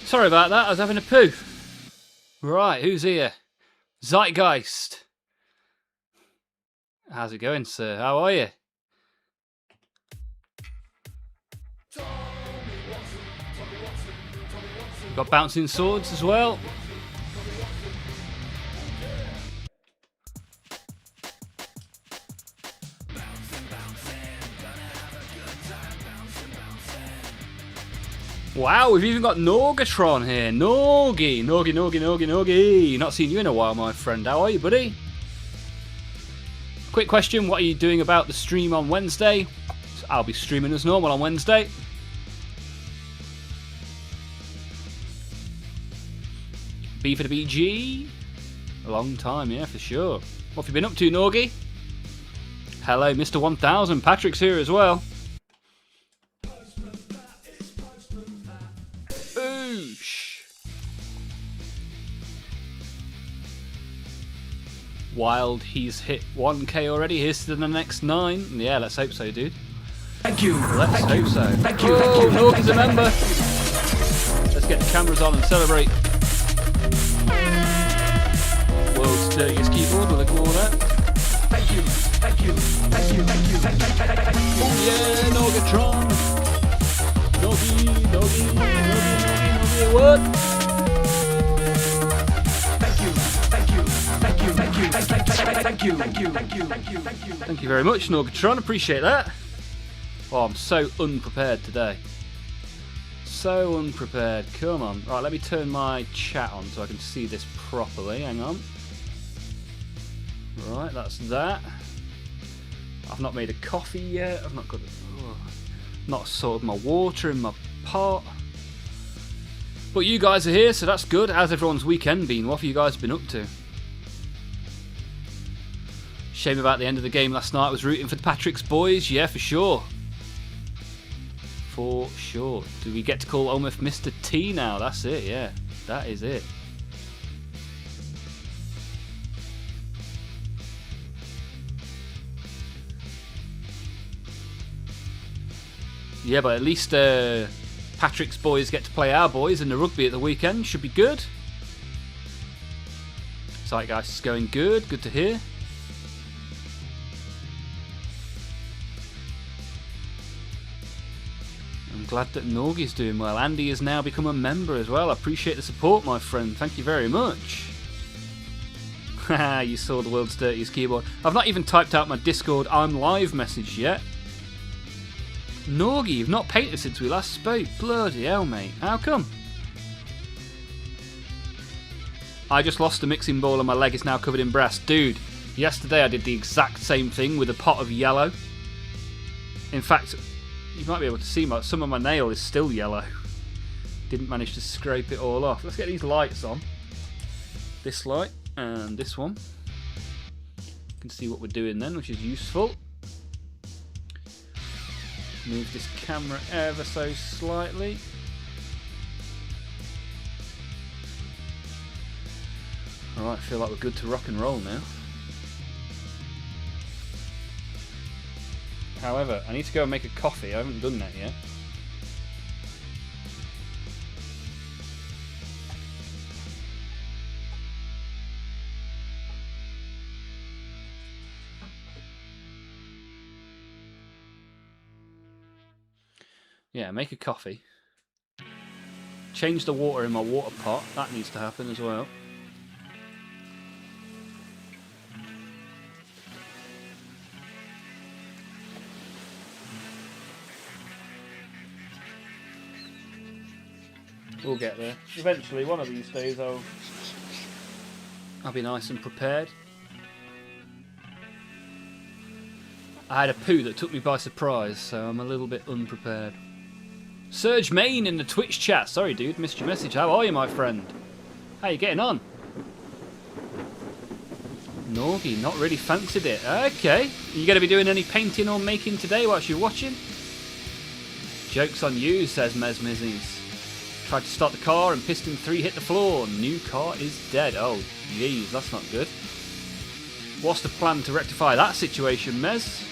Sorry about that, I was having a poo. Right, who's here? Zeitgeist. How's it going, sir? How are you? Got bouncing swords as well. Wow, we've even got Norgatron here. Norgie. Not seen you in a while, my friend. How are you, buddy? Quick question, what are you doing about the stream on Wednesday? I'll be streaming as normal on Wednesday. B for the BG. A long time, yeah, for sure. What have you been up to, Norgie? Hello, Mr. 1000. Patrick's here as well. Oosh. Wild, he's hit 1k already. Here's to the next 9. Yeah, let's hope so, dude. Thank you. Let's hope so. Thank you. Oh, Norgie's a member. Let's get the cameras on and celebrate. World's dirtiest keyboard, we'll ignore that. Thank you. Thank you. Thank you. Thank you. Thank you. Oh yeah, Norgatron. Norgie, what? Thank you. Thank you. Thank you. Thank you. Thank you. Thank you. Thank you. Thank you. Thank you. Thank you very much, Norgatron. Appreciate that. Oh, I'm so unprepared today. So unprepared. Come on. Right, let me turn my chat on so I can see this properly. Hang on. Right, that's that. I've not made a coffee yet. I've not got... not sorted my water in my pot. But you guys are here, so that's good. How's everyone's weekend been? What have you guys been up to? Shame about the end of the game last night. I was rooting for the Patrick's boys. Yeah, for sure. For sure. Do we get to call Olmaph Mr. T now? That's it, yeah. That is it. Yeah, but at least Patrick's boys get to play our boys in the rugby at the weekend. Should be good. Zeitgeist is going good. Good to hear. I'm glad that Norgie's doing well. Andy has now become a member as well. I appreciate the support, my friend. Thank you very much. Haha, you saw the world's dirtiest keyboard. I've not even typed out my Discord I'm live message yet. Norgie, you've not painted since we last spoke. Bloody hell, mate. How come? I just lost a mixing bowl and my leg is now covered in brass. Dude, yesterday I did the exact same thing with a pot of yellow. In fact, you might be able to see some of my nail is still yellow. Didn't manage to scrape it all off. Let's get these lights on. This light and this one. You can see what we're doing then, which is useful. Move this camera ever so slightly. Alright, I feel like we're good to rock and roll now. However, I need to go and make a coffee. I haven't done that yet. Yeah, make a coffee. Change the water in my water pot. That needs to happen as well. We'll get there. Eventually, one of these days, I'll be nice and prepared. I had a poo that took me by surprise, so I'm a little bit unprepared. Serge Main in the Twitch chat. Sorry, dude, missed your message. How are you, my friend? How you getting on? Norgie, not really fancied it. Okay. Are you going to be doing any painting or making today whilst you're watching? Joke's on you, says Mesmizzies. Tried to start the car and piston 3 hit the floor. New car is dead. Oh, jeez, that's not good. What's the plan to rectify that situation, Mez?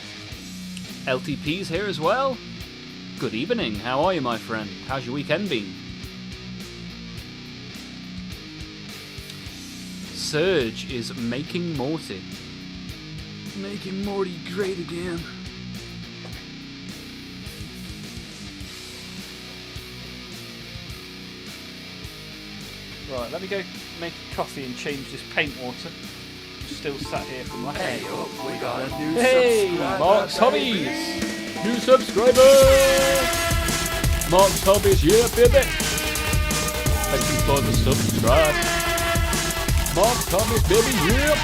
LTP's here as well. Good evening. How are you, my friend? How's your weekend been? Surge is making Morty. Making Morty great again. Right, let me go make a coffee and change this paint water. Still sat here from last Hey, oh, we got a new Hey, subscriber, Mark's baby. Hobbies! New subscriber! Mark's Hobbies, yeah, baby! Thank you for the subscribe. Mark's Hobbies, baby, yeah!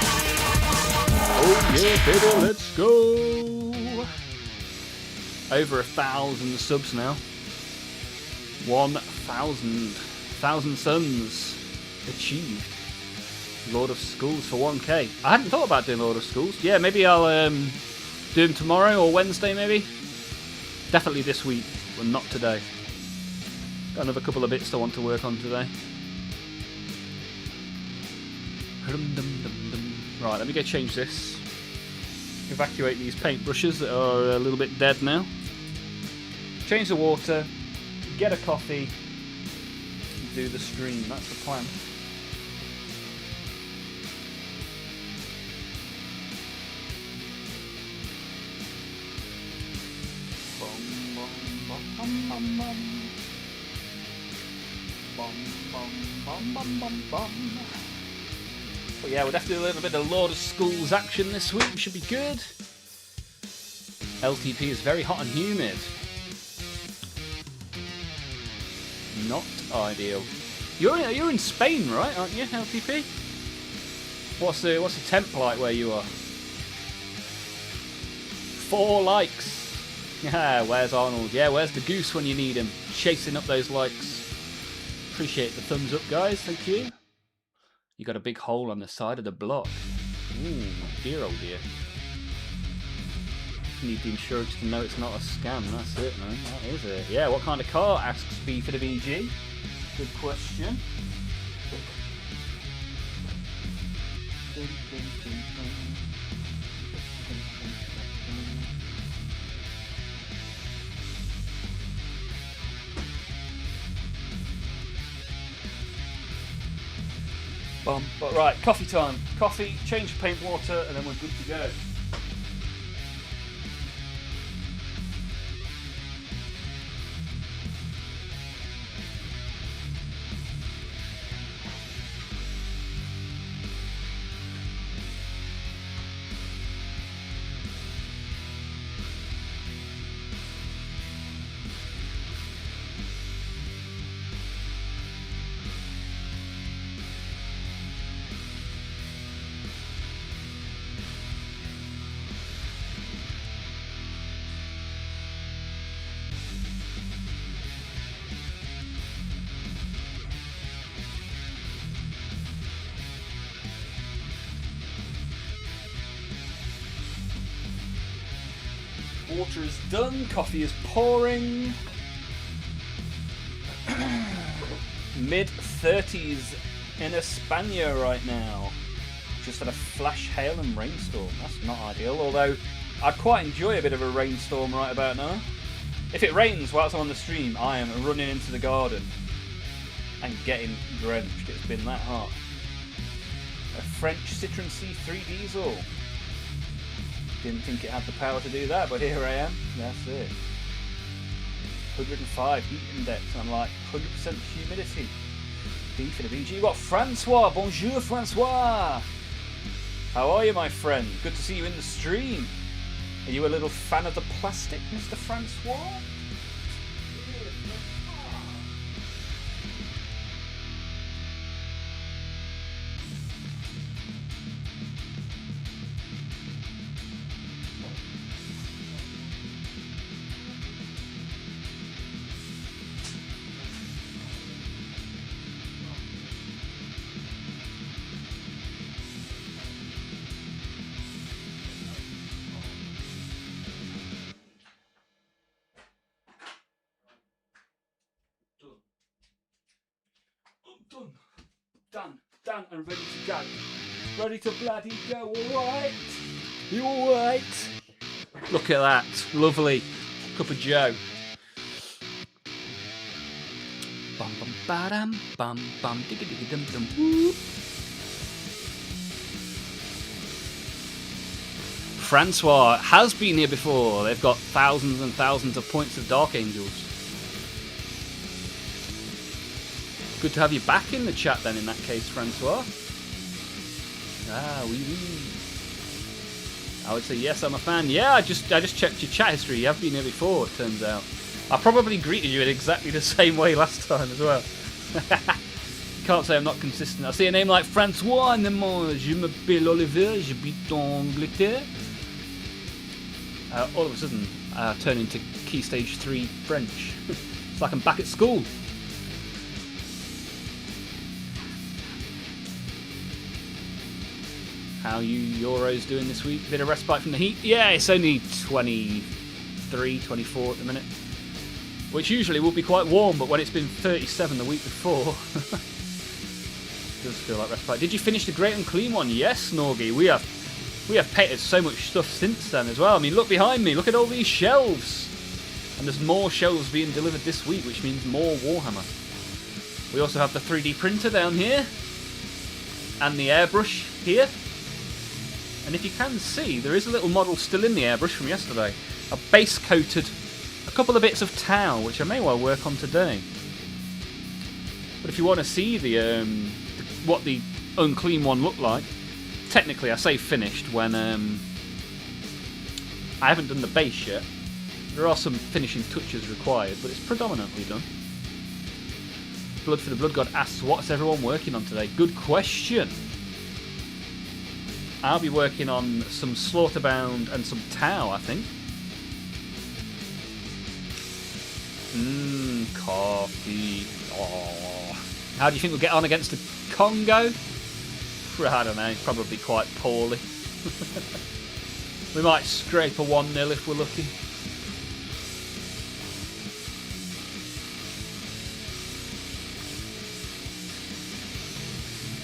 Oh yeah, baby, let's go! Over 1,000 subs now. 1,000 suns achieved. Lord of Schools for 1k. I hadn't thought about doing Lord of Schools. Yeah, maybe I'll do them tomorrow or Wednesday maybe. Definitely this week, but not today. Got another couple of bits I want to work on today. Right, let me go change this. Evacuate these paintbrushes that are a little bit dead now. Change the water, get a coffee, and do the stream. That's the plan. But yeah, we'll definitely do a little bit of Lord of Schools action this week. We should be good. LTP is very hot and humid. Not ideal. You're in Spain, right? Aren't you, LTP? What's the temp like where you are? 4 likes. Yeah, where's Arnold? Yeah, where's the goose when you need him? Chasing up those likes. Appreciate the thumbs up, guys. Thank you. You got a big hole on the side of the block. Ooh, dear, oh dear. Need the insurance to know it's not a scam. That's it, man. That is it. Yeah, what kind of car? Asks B for the BG. Good question. But right, coffee time. Coffee, change the paint water, and then we're good to go. Water is done, coffee is pouring. Mid-30s in España right now. Just had a flash hail and rainstorm. That's not ideal, although I'd quite enjoy a bit of a rainstorm right about now. If it rains whilst I'm on the stream, I am running into the garden and getting drenched. It's been that hot. A French Citroen C3 diesel. Didn't think it had the power to do that, but here I am. That's it. 105 heat index. I'm like 100% humidity. B for the BG. You got Francois. Bonjour, Francois. How are you, my friend? Good to see you in the stream. Are you a little fan of the plastic, Mr. Francois? Done and ready to go. Ready to bloody go, alright? You alright? Look at that. Lovely. Cup of Joe. Bum bum ba-dum, bum bum digga digga dum dum. Whoop. Francois has been here before. They've got thousands and thousands of points of Dark Angels. Good to have you back in the chat then, in that case, Francois. Ah, oui, oui. I would say yes, I'm a fan. Yeah, I just checked your chat history. You have been here before, it turns out. I probably greeted you in exactly the same way last time as well. Can't say I'm not consistent. I see a name like Francois and then moi, je m'appelle Oliver, j'habite en Angleterre. All of a sudden, I turn into Key Stage 3 French. It's like I'm back at school. How you Euros doing this week? Bit of respite from the heat? Yeah, it's only 23, 24 at the minute. Which usually will be quite warm, but when it's been 37 the week before, it does feel like respite. Did you finish the Great Unclean one? Yes, Norgie. We have painted so much stuff since then as well. I mean, look behind me. Look at all these shelves. And there's more shelves being delivered this week, which means more Warhammer. We also have the 3D printer down here. And the airbrush here. And if you can see, there is a little model still in the airbrush from yesterday. I base coated a couple of bits of towel, which I may well work on today. But if you want to see what the unclean one looked like, technically I say finished when I haven't done the base yet. There are some finishing touches required, but it's predominantly done. Blood for the Blood God asks, what's everyone working on today? Good question. I'll be working on some Slaughterbound and some Tau, I think. Coffee. Oh. How do you think we'll get on against the Congo? I don't know, probably quite poorly. We might scrape a 1-0 if we're lucky.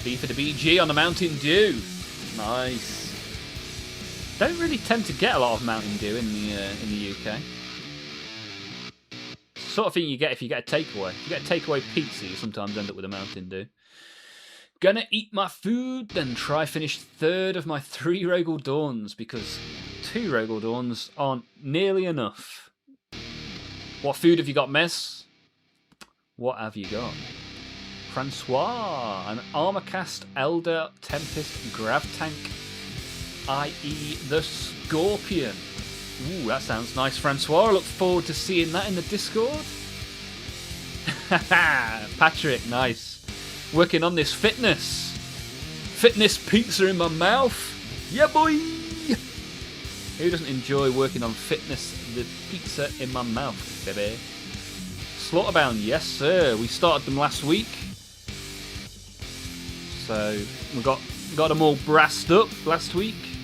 B for the BG on the Mountain Dew. Nice. Don't really tend to get a lot of Mountain Dew in the UK. Sort of thing you get if you get a takeaway. If you get a takeaway pizza, you sometimes end up with a Mountain Dew. Gonna eat my food, then try finish 3rd of my 3 Rogel Dawns, because 2 Rogel Dawns aren't nearly enough. What food have you got, Mess? What have you got? Francois, an Armorcast Elder Tempest Grav Tank, i.e. the Scorpion. Ooh, that sounds nice, Francois. I look forward to seeing that in the Discord. Patrick, nice. Working on this fitness. Fitness pizza in my mouth. Yeah, boy! Who doesn't enjoy working on fitness, the pizza in my mouth, baby? Slaughterbound, yes, sir. We started them last week. So, we got them all brassed up last week.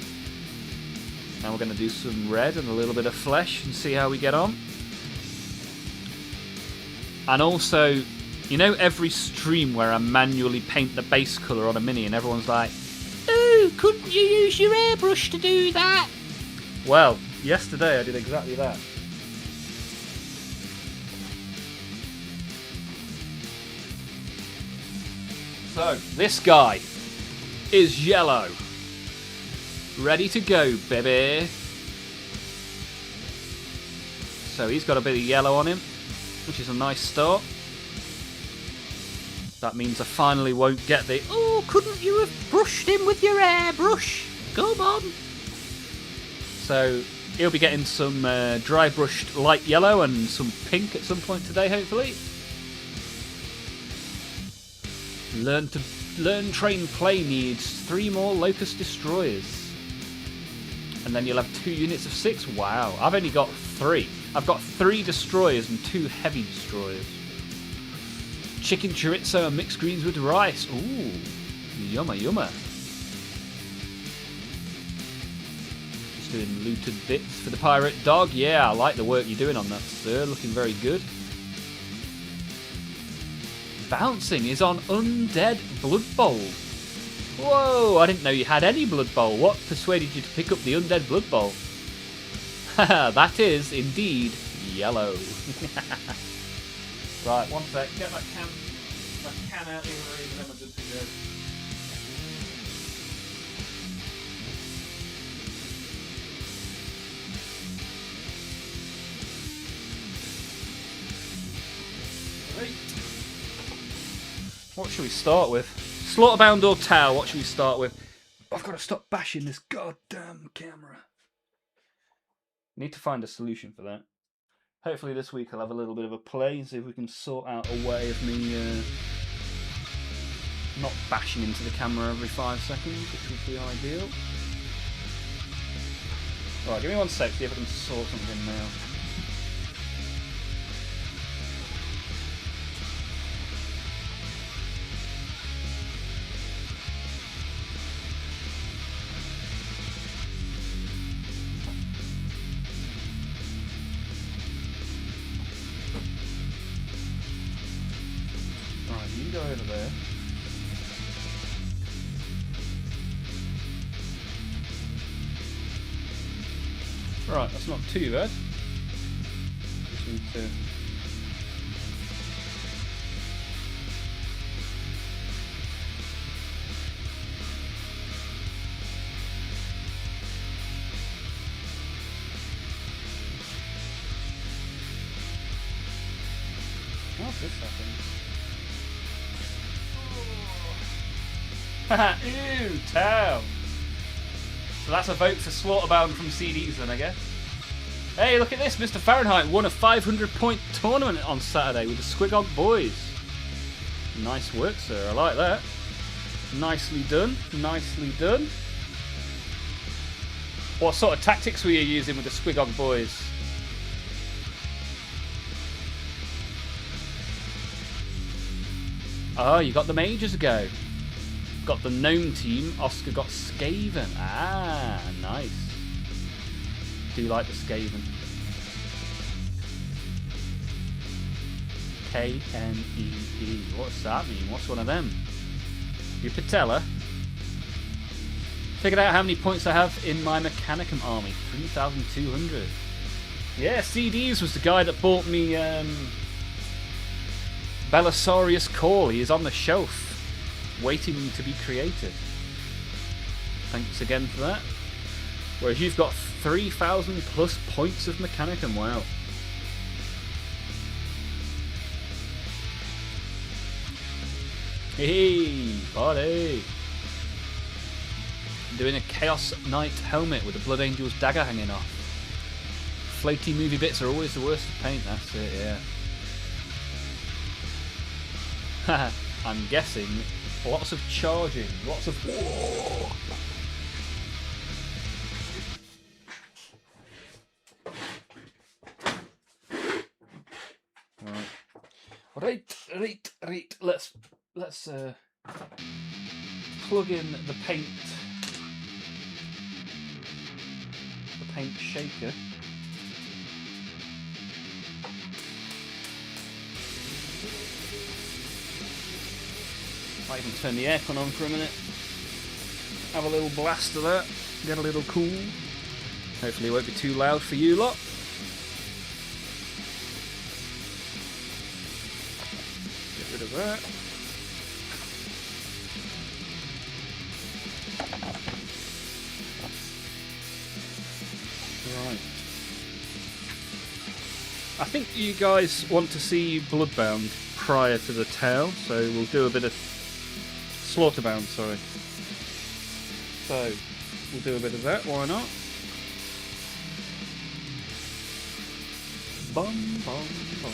Now we're going to do some red and a little bit of flesh and see how we get on. And also, you know every stream where I manually paint the base colour on a mini and everyone's like, "Ooh, couldn't you use your airbrush to do that?" Well, yesterday I did exactly that. So, this guy is yellow. Ready to go, baby. So he's got a bit of yellow on him, which is a nice start. That means I finally won't get the, "Oh, couldn't you have brushed him with your airbrush? Come on." So he'll be getting some dry brushed light yellow and some pink at some point today, hopefully. Learn, Train, Play needs 3 more Locust Destroyers. And then you'll have 2 units of 6. Wow, I've only got 3. I've got 3 destroyers and 2 heavy destroyers. Chicken chorizo and mixed greens with rice. Ooh, yumma yumma. Just doing looted bits for the pirate dog. Yeah, I like the work you're doing on that, sir. Looking very good. Bouncing is on Undead Blood Bowl. Whoa, I didn't know you had any Blood Bowl. What persuaded you to pick up the Undead Blood Bowl? Haha, that is indeed yellow. Right, one sec. Get my can out here and then I'm good to go. What should we start with? Slaughterbound or Tau? What should we start with? I've got to stop bashing this goddamn camera. Need to find a solution for that. Hopefully this week I'll have a little bit of a play and see if we can sort out a way of me not bashing into the camera every 5 seconds, which would be ideal. Right, give me 1 sec, see if I can sort something now. Right, you go over there. Right, that's not too bad. Just need to... How's this happened? Haha, ew, Tau! So that's a vote for Slaughterbound from CDs then, I guess. Hey, look at this. Mr. Fahrenheit won a 500-point tournament on Saturday with the Squigog boys. Nice work, sir. I like that. Nicely done. Nicely done. What sort of tactics were you using with the Squigog boys? Oh, you got the mages ago. Got the gnome team. Oscar got Skaven. Ah, nice. Do you like the Skaven? K-N-E-E. What's that mean? What's one of them? Your patella. Figured out how many points I have in my Mechanicum army. 3,200. Yeah, CDs was the guy that bought me Belisarius Call. He is on the shelf, waiting to be created. Thanks again for that. Whereas you've got 3,000 plus points of Mechanicum. Wow. Hey, buddy. Doing a Chaos Knight helmet with a Blood Angel's dagger hanging off. Floaty movie bits are always the worst to paint, that's it, yeah. Haha, I'm guessing lots of charging, lots of... Right. Let's plug in the paint shaker. Might even turn the aircon on for a minute. Have a little blast of that. Get a little cool. Hopefully it won't be too loud for you lot. Get rid of that. Right. I think you guys want to see Bloodbound prior to the Tau, so we'll do a bit of Slaughterbound, sorry. So, we'll do a bit of that, why not? Bum, bum, bum.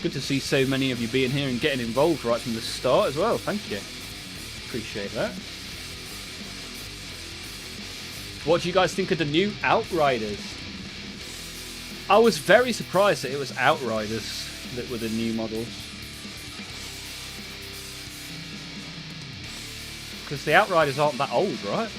Good to see so many of you being here and getting involved right from the start as well. Thank you. Appreciate that. What do you guys think of the new Outriders? I was very surprised that it was Outriders that were the new models. Because the Outriders aren't that old, right?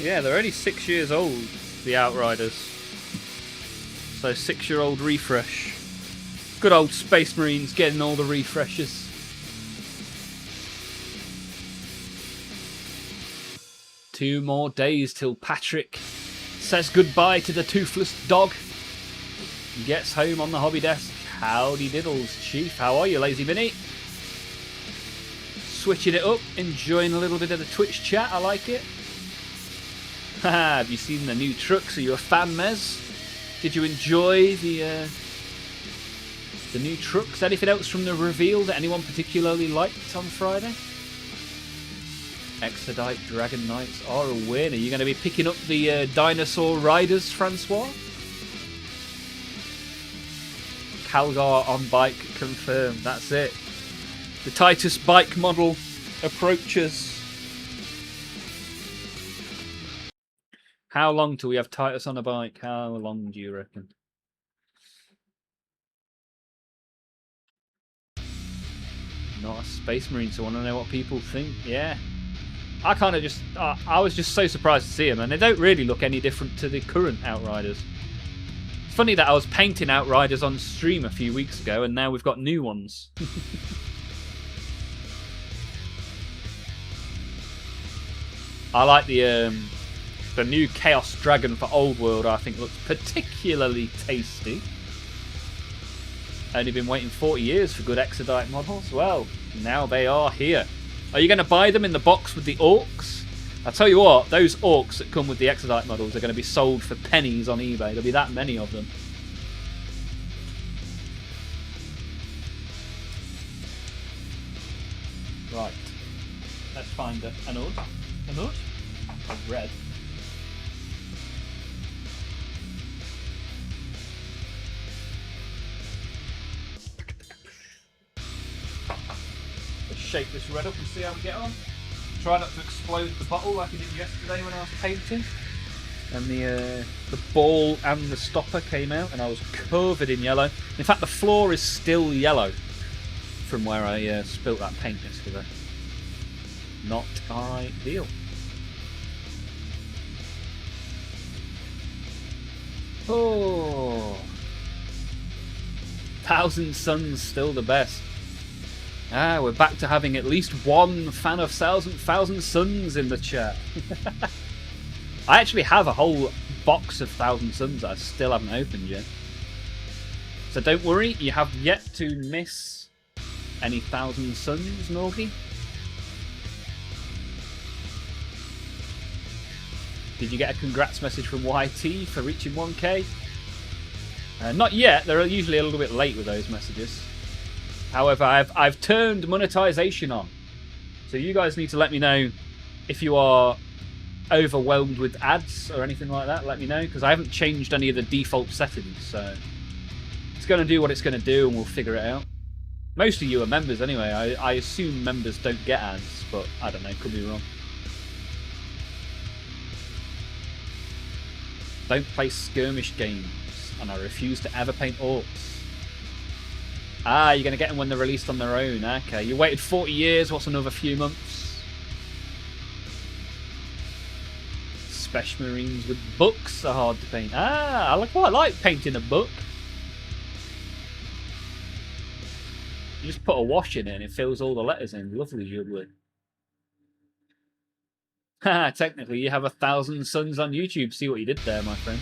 Yeah, they're only 6 years old, the Outriders. So 6-year-old refresh. Good old Space Marines getting all the refreshes. Two more days till Patrick says goodbye to the toothless dog. Gets home on the hobby desk. Howdy diddles, Chief. How are you, Lazy Minnie? Switching it up, enjoying a little bit of the Twitch chat. I like it. Haha, have you seen the new trucks? Are you a fan, Mez? Did you enjoy the new trucks? Anything else from the reveal that anyone particularly liked on Friday? Exodite Dragon Knights are a winner. You're going to be picking up the Dinosaur Riders, Francois? Calgar on bike confirmed. That's it. The Titus bike model approaches. How long till we have Titus on a bike? How long do you reckon? Not a Space Marine, so I want to know what people think. Yeah. I kind of just... I was just so surprised to see them, and they don't really look any different to the current Outriders. It's funny that I was painting Outriders on stream a few weeks ago, and now we've got new ones. I like the new Chaos Dragon for Old World. I think looks particularly tasty. Only been waiting 40 years for good Exodite models. Well, now they are here. Are you going to buy them in the box with the orcs? I'll tell you what, those orcs that come with the Exodite models are going to be sold for pennies on eBay. There'll be that many of them. Right. Let's find an oud. An oud? A red. Let's shake this red up and see how we get on. Try not to explode the bottle like I did yesterday when I was painting. And the ball and the stopper came out and I was covered in yellow. In fact, the floor is still yellow from where I spilt that paint yesterday. Not ideal. Oh, Thousand Suns still the best. Ah, we're back to having at least one fan of Thousand Suns in the chat. I actually have a whole box of Thousand Suns that I still haven't opened yet. So don't worry, you have yet to miss any Thousand Suns, Norgie. Did you get a congrats message from YT for reaching 1k? Not yet, they're usually a little bit late with those messages. However, I've turned monetization on. So you guys need to let me know if you are overwhelmed with ads or anything like that. Let me know, because I haven't changed any of the default settings. So it's going to do what it's going to do and we'll figure it out. Most of you are members anyway. I assume members don't get ads, but I don't know, could be wrong. Don't play skirmish games, and I refuse to ever paint orcs. Ah, you're going to get them when they're released on their own. Okay, you waited 40 years, what's another few months? Special Marines with books are hard to paint. Ah, I quite like painting a book. You just put a wash in it and it fills all the letters in. Lovely jubbly. Haha, technically you have 1,000 Suns on YouTube. See what you did there, my friend.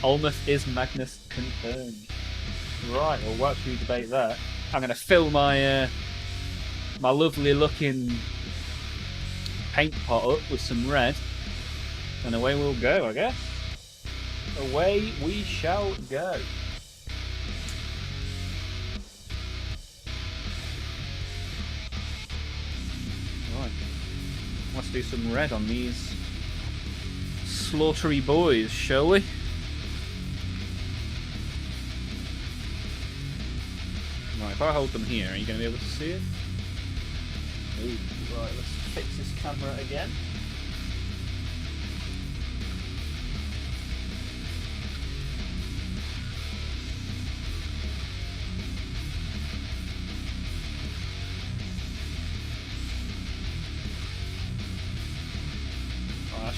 Olmaph is Magnus confirmed. Right, well, whilst we debate that, I'm going to fill my my lovely looking paint pot up with some red, and away we'll go, I guess. Away we shall go. Right, let's do some red on these slaughtery boys, shall we? Right, if I hold them here, are you going to be able to see it? Ooh, right, let's fix this camera again.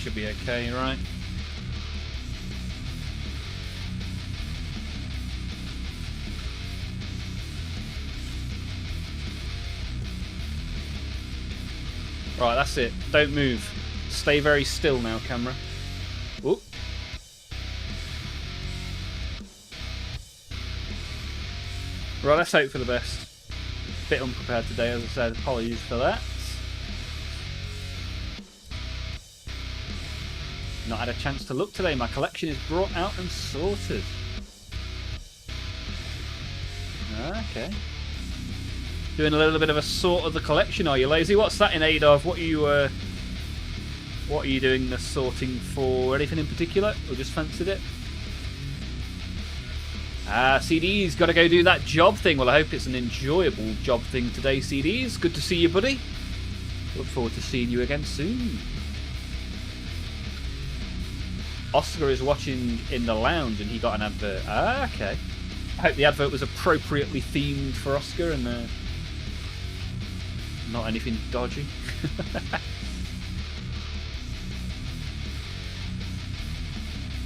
should be okay, right? Right, that's it. Don't move. Stay very still now, camera. Oop. Right, let's hope for the best. Bit unprepared today, as I said. Apologies for that. Not had a chance to look today. My collection is brought out and sorted. Okay. Doing a little bit of a sort of the collection, are you, Lazy? What's that in aid of? What are you doing the sorting for? Anything in particular? Or just fancied it? CDs, gotta go do that job thing. Well, I hope it's an enjoyable job thing today, CDs. Good to see you, buddy. Look forward to seeing you again soon. Oscar is watching in the lounge and he got an advert. Okay. I hope the advert was appropriately themed for Oscar and not anything dodgy.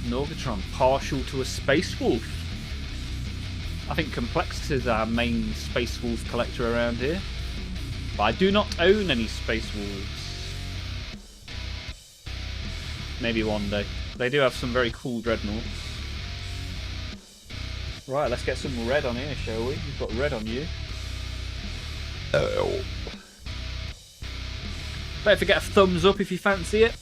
Norgatron, partial to a Space Wolf. I think Complexity is our main Space Wolf collector around here. But I do not own any Space Wolves. Maybe one day. They do have some very cool dreadnoughts. Right, let's get some red on here, shall we? We've got red on you. Oh. Don't forget a thumbs up if you fancy it.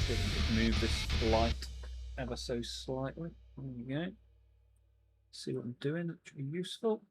See if we can move this light ever so slightly. There we go. See what I'm doing, that should be useful.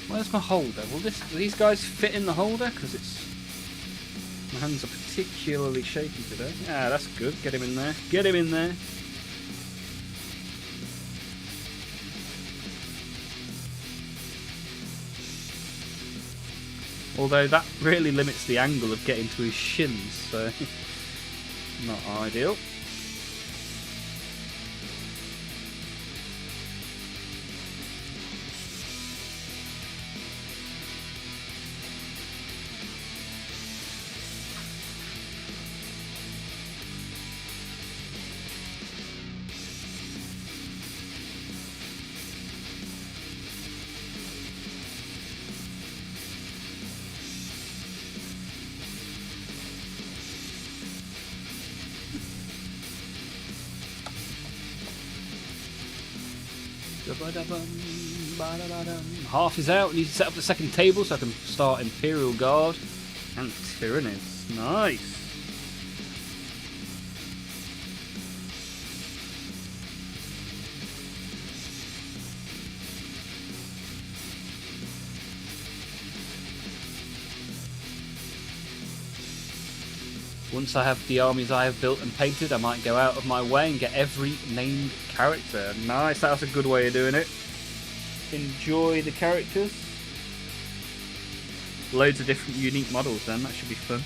Where's my holder? Will these guys fit in the holder? Because my hands are particularly shaky today. Ah, that's good. Get him in there. Get him in there. Although that really limits the angle of getting to his shins, so not ideal. Half is out. I need to set up the second table so I can start Imperial Guard and Tyranids. Nice. Once I have the armies I have built and painted, I might go out of my way and get every named character. Nice, that's a good way of doing it. Enjoy the characters. Loads of different unique models then, that should be fun.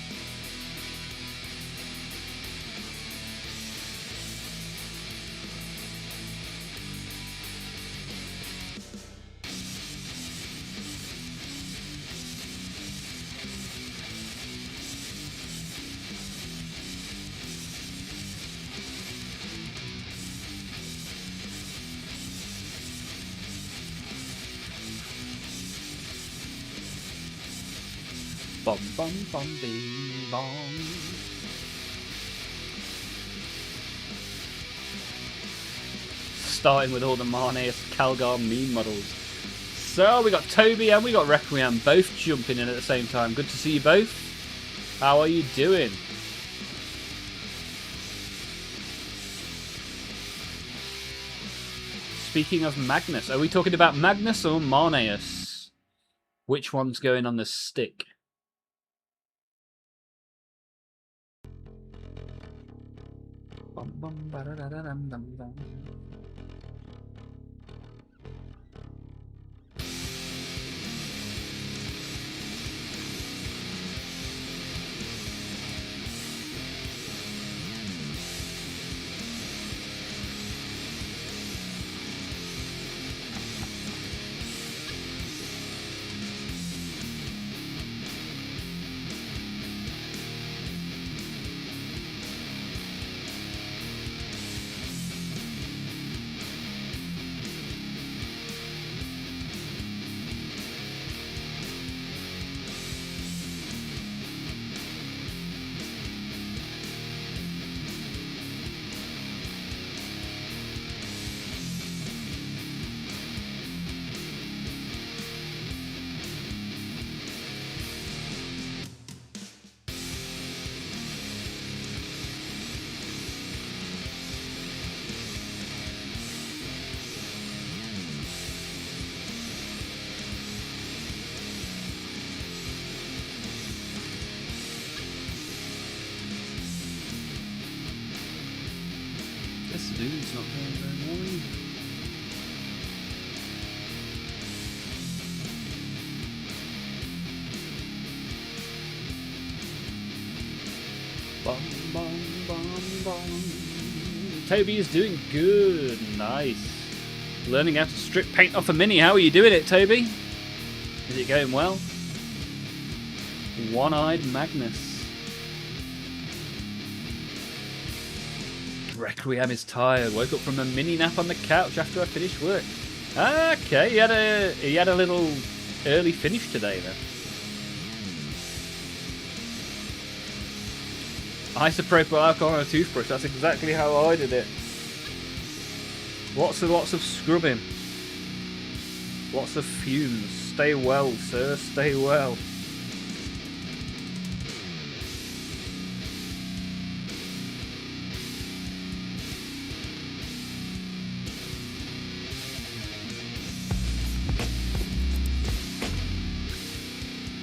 Bum bum bum bing bong. Starting with all the Marneus Calgar meme models. So we got Toby and we got Requiem both jumping in at the same time. Good to see you both. How are you doing? Speaking of Magnus, are we talking about Magnus or Marneus? Which one's going on the stick? Bum, bum, ba-da-da-da-dum, dum, dum. This dude's not going very well. Bum, bum, bum, bum. Toby is doing good. Nice. Learning how to strip paint off a Mini. How are you doing it, Toby? Is it going well? One-eyed Magnus. Requiem is tired. Woke up from a mini nap on the couch after I finished work. Okay, he had a little early finish today then. Isopropyl alcohol on a toothbrush. That's exactly how I did it. Lots and lots of scrubbing. Lots of fumes. Stay well, sir. Stay well.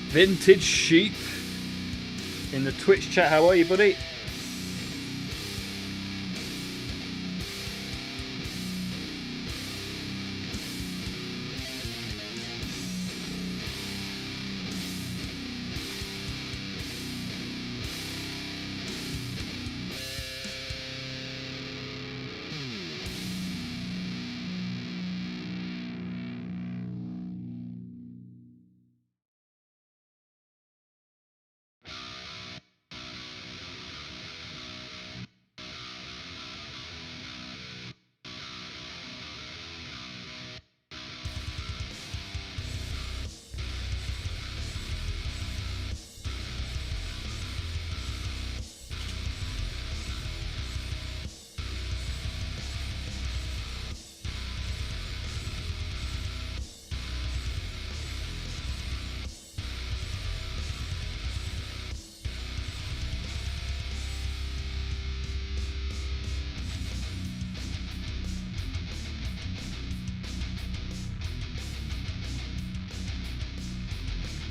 Vintage Sheep in the Twitch chat. How are you, buddy?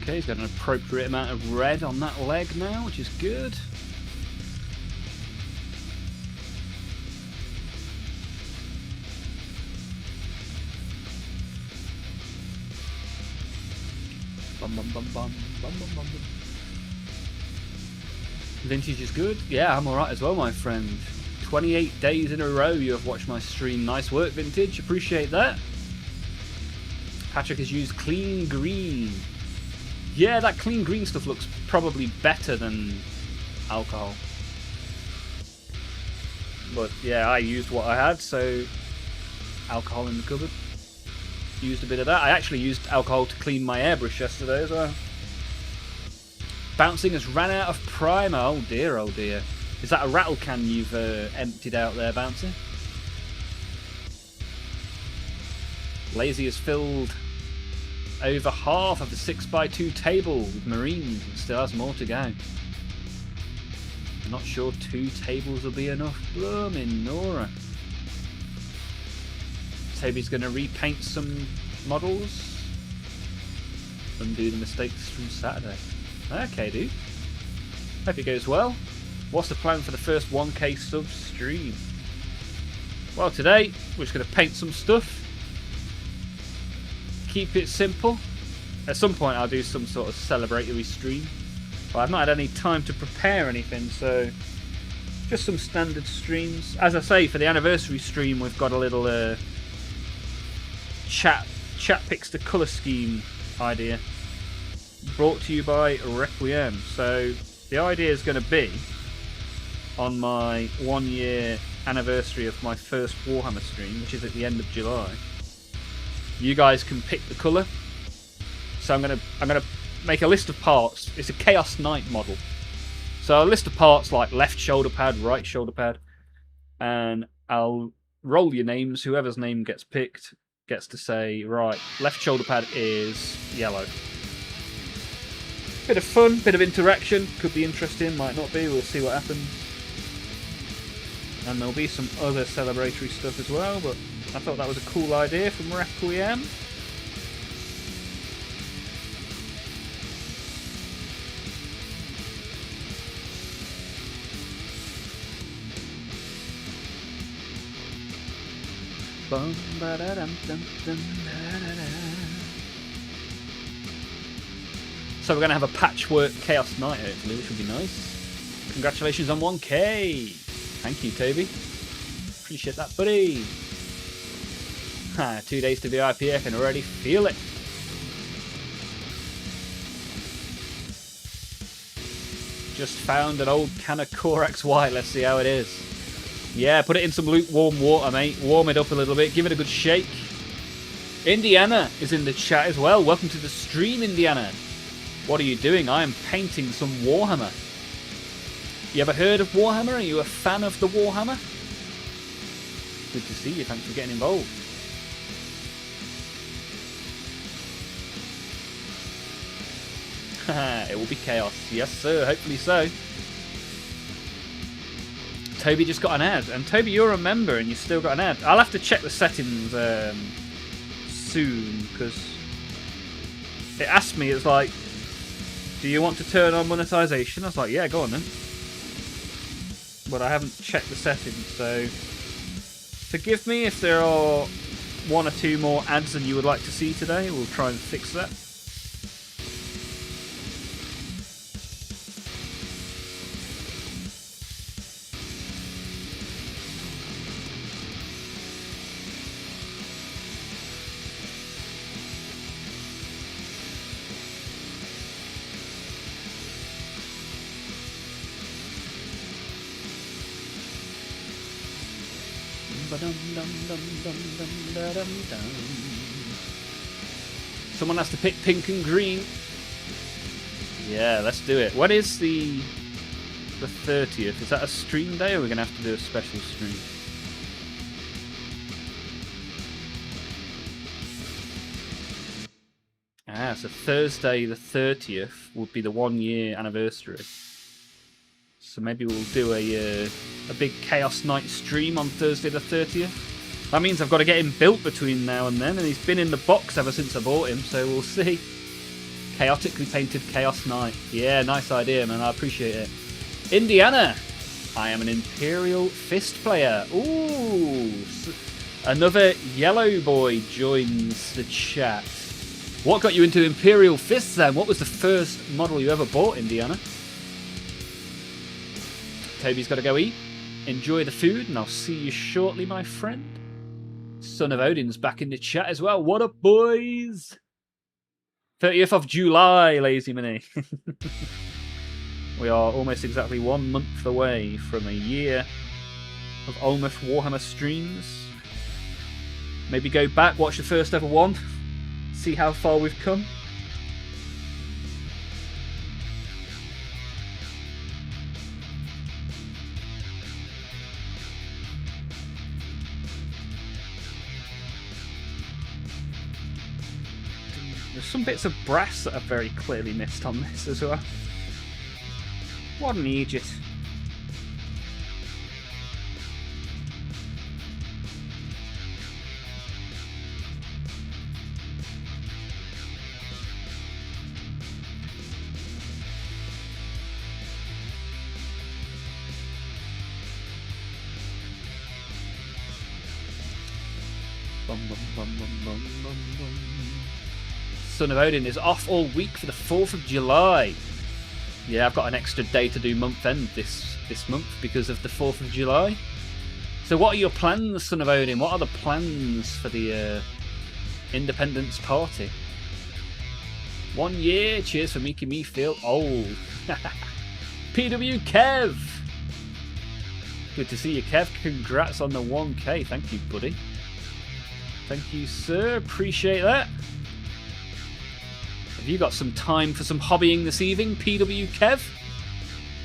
Okay, he's got an appropriate amount of red on that leg now, which is good. Bum, bum, bum, bum, bum, bum, bum. Vintage is good. Yeah, I'm alright as well, my friend. 28 days in a row you have watched my stream. Nice work, Vintage. Appreciate that. Patrick has used clean green. Yeah, that clean green stuff looks probably better than alcohol. But yeah, I used what I had, so alcohol in the cupboard. Used a bit of that. I actually used alcohol to clean my airbrush yesterday as well. Bouncing has ran out of primer. Oh dear, oh dear. Is that a rattle can you've emptied out there, Bouncing? Lazy has filled over half of the 6x2 table with Marines and still has more to go. I'm not sure 2 tables will be enough. Blooming Nora. Toby's going to repaint some models. Undo the mistakes from Saturday. Okay, dude. Hope it goes well. What's the plan for the first 1k sub stream? Well, today we're just going to paint some stuff. Keep it simple. At some point I'll do some sort of celebratory stream. But I've not had any time to prepare anything, so just some standard streams. As I say, for the anniversary stream we've got a little chat picks the colour scheme idea. Brought to you by Requiem. So the idea is going to be on my 1 year anniversary of my first Warhammer stream, which is at the end of July. You guys can pick the colour. So I'm gonna make a list of parts. It's a Chaos Knight model. So a list of parts like left shoulder pad, right shoulder pad, and I'll roll your names. Whoever's name gets picked gets to say, right, left shoulder pad is yellow. Bit of fun, bit of interaction. Could be interesting, might not be. We'll see what happens. And there'll be some other celebratory stuff as well, but I thought that was a cool idea from Requiem. So we're going to have a patchwork Chaos Knight hopefully, which will be nice. Congratulations on 1k! Thank you, Toby. Appreciate that, buddy. 2 days to VIP, I can already feel it. Just found an old can of Corax White, let's see how it is. Yeah, put it in some lukewarm water, mate. Warm it up a little bit, give it a good shake. Indiana is in the chat as well. Welcome to the stream, Indiana. What are you doing? I am painting some Warhammer. You ever heard of Warhammer? Are you a fan of the Warhammer? Good to see you, thanks for getting involved. It will be chaos. Yes, sir. Hopefully so. Toby just got an ad. And Toby, you're a member and you still got an ad. I'll have to check the settings soon, because it asked me, it's like, do you want to turn on monetization? I was like, yeah, go on then. But I haven't checked the settings, so forgive me if there are 1 or 2 more ads than you would like to see today. We'll try and fix that. Someone has to pick pink and green. Yeah, let's do it. What is the 30th? Is that a stream day, or are we going to have to do a special stream? So Thursday the 30th would be the 1 year anniversary. So maybe we'll do a big Chaos Knight stream on Thursday the 30th. That means I've got to get him built between now and then, and he's been in the box ever since I bought him, so we'll see. Chaotically painted Chaos Knight. Yeah, nice idea, man. I appreciate it. Indiana. I am an Imperial Fist player. Ooh. Another yellow boy joins the chat. What got you into Imperial Fists then? What was the first model you ever bought, Indiana? Toby's got to go eat. Enjoy the food, and I'll see you shortly, my friend. Son of Odin's back in the chat as well. What up, boys? 30th of July, Lazy Mini. We are almost exactly 1 month away from a year of Olmaph Warhammer streams. Maybe go back, watch the first ever one, see how far we've come. There's some bits of brass that are very clearly missed on this as well. What an idiot. Son of Odin is off all week for the 4th of July. Yeah, I've got an extra day to do month end this month because of the 4th of July. So what are your plans, Son of Odin? What are the plans for the Independence Party? 1 year, cheers for making me feel old. PW Kev! Good to see you, Kev. Congrats on the 1K. Thank you, buddy. Thank you, sir. Appreciate that. Have you got some time for some hobbying this evening, PW Kev?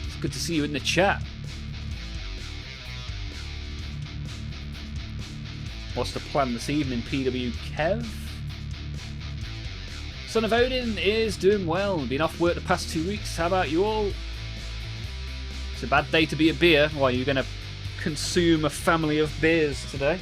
It's good to see you in the chat. What's the plan this evening, PW Kev? Son of Odin is doing well. Been off work the past 2 weeks. How about you all? It's a bad day to be a beer. Why, are you going to consume a family of beers today?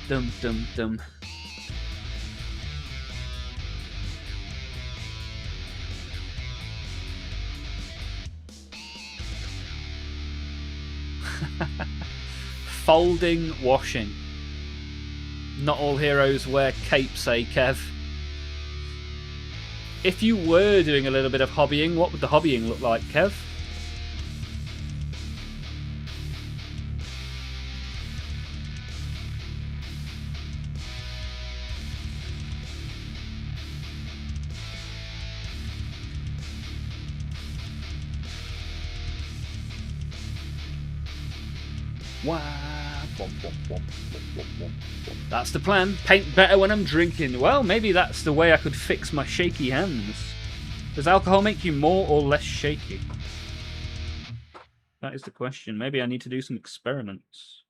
Dum dum dum. Folding washing. Not all heroes wear capes, eh, Kev? If you were doing a little bit of hobbying, what would the hobbying look like, Kev? That's the plan. Paint better when I'm drinking. Well, maybe that's the way I could fix my shaky hands. Does alcohol make you more or less shaky? That is the question. Maybe I need to do some experiments.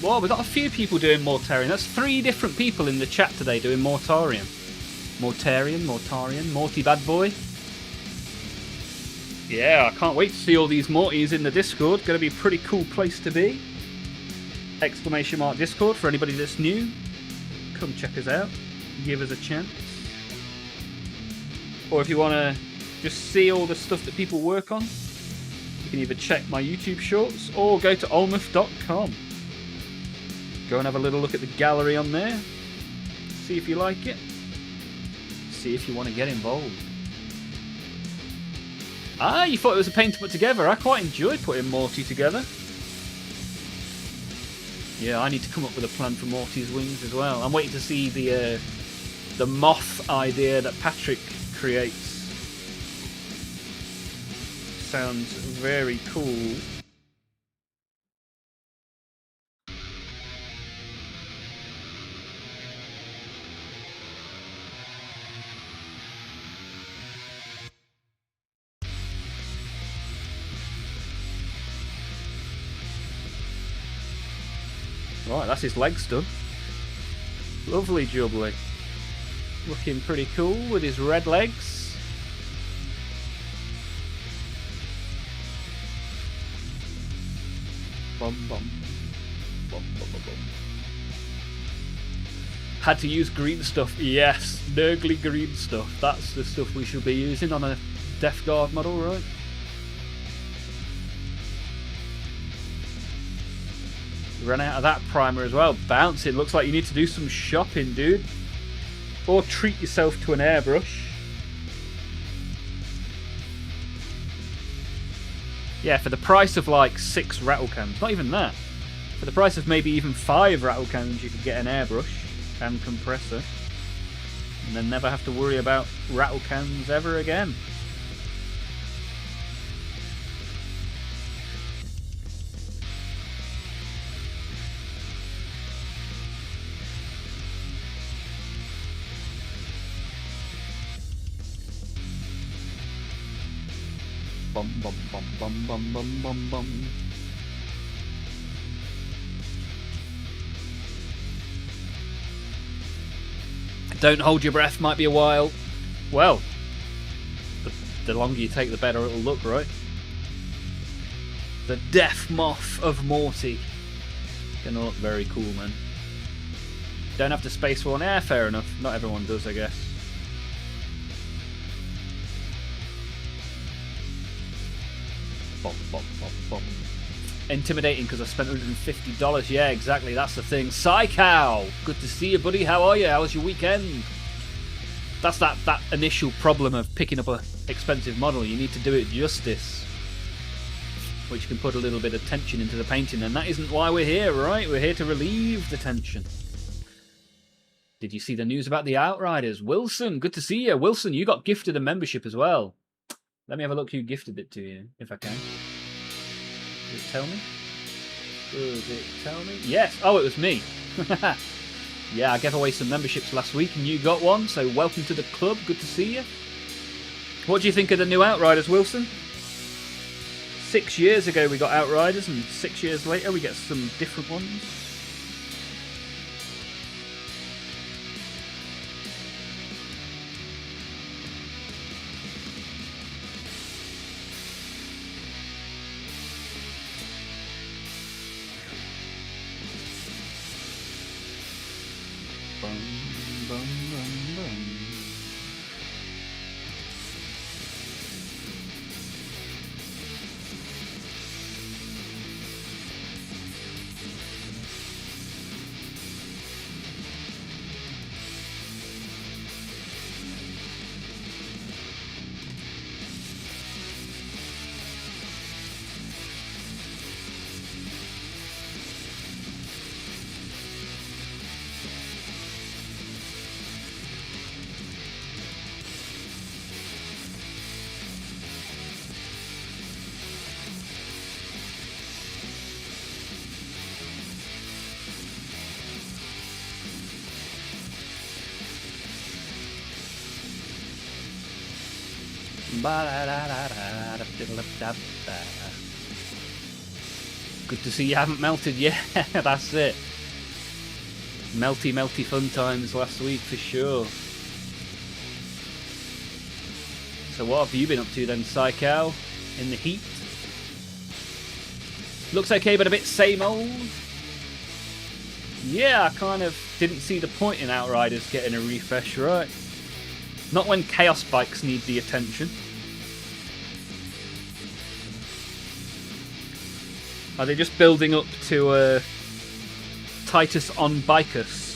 Whoa, we've got a few people doing Mortarian. That's 3 different people in the chat today doing Mortarian. Mortarian, Morty Bad Boy. Yeah, I can't wait to see all these Mortys in the Discord. Gonna be a pretty cool place to be. Exclamation mark Discord for anybody that's new. Come check us out. Give us a chance. Or if you want to just see all the stuff that people work on, you can either check my YouTube shorts or go to olmaph.com. Go and have a little look at the gallery on there. See if you like it. See if you want to get involved. Ah, you thought it was a pain to put together. I quite enjoyed putting Morty together. Yeah, I need to come up with a plan for Morty's wings as well. I'm waiting to see the moth idea that Patrick creates. Sounds very cool. Right, that's his legs done. Lovely jubbly. Looking pretty cool with his red legs. Bum, bum. Bum, bum, bum, bum. Had to use green stuff. Yes, nurgly green stuff. That's the stuff we should be using on a Death Guard model, right? Run out of that primer as well. Bouncing. Looks like you need to do some shopping, dude. Or treat yourself to an airbrush. Yeah, for the price of like 6 rattle cans. Not even that. For the price of maybe even 5 rattle cans, you could get an airbrush and compressor. And then never have to worry about rattle cans ever again. Bum bum bum bum bum bum bum bum. Don't hold your breath, might be a while. Well, the longer you take, the better it'll look, right? The Death Moth of Morty. Gonna look very cool, man. Don't have to space for one. Yeah, fair enough. Not everyone does, I guess. Bum, bum, bum, bum. Intimidating because I spent $150. Yeah, exactly. That's the thing. Psychow! Good to see you, buddy. How are you? How was your weekend? That's that initial problem of picking up a expensive model. You need to do it justice, which can put a little bit of tension into the painting, and that isn't why we're here, right? We're here to relieve the tension. Did you see the news about the Outriders? Wilson, good to see you. Wilson, you got gifted a membership as well. Let me have a look who gifted it to you, if I can. Does it tell me? Does it tell me? Yes! Oh, it was me! Yeah, I gave away some memberships last week and you got one, so welcome to the club. Good to see you. What do you think of the new Outriders, Wilson? 6 years ago we got Outriders, and 6 years later we get some different ones. Good to see you haven't melted. Yeah, that's it. Melty fun times last week for sure. So what have you been up to then, Psychow? In the heat? Looks okay, but a bit same old. Yeah, I kind of didn't see the point in Outriders getting a refresh, right? Not when Chaos Bikes need the attention. Are they just building up to Titus on Bicus?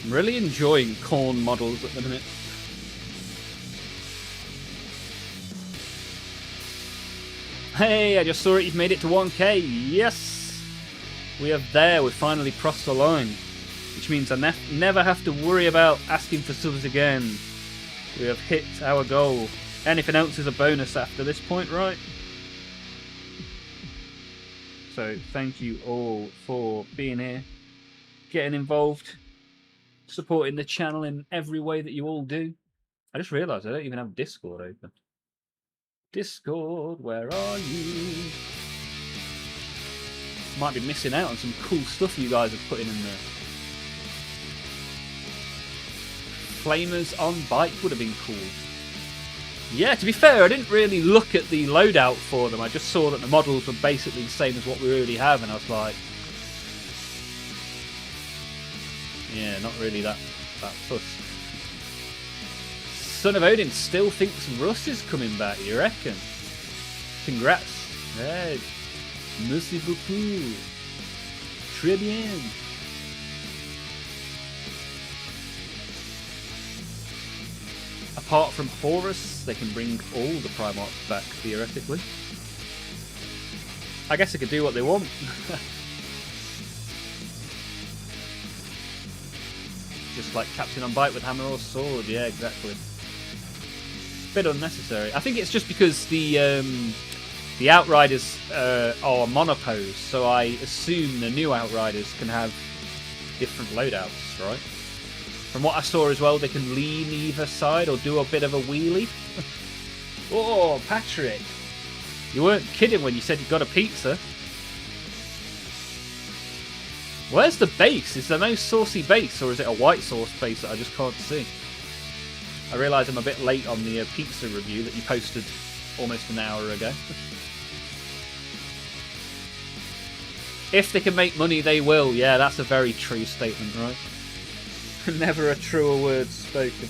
I'm really enjoying corn models at the minute. Hey, I just saw it. You've made it to 1K. Yes! We are there. We finally crossed the line. Which means I never have to worry about asking for subs again. We have hit our goal. Anything else is a bonus after this point, right? So, thank you all for being here, getting involved, supporting the channel in every way that you all do. I just realised I don't even have Discord open. Discord, where are you? Might be missing out on some cool stuff you guys are putting in there. Flamers on bike would have been cool. Yeah, to be fair, I didn't really look at the loadout for them. I just saw that the models were basically the same as what we already have, and I was like, yeah, not really that fussed. Son of Odin still thinks Russ is coming back, you reckon? Congrats. Hey, merci beaucoup. Très bien. Apart from Horus, they can bring all the Primarchs back, theoretically. I guess they could do what they want. Just like Captain on Bike with hammer or sword, yeah, exactly. Bit unnecessary. I think it's just because the Outriders are monopose, so I assume the new Outriders can have different loadouts, right? From what I saw as well, they can lean either side or do a bit of a wheelie. Oh, Patrick. You weren't kidding when you said you got a pizza. Where's the base? Is there no saucy base, or is it a white sauce base that I just can't see? I realise I'm a bit late on the pizza review that you posted almost an hour ago. If they can make money, they will. Yeah, that's a very true statement, right? Never a truer word spoken.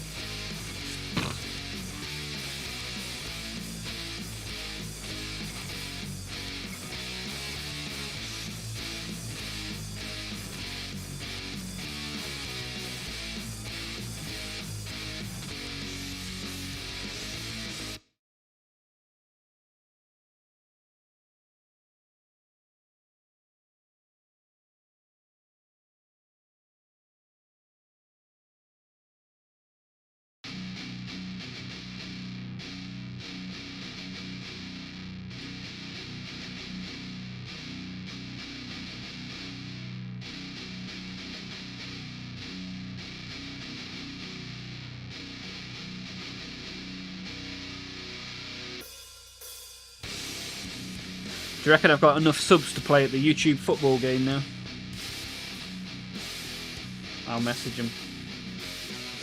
Do you reckon I've got enough subs to play at the YouTube football game now? I'll message him.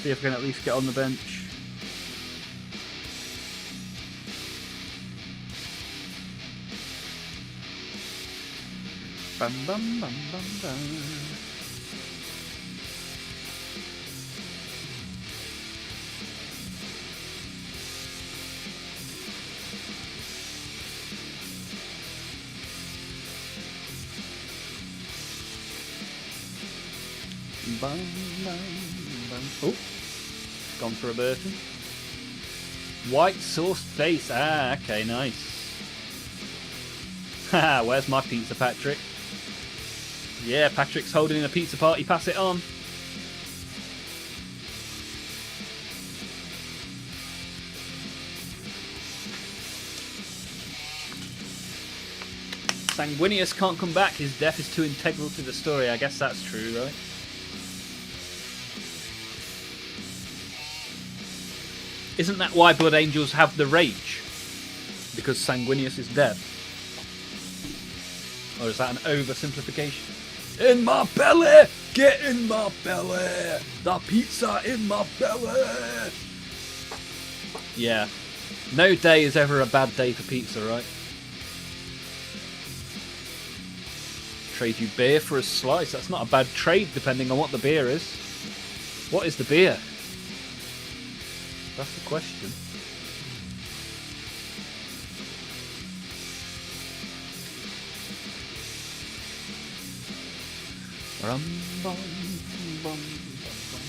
See if I can at least get on the bench. Bum bum bum bum bum. Bum, bum, bum. Oh, gone for a Burton. White sauce base. Ah, okay, nice. Haha, where's my pizza, Patrick? Yeah, Patrick's holding a pizza party. Pass it on. Sanguinius can't come back. His death is too integral to the story. I guess that's true, right? Isn't that why Blood Angels have the rage? Because Sanguinius is dead? Or is that an oversimplification? In my belly! Get in my belly! The pizza in my belly! Yeah. No day is ever a bad day for pizza, right? Trade you beer for a slice. That's not a bad trade, depending on what the beer is. What is the beer? That's the question. Rum, bum, bum, bum, bum.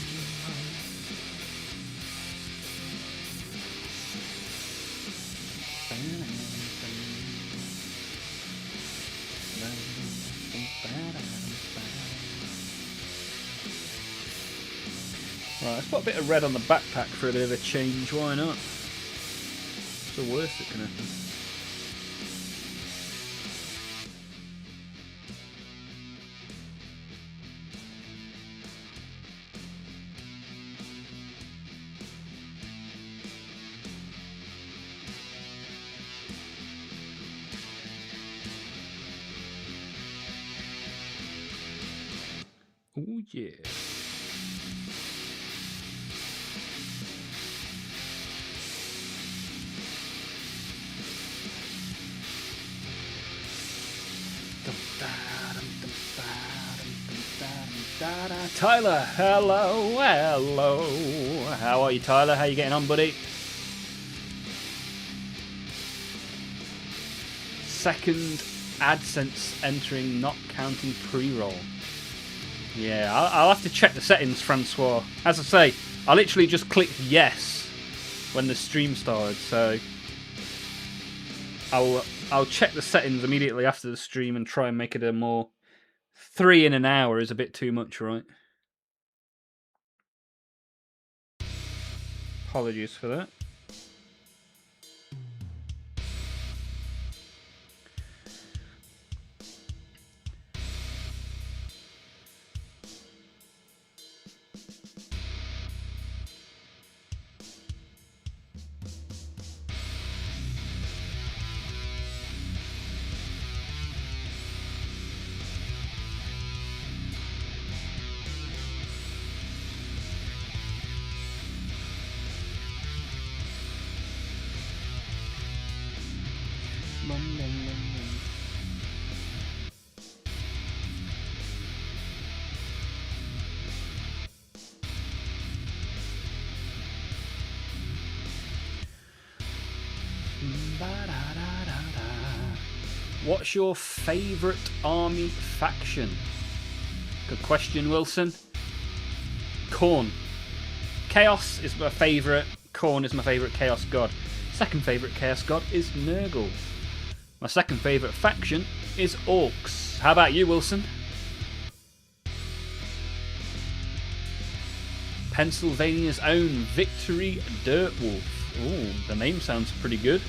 Right, let's put a bit of red on the backpack for a bit of a change. Why not? It's the worst that can happen. Oh yeah. Tyler, hello. How are you, Tyler? How you getting on, buddy? Second AdSense entering, not counting pre-roll. Yeah, I'll have to check the settings, Francois. As I say, I literally just clicked yes when the stream started, so I'll check the settings immediately after the stream and try and make it a more 3 in an hour is a bit too much, right? Apologies for that. What's your favourite army faction? Good question, Wilson. Khorne. Chaos is my favourite. Khorne is my favourite Chaos God. Second favourite Chaos God is Nurgle. My second favourite faction is Orcs. How about you, Wilson? Pennsylvania's own Victory Dirtwolf. Ooh, the name sounds pretty good.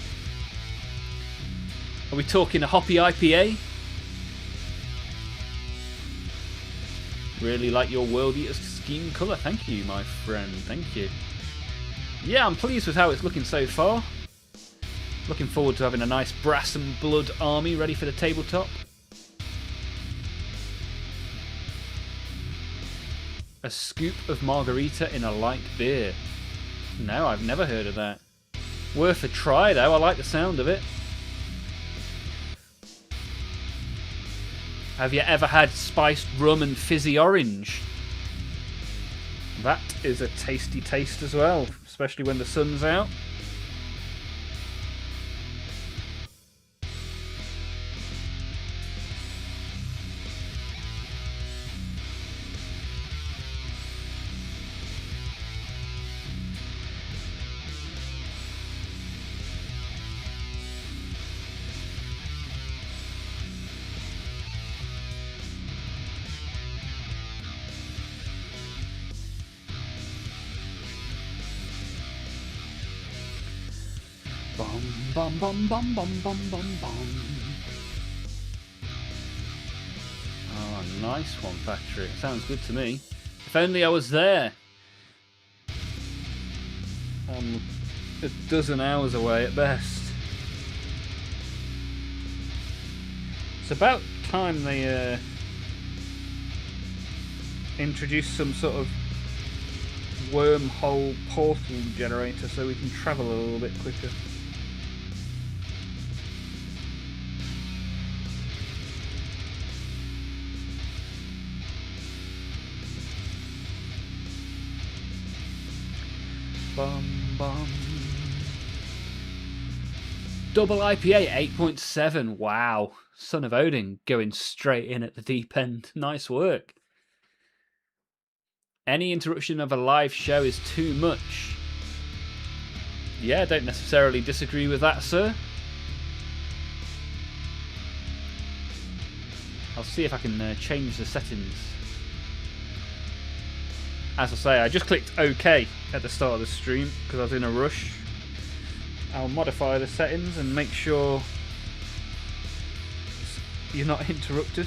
Are we talking a hoppy IPA? Really like your World Eater scheme colour. Thank you, my friend. Thank you. Yeah, I'm pleased with how it's looking so far. Looking forward to having a nice brass and blood army ready for the tabletop. A scoop of margarita in a light beer. No, I've never heard of that. Worth a try though, I like the sound of it. Have you ever had spiced rum and fizzy orange? That is a tasty taste as well, especially when the sun's out. Bum bum bum bum bum bum bum. Oh, nice one, Patrick. Sounds good to me. If only I was there. I'm a dozen hours away at best. It's about time they introduce some sort of wormhole portal generator so we can travel a little bit quicker. Bum, bum. Double IPA 8.7. Wow. Son of Odin going straight in at the deep end. Nice work. Any interruption of a live show is too much. Yeah, I don't necessarily disagree with that, sir. I'll see if I can change the settings. As I say, I just clicked OK at the start of the stream because I was in a rush. I'll modify the settings and make sure you're not interrupted.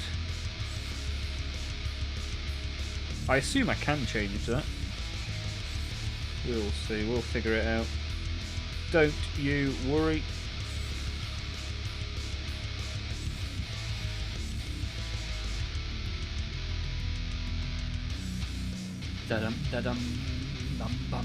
I assume I can change that. We'll see, we'll figure it out. Don't you worry. Da-dum, da-dum, bum, bum.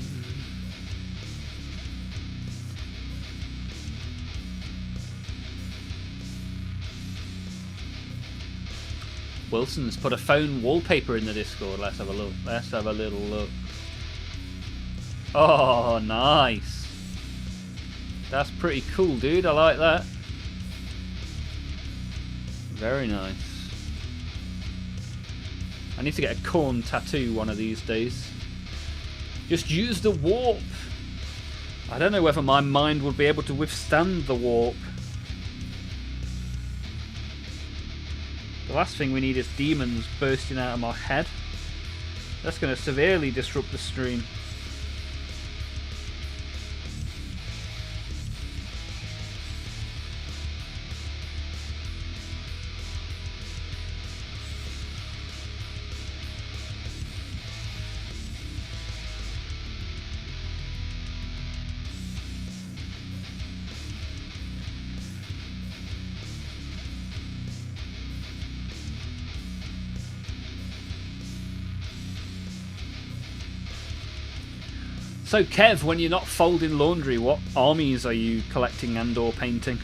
Wilson's put a phone wallpaper in the Discord. Let's have a look. Let's have a little look. Oh, nice. That's pretty cool, dude. I like that. Very nice. I need to get a corn tattoo one of these days. Just use the warp. I don't know whether my mind would be able to withstand the warp. The last thing we need is demons bursting out of my head. That's going to severely disrupt the stream. So Kev, when you're not folding laundry, what armies are you collecting and or painting?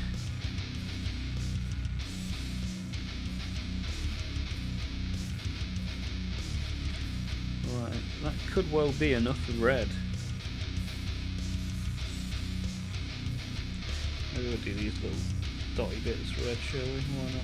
Right, that could well be enough red. Maybe we'll do these little dotty bits red, shall we? Why not?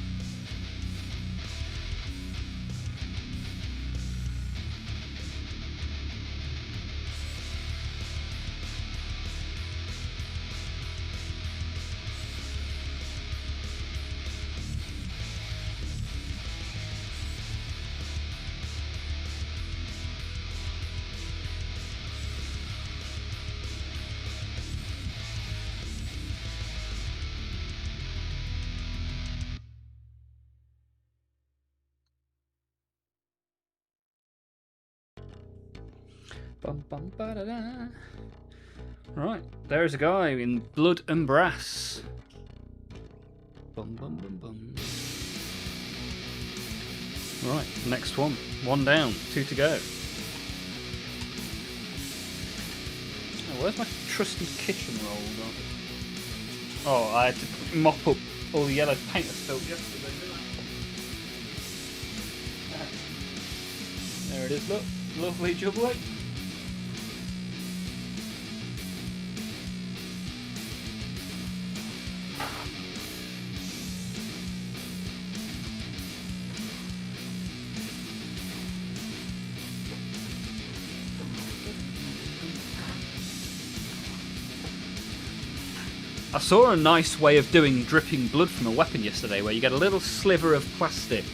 Bum, bum, ba-da-da. Right, there's a guy in blood and brass. Bum, bum, bum, bum. Right, next one. One down, 2 to go. Oh, where's my trusty kitchen roll gone? Oh, I had to mop up all the yellow paint I spilled yesterday, didn't I? There it is, look. Lovely jubbly. I saw a nice way of doing dripping blood from a weapon yesterday, where you get a little sliver of plastic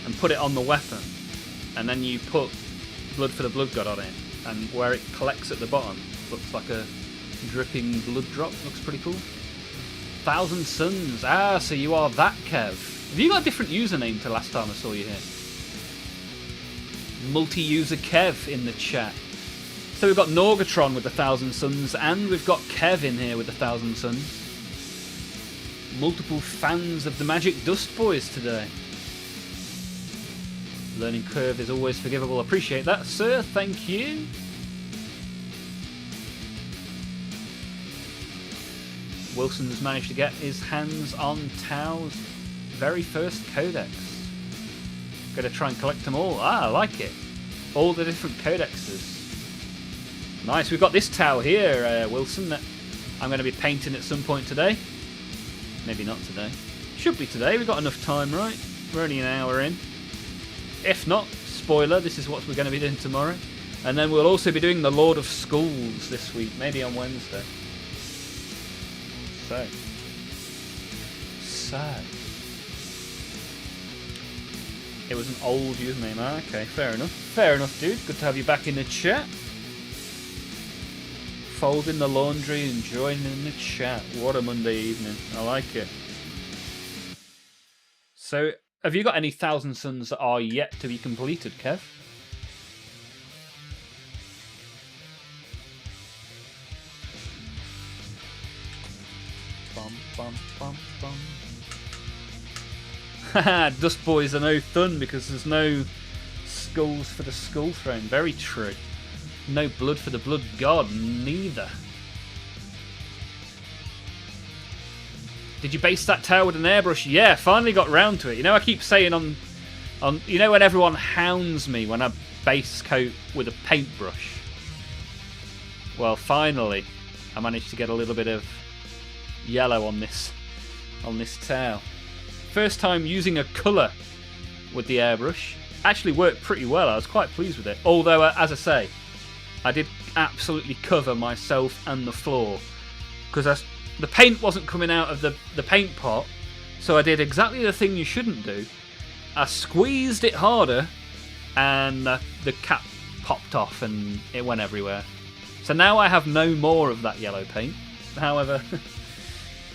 and put it on the weapon, and then you put blood for the blood god on it, and where it collects at the bottom looks like a dripping blood drop. Looks pretty cool. 1000 Suns. Ah, so you are that Kev. Have you got a different username to last time I saw you here? Multi-user Kev in the chat. So we've got Norgatron with 1000 Suns, and we've got Kev in here with 1000 Suns. Multiple fans of the Magic Dust Boys today. Learning curve is always forgivable. Appreciate that, sir. Thank you. Wilson's managed to get his hands on Tao's very first codex. Gonna try and collect them all. Ah, I like it. All the different codexes. Nice, we've got this Tau here, Wilson, that I'm going to be painting at some point today. Maybe not today. Should be today, we've got enough time, right? We're only an hour in. If not, spoiler, this is what we're going to be doing tomorrow. And then we'll also be doing the Lord of Skulls this week, maybe on Wednesday. It was an old username. Okay, fair enough. Fair enough, dude. Good to have you back in the chat. Folding the laundry and joining in the chat. What a Monday evening. I like it. So, have you got any Thousand Suns that are yet to be completed, Kev? Bum, bum, bum, bum. Haha, Dust Boys are no fun because there's no skulls for the skull throne. Very true. No blood for the blood god, neither. Did you base that tower with an airbrush? Yeah, finally got round to it. You know, I keep saying on you know when everyone hounds me when I base coat with a paintbrush? Well, finally, I managed to get a little bit of yellow on this towel. First time using a colour with the airbrush. Actually worked pretty well. I was quite pleased with it. Although, as I say, I did absolutely cover myself and the floor because the paint wasn't coming out of the paint pot. So I did exactly the thing you shouldn't do. I squeezed it harder and the cap popped off and it went everywhere. So now I have no more of that yellow paint. However,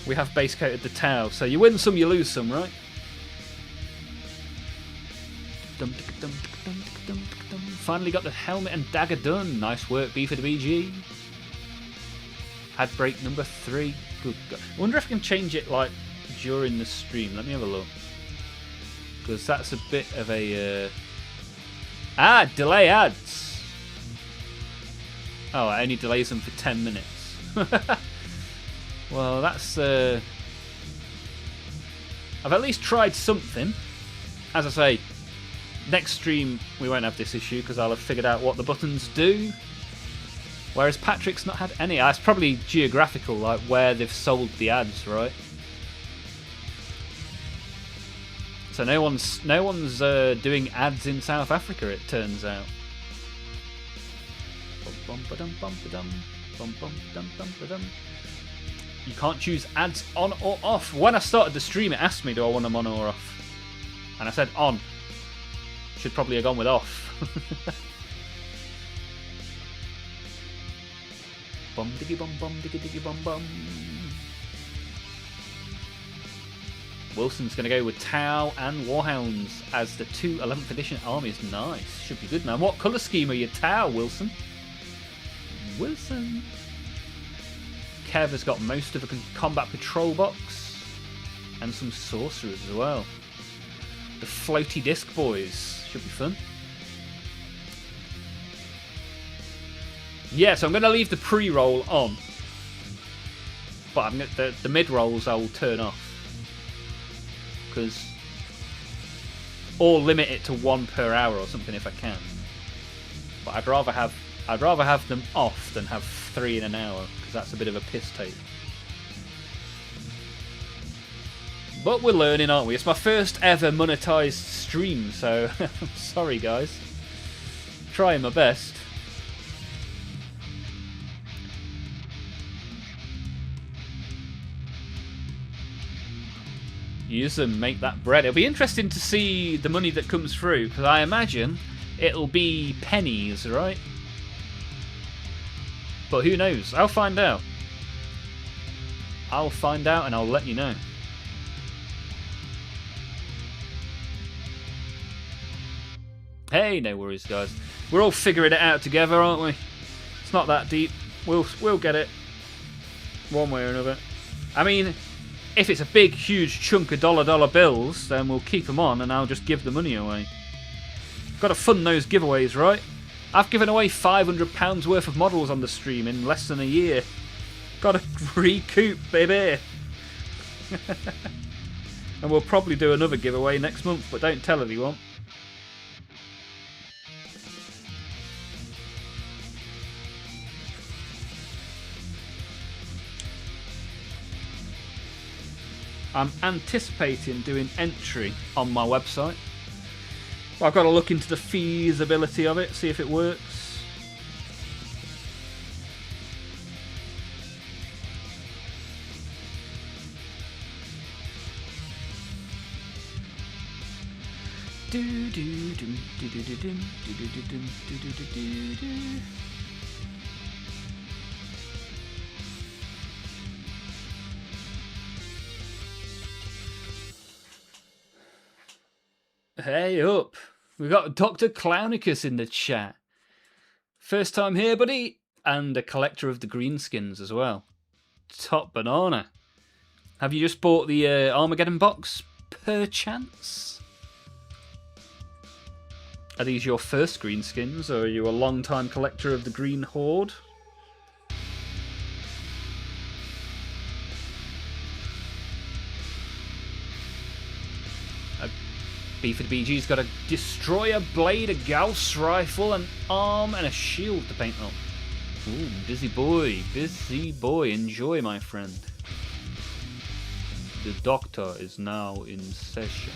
we have base coated the towel. So you win some, you lose some, right? Finally got the helmet and dagger done. Nice work, B for the BG. Ad break number 3. Good God. I wonder if I can change it like during the stream. Let me have a look. Because that's a bit of a... delay ads. Oh, it only delays them for 10 minutes. Well, that's... I've at least tried something. As I say, next stream we won't have this issue because I'll have figured out what the buttons do. Whereas Patrick's not had any. It's probably geographical, like where they've sold the ads, right? So no one's doing ads in South Africa, it turns out. You can't choose ads on or off. When I started the stream, it asked me, do I want them on or off? And I said on. Should probably have gone with off. Bum diggy bum bum diggy diggy bum bum. Wilson's going to go with Tau and Warhounds as the 2 11th edition armies. Nice. Should be good, man. What colour scheme are you, Tau, Wilson? Wilson. Kev has got most of a combat patrol box and some sorcerers as well. The floaty disc boys. Should be fun. Yeah, so I'm going to leave the pre-roll on. But the mid-rolls I will turn off. Or limit it to 1 per hour or something if I can. But I'd rather have them off than have 3 in an hour, because that's a bit of a piss take. But we're learning, aren't we? It's my first ever monetized stream, so I'm sorry guys. Trying my best. Use them, make that bread. It'll be interesting to see the money that comes through, because I imagine it'll be pennies, right? But who knows? I'll find out. I'll find out and I'll let you know. Hey, no worries, guys. We're all figuring it out together, aren't we? It's not that deep. We'll get it one way or another. I mean, if it's a big, huge chunk of dollar bills, then we'll keep them on and I'll just give the money away. Got to fund those giveaways, right? I've given away £500 worth of models on the stream in less than a year. Got to recoup, baby. And we'll probably do another giveaway next month, but don't tell anyone. I'm anticipating doing entry on my website. I've got to look into the feasibility of it, see if it works. Do do do do do do do do do do do do do do. Hey up! We got Dr. Clownicus in the chat. First time here, buddy, and a collector of the greenskins as well. Top banana. Have you just bought the Armageddon box, perchance? Are these your first greenskins, or are you a long-time collector of the Green Horde? B for the BG's got a destroyer blade, a Gauss rifle, an arm, and a shield to paint on. Ooh, busy boy, enjoy, my friend. The doctor is now in session.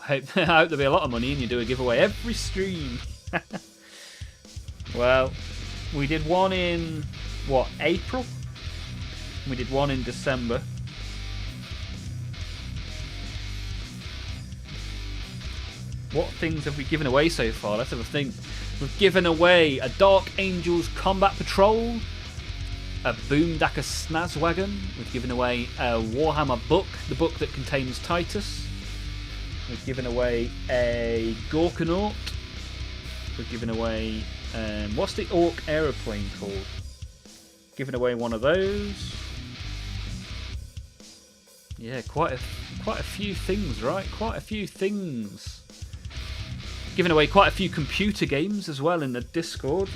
I hope there'll be a lot of money and you do a giveaway every stream. Well, we did one in, what, April? We did one in December. What things have we given away so far? Let's have a think. We've given away a Dark Angels Combat Patrol, a Boomdacker Snazwagon. We've given away a Warhammer book, the book that contains Titus. We've given away a Gorkanaut. We've given away, what's the Orc aeroplane called? Given away one of those. Yeah, quite a few things, right? Quite a few things. Giving away quite a few computer games as well in the Discord.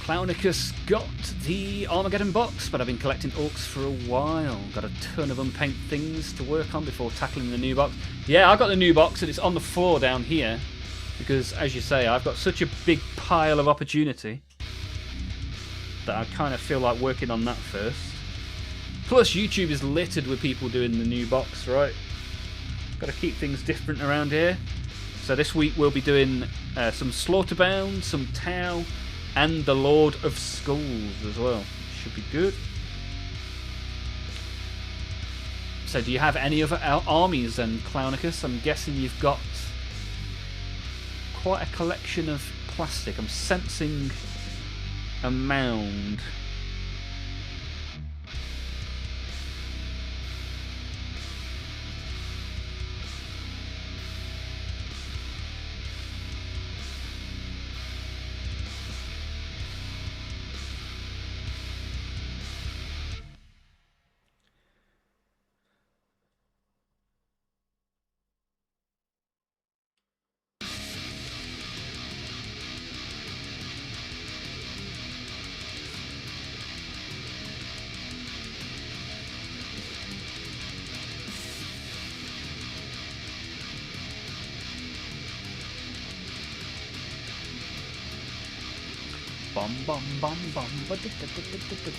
Clownicus got the Armageddon box, but I've been collecting orcs for a while. Got a ton of unpaint things to work on before tackling the new box. Yeah, I got the new box and it's on the floor down here because, as you say, I've got such a big pile of opportunity that I kind of feel like working on that first. Plus, YouTube is littered with people doing the new box, right? Got to keep things different around here. So this week we'll be doing some Slaughterbound, some Tau, and the Lord of Skulls as well. Should be good. So do you have any other armies then, Clownicus? I'm guessing you've got quite a collection of plastic. I'm sensing a mound.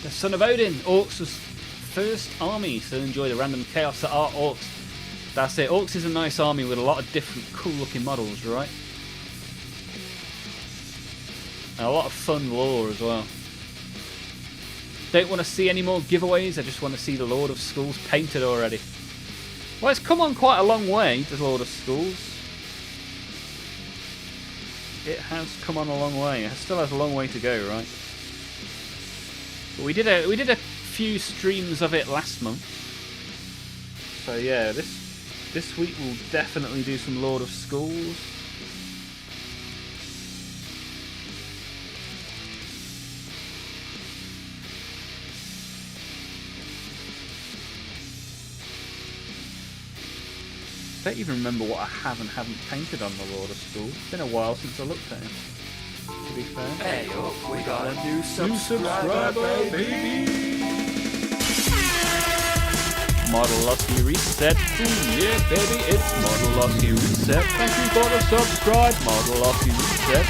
The Son of Odin, Orcs' first army, so enjoy the random chaos that are Orcs. That's it, Orcs is a nice army with a lot of different cool looking models, right? And a lot of fun lore as well. Don't want to see any more giveaways, I just want to see the Lord of Skulls painted already. Well, it's come on quite a long way, the Lord of Skulls. It has come on a long way. It still has a long way to go, right? But we did a few streams of it last month. So yeah, this week we'll definitely do some Lord of Skulls. I don't even remember what I have and haven't painted on the Lord of Skulls. It's been a while since I looked at him, to be fair. Hey, up, we got a new subscriber, baby. Modelosky Reset. Ooh, yeah, baby, it's Modelosky Reset. Thank you for the subscribe, Modelosky Reset.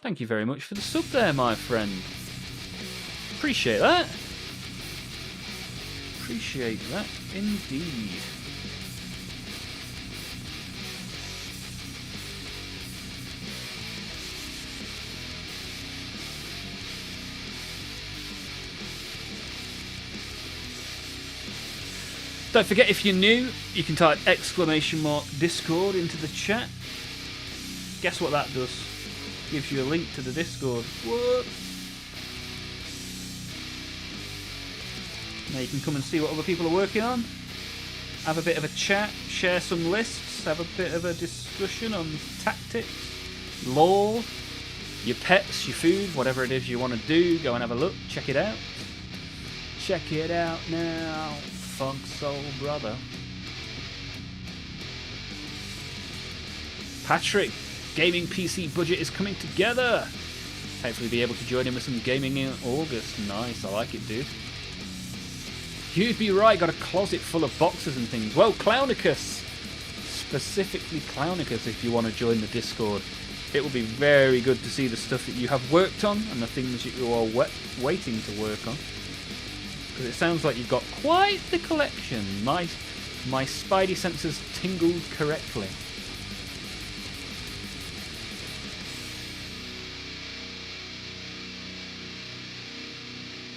Thank you very much for the sub there, my friend. Appreciate that. Appreciate that indeed. Don't forget, if you're new, you can type !Discord into the chat. Guess what that does? Gives you a link to the Discord. What? Now you can come and see what other people are working on. Have a bit of a chat, share some lists, have a bit of a discussion on tactics, lore, your pets, your food, whatever it is you want to do. Go and have a look, check it out. Check it out now. Funk Soul Brother. Patrick, gaming PC budget is coming together. Hopefully be able to join in with some gaming in August. Nice, I like it, dude. You'd be right, got a closet full of boxes and things. Well, Clownicus, specifically Clownicus, if you want to join the Discord. It will be very good to see the stuff that you have worked on and the things that you are waiting to work on. Because it sounds like you've got quite the collection. My spidey senses tingled correctly.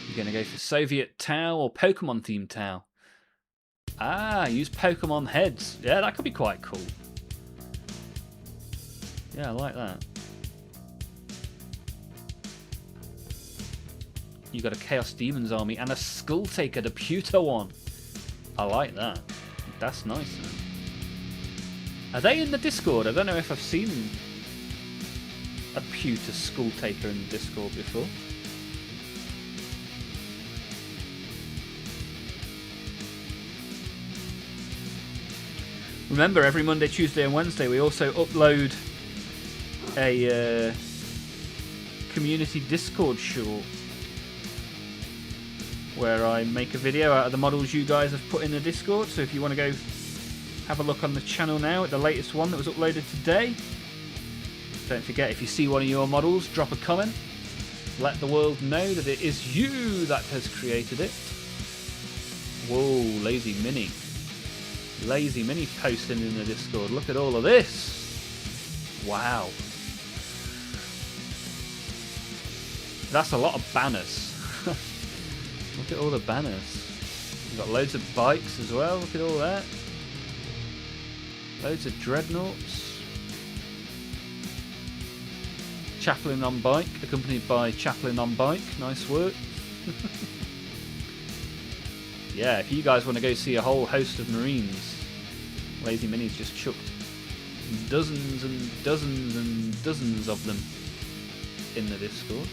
You're going to go for Soviet Tau or Pokemon themed Tau. Ah, use Pokemon heads. Yeah, that could be quite cool. Yeah, I like that. You got a Chaos Demons army and a Skull Taker, the pewter one. I like that. That's nice. Man. Are they in the Discord? I don't know if I've seen a pewter Skull Taker in the Discord before. Remember, every Monday, Tuesday and Wednesday we also upload a community Discord short where I make a video out of the models you guys have put in the Discord. So if you want to go have a look on the channel now at the latest one that was uploaded today. Don't forget, if you see one of your models, drop a comment. Let the world know that it is you that has created it. Whoa, Lazy Mini. Lazy Mini posting in the Discord. Look at all of this. Wow. That's a lot of banners. Look at all the banners. We've got loads of bikes as well. Look at all that. Loads of dreadnoughts. Chaplain on bike, accompanied by Chaplain on bike. Nice work. Yeah, if you guys want to go see a whole host of Marines, Lazy Mini's just chucked dozens and dozens and dozens of them in the Discord.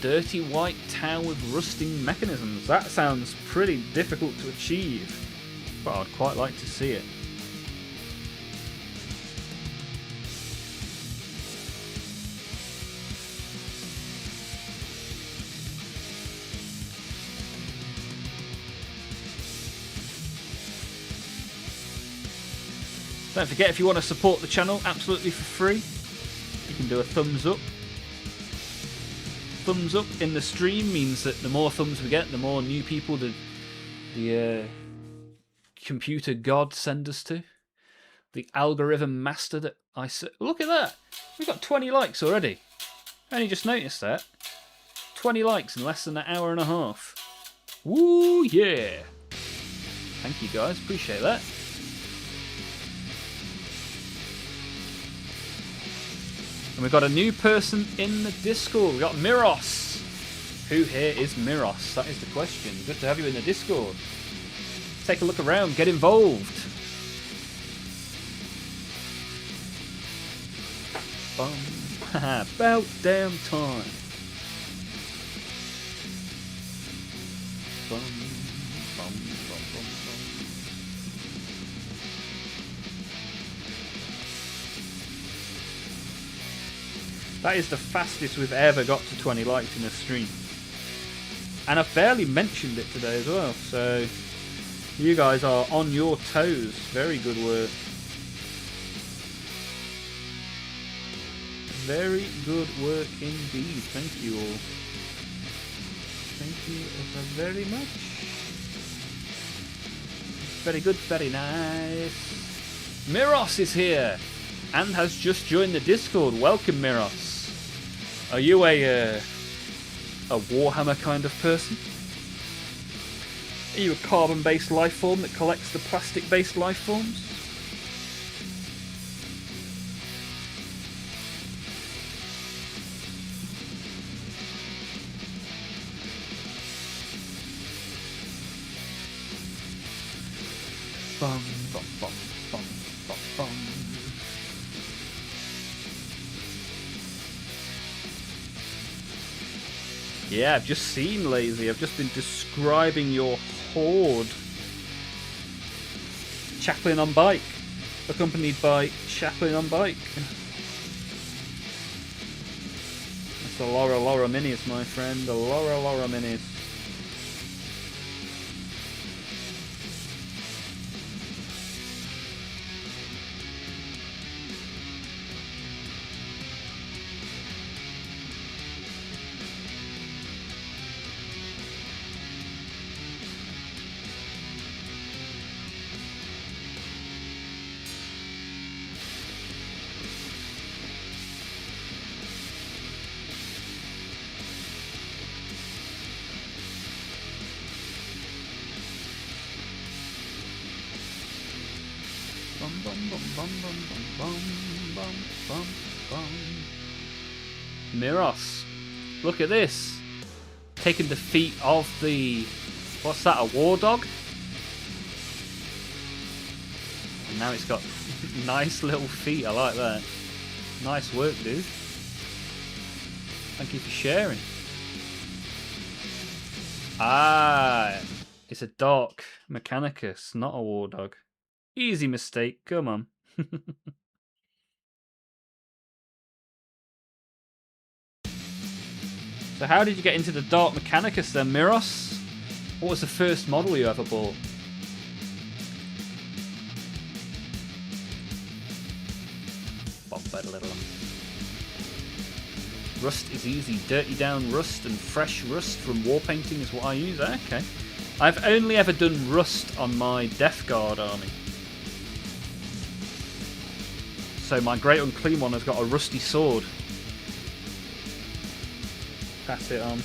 Dirty white Tau with rusting mechanisms. That sounds pretty difficult to achieve, but I'd quite like to see it. Don't forget, if you want to support the channel absolutely for free, you can do a thumbs up. Thumbs up in the stream means that the more thumbs we get, the more new people the computer god send us to. The algorithm master that I said. Look at that! We've got 20 likes already. I only just noticed that. 20 likes in less than an hour and a half. Woo, yeah! Thank you guys, appreciate that. And we've got a new person in the Discord. We've got Miros. Who here is Miros? That is the question. Good to have you in the Discord. Take a look around. Get involved. About damn time. That is the fastest we've ever got to 20 likes in a stream. And I've barely mentioned it today as well, so you guys are on your toes. Very good work. Very good work indeed. Thank you all. Thank you very much. Very good, very nice. Miros is here and has just joined the Discord. Welcome, Miros. Are you a Warhammer kind of person? Are you a carbon-based life form that collects the plastic-based life forms? Bum, bum, bum, bum, bum, bum. Yeah, I've just seen Lazy. I've just been describing your horde. Chaplain on bike. Accompanied by Chaplain on bike. That's the Laura Minis, my friend. The Laura Minis. Miros, look at this. Taking the feet of the... What's that, a war dog? And now it's got nice little feet, I like that. Nice work, dude. Thank you for sharing. Ah, it's a Dark Mechanicus, not a war dog. Easy mistake, come on. So how did you get into the Dark Mechanicus then, Miros? What was the first model you ever bought? Rust is easy. Dirty down rust and fresh rust from war painting is what I use. Okay. I've only ever done rust on my Death Guard army. So my Great Unclean one has got a rusty sword. Pass it on.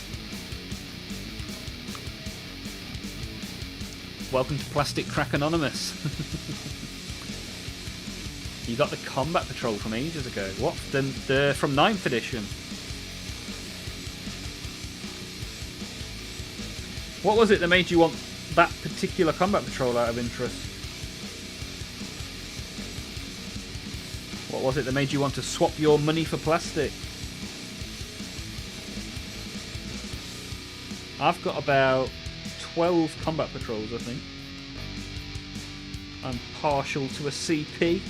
Welcome to Plastic Crack Anonymous. You got the Combat Patrol from ages ago. What? The from 9th edition. What was it that made you want that particular Combat Patrol out of interest? What was it that made you want to swap your money for plastic? I've got about 12 Combat Patrols, I think. I'm partial to a CP.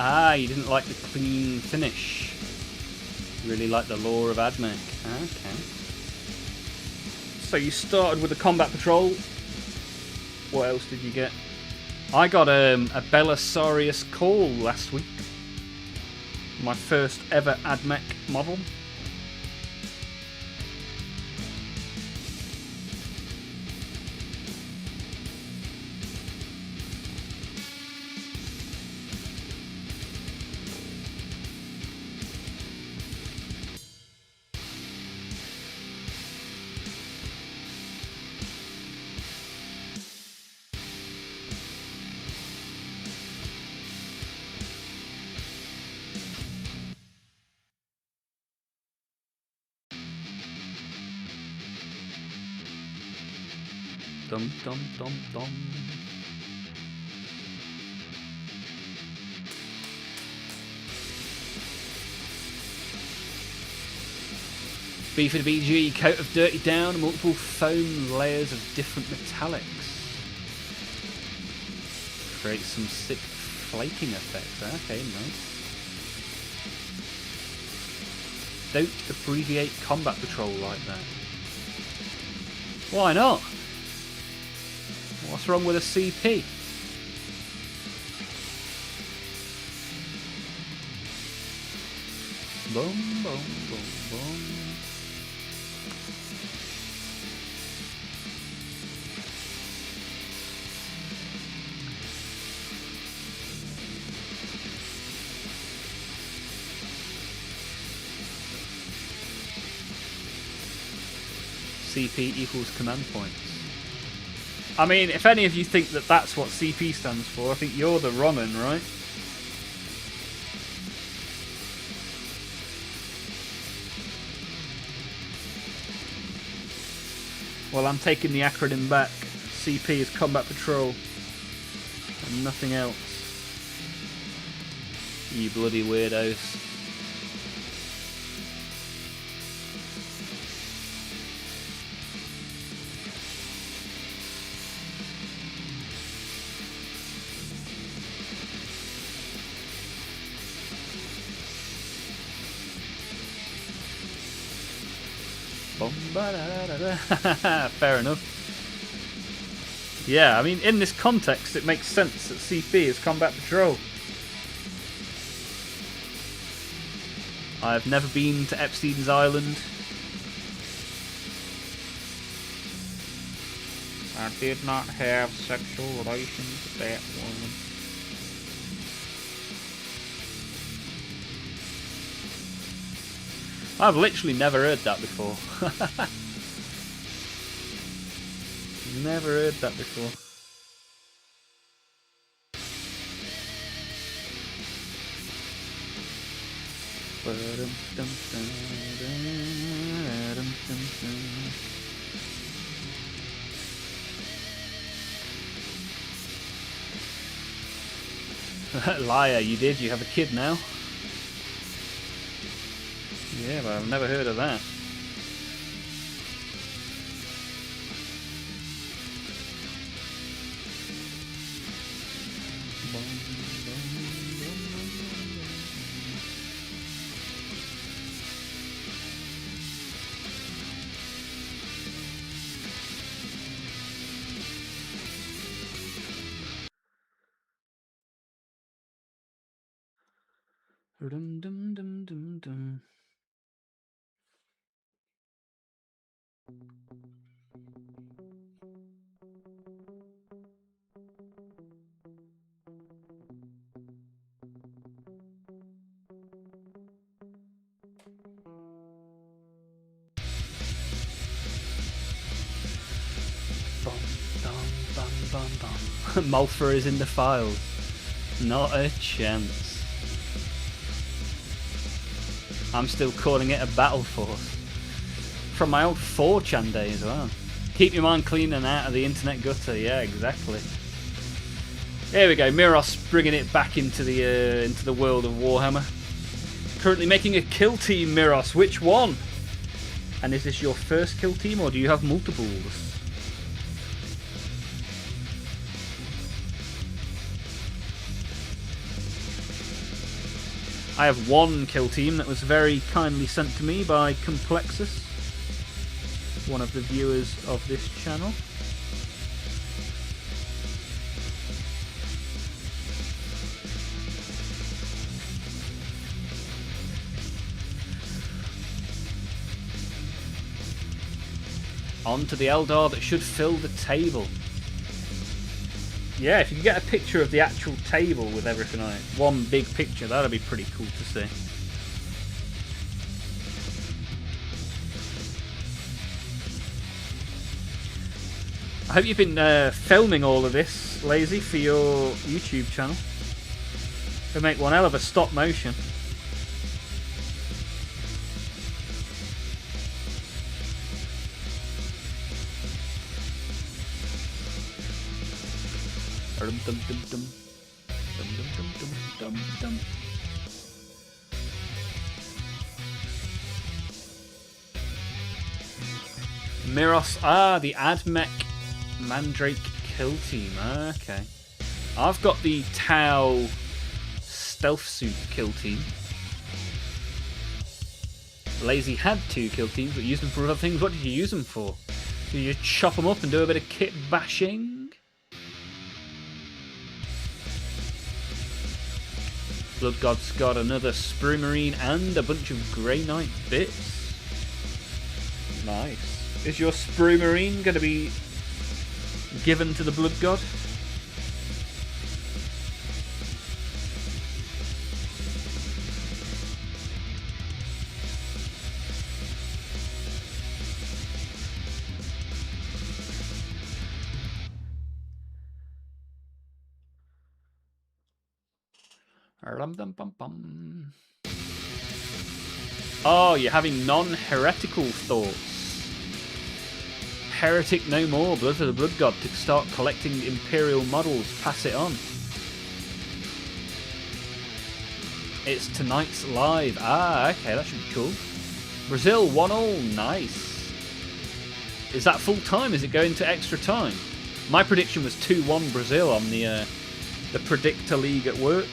Ah, you didn't like the clean finish. You really like the lore of Admech. Okay. So you started with a Combat Patrol. What else did you get? I got a Belisarius Call last week. My first ever Admech model. Dum dum dum dum. B for the BG, coat of dirty down, multiple foam layers of different metallics. Create some sick flaking effects. Okay, nice. Don't abbreviate combat patrol like that. Why not? What's wrong with a CP? Boom, boom, boom, boom. CP equals command points. I mean, if any of you think that that's what CP stands for, I think you're the wrong one, right? Well, I'm taking the acronym back. CP is Combat Patrol and nothing else. You bloody weirdos. Fair enough. Yeah, I mean, in this context, it makes sense that CP is Combat Patrol. I've never been to Epstein's Island. I did not have sexual relations with that woman. I've literally never heard that before. Never heard that before. Liar, you did? You have a kid now? Yeah, but I've never heard of that. Dum dum dum dum dum. Bum, bum, bum, bum, bum. Malfa is in the files. Not a chance. I'm still calling it a battle force. From my old 4chan days as well. Keep your mind clean and out of the internet gutter. Yeah, exactly. There we go. Miros bringing it back into the world of Warhammer. Currently making a kill team, Miros. Which one? And is this your first kill team, or do you have multiples? I have one kill team that was very kindly sent to me by Complexus, one of the viewers of this channel. On to the Eldar that should fill the table. Yeah, if you could get a picture of the actual table with everything on it, one big picture, that'd be pretty cool to see. I hope you've been filming all of this, Lazy, for your YouTube channel. They make one hell of a stop motion. Dum dum dum dum. Dum dum dum dum dum dum. Miros, the Admech Mandrake kill team. Okay. I've got the Tau Stealth Suit kill team. Lazy had 2 kill teams, but used them for other things. What did you use them for? Did you chop them up and do a bit of kit bashing? Blood God's got another Sprue Marine and a bunch of Grey Knight bits. Nice. Is your Sprue Marine going to be given to the Blood God? Oh, you're having non-heretical thoughts. Heretic no more. Blood for the Blood God to start collecting Imperial models. Pass it on. It's tonight's live. Okay, that should be cool. Brazil 1-1. Nice. Is that full time? Is it going to extra time? My prediction was 2-1 Brazil on the Predictor League at work.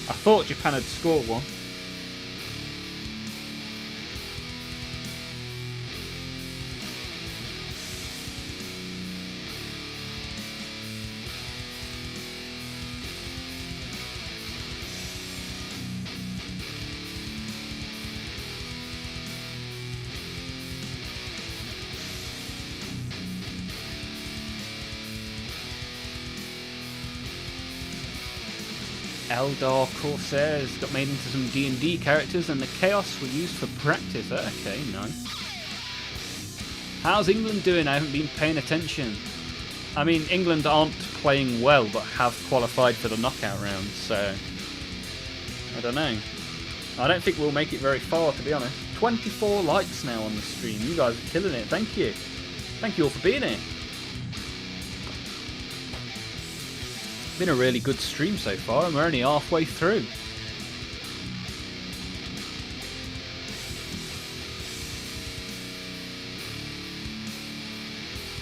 I thought Japan had scored one. Eldar Corsairs got made into some D&D characters, and the Chaos were used for practice. Okay, nice. How's England doing? I haven't been paying attention. I mean, England aren't playing well, but have qualified for the knockout round, so I don't know. I don't think we'll make it very far, to be honest. 24 likes now on the stream. You guys are killing it. Thank you. Thank you all for being here. Been a really good stream so far, and we're only halfway through.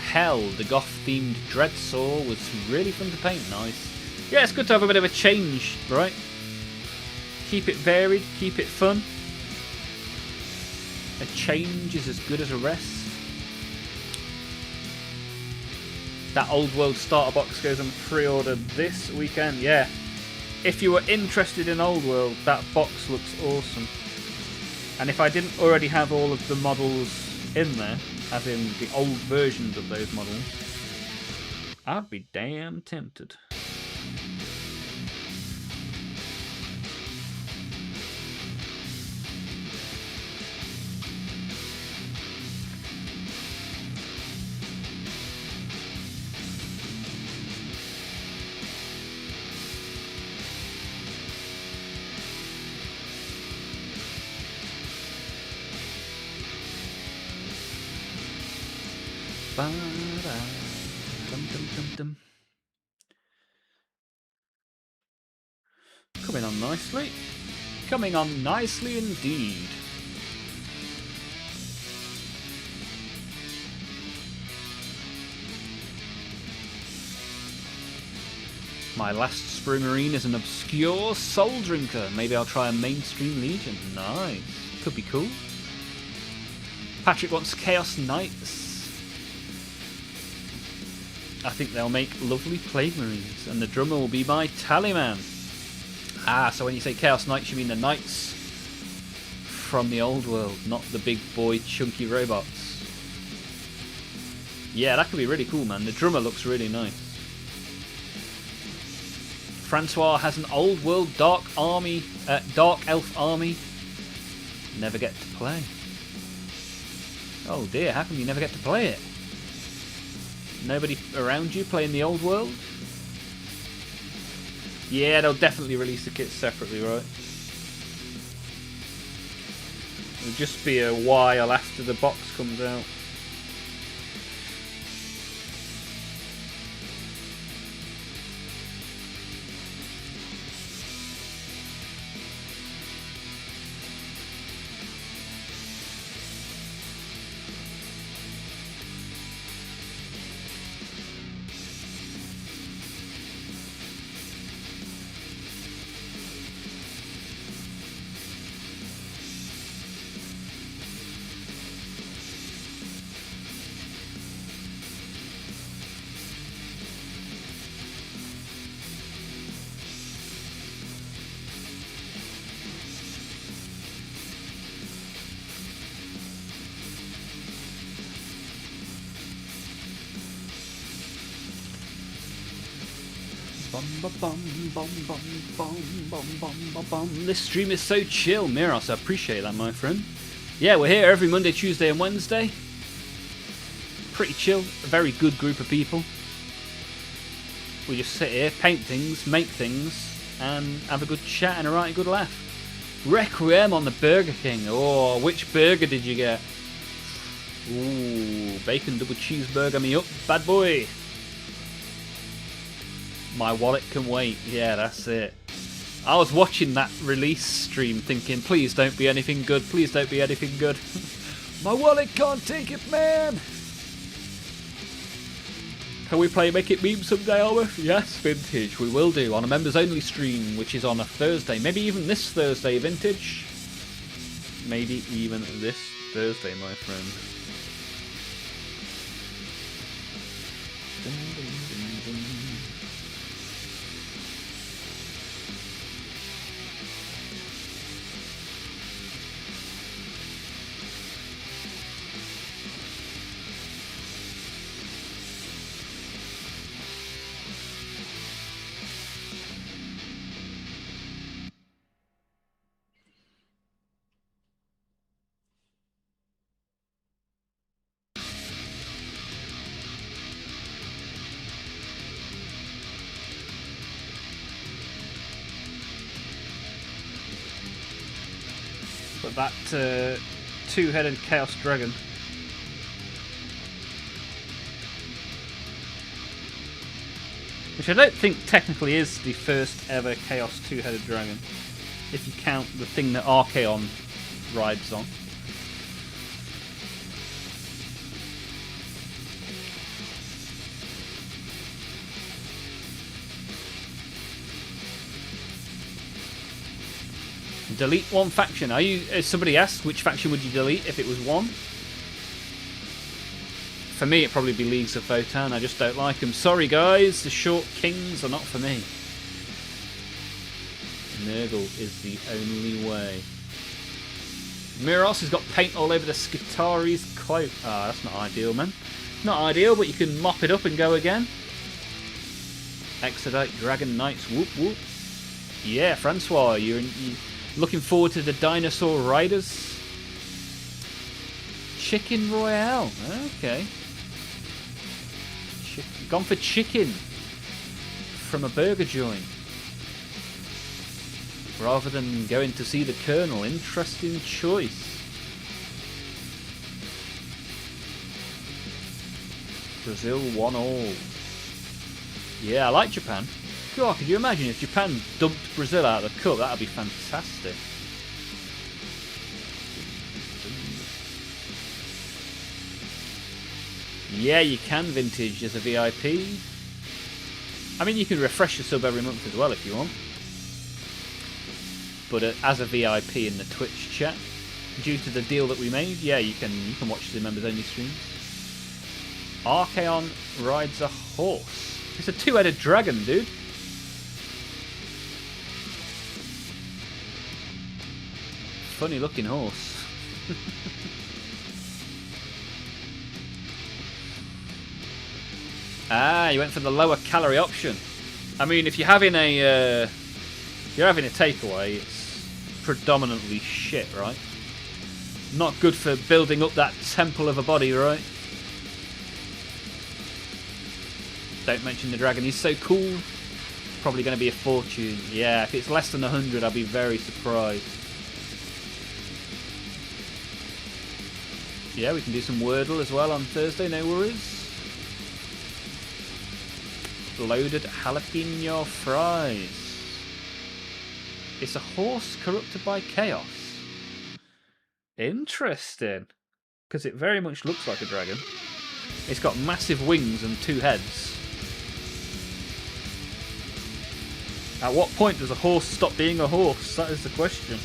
Hell, the goth-themed Dreadsaw was really fun to paint. Nice. Yeah, it's good to have a bit of a change, right? Keep it varied, keep it fun. A change is as good as a rest. That Old World starter box goes on pre-order this weekend. Yeah, if you were interested in Old World, that box looks awesome. And if I didn't already have all of the models in there, as in the old versions of those models, I'd be damn tempted. Coming on nicely. Coming on nicely indeed. My last Sprue Marine is an obscure Soul Drinker. Maybe I'll try a mainstream Legion. Nice. Could be cool. Patrick wants Chaos Knights. I think they'll make lovely Plague Marines, and the drummer will be my Tallyman. So when you say Chaos Knights, you mean the Knights from the old world, not the big boy chunky robots. Yeah, that could be really cool, man. The drummer looks really nice. Francois has an old world dark elf army. Never get to play. Oh dear, how come you never get to play it? Nobody around you playing the old world? Yeah, they'll definitely release the kits separately, right? It'll just be a while after the box comes out. Bum, bum, bum, bum, bum, bum, bum, bum, bum, bum. This stream is so chill, Miros. I appreciate that, my friend. Yeah, we're here every Monday, Tuesday, and Wednesday. Pretty chill. A very good group of people. We just sit here, paint things, make things, and have a good chat and a right good laugh. Requiem on the Burger King. Oh, which burger did you get? Ooh, bacon double cheeseburger me up, bad boy. My wallet can wait. Yeah, that's it. I was watching that release stream thinking, please don't be anything good. Please don't be anything good. My wallet can't take it, man. Can we play Make It Meme someday, Olmaph? Yes, Vintage. We will do on a members only stream, which is on a Thursday. Maybe even this Thursday, Vintage. Maybe even this Thursday, my friend. But that two-headed Chaos Dragon. Which I don't think technically is the first ever Chaos two-headed dragon. If you count the thing that Archaon rides on. Delete one faction. Are you? Somebody asked which faction would you delete if it was one. For me, it'd probably be Leagues of Votan. I just don't like them. Sorry, guys. The Short Kings are not for me. Nurgle is the only way. Miros has got paint all over the Skitari's cloak. Ah, that's not ideal, man. Not ideal, but you can mop it up and go again. Exodite Dragon Knights. Whoop whoop. Yeah, Francois, you're looking forward to the Dinosaur Riders? Chicken Royale. Okay. Gone for chicken from a burger joint. Rather than going to see the Colonel. Interesting choice. Brazil 1-all. Yeah, I like Japan. God, could you imagine if Japan dumped Brazil out of the cup? That would be fantastic. Yeah, you can, Vintage, as a VIP. I mean, you can refresh your sub every month as well if you want. But as a VIP in the Twitch chat, due to the deal that we made, yeah, you can watch the members only streams. Archaon rides a horse. It's a two-headed dragon, dude. Funny looking horse. Ah, you went for the lower calorie option. I mean, if you're having a takeaway, it's predominantly shit, right? Not good for building up that temple of a body, right? Don't mention the dragon. He's so cool. Probably going to be a fortune. Yeah, if it's less than 100, I'll be very surprised. Yeah, we can do some Wordle as well on Thursday, no worries. Loaded jalapeno fries. It's a horse corrupted by chaos. Interesting. Because it very much looks like a dragon. It's got massive wings and two heads. At what point does a horse stop being a horse? That is the question.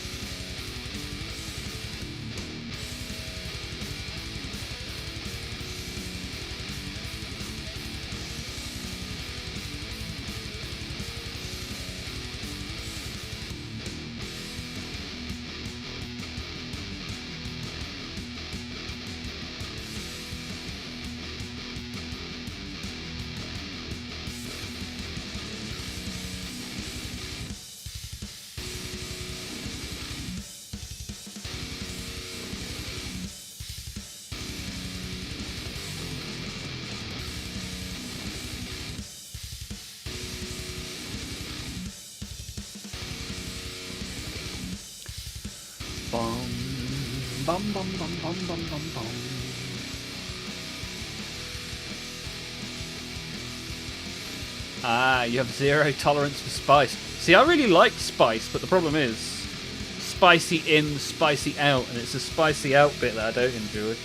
Bum, bum, bum, bum, bum, bum, bum. Ah, you have 0 tolerance for spice. See, I really like spice, but the problem is spicy in, spicy out, and it's the spicy out bit that I don't enjoy.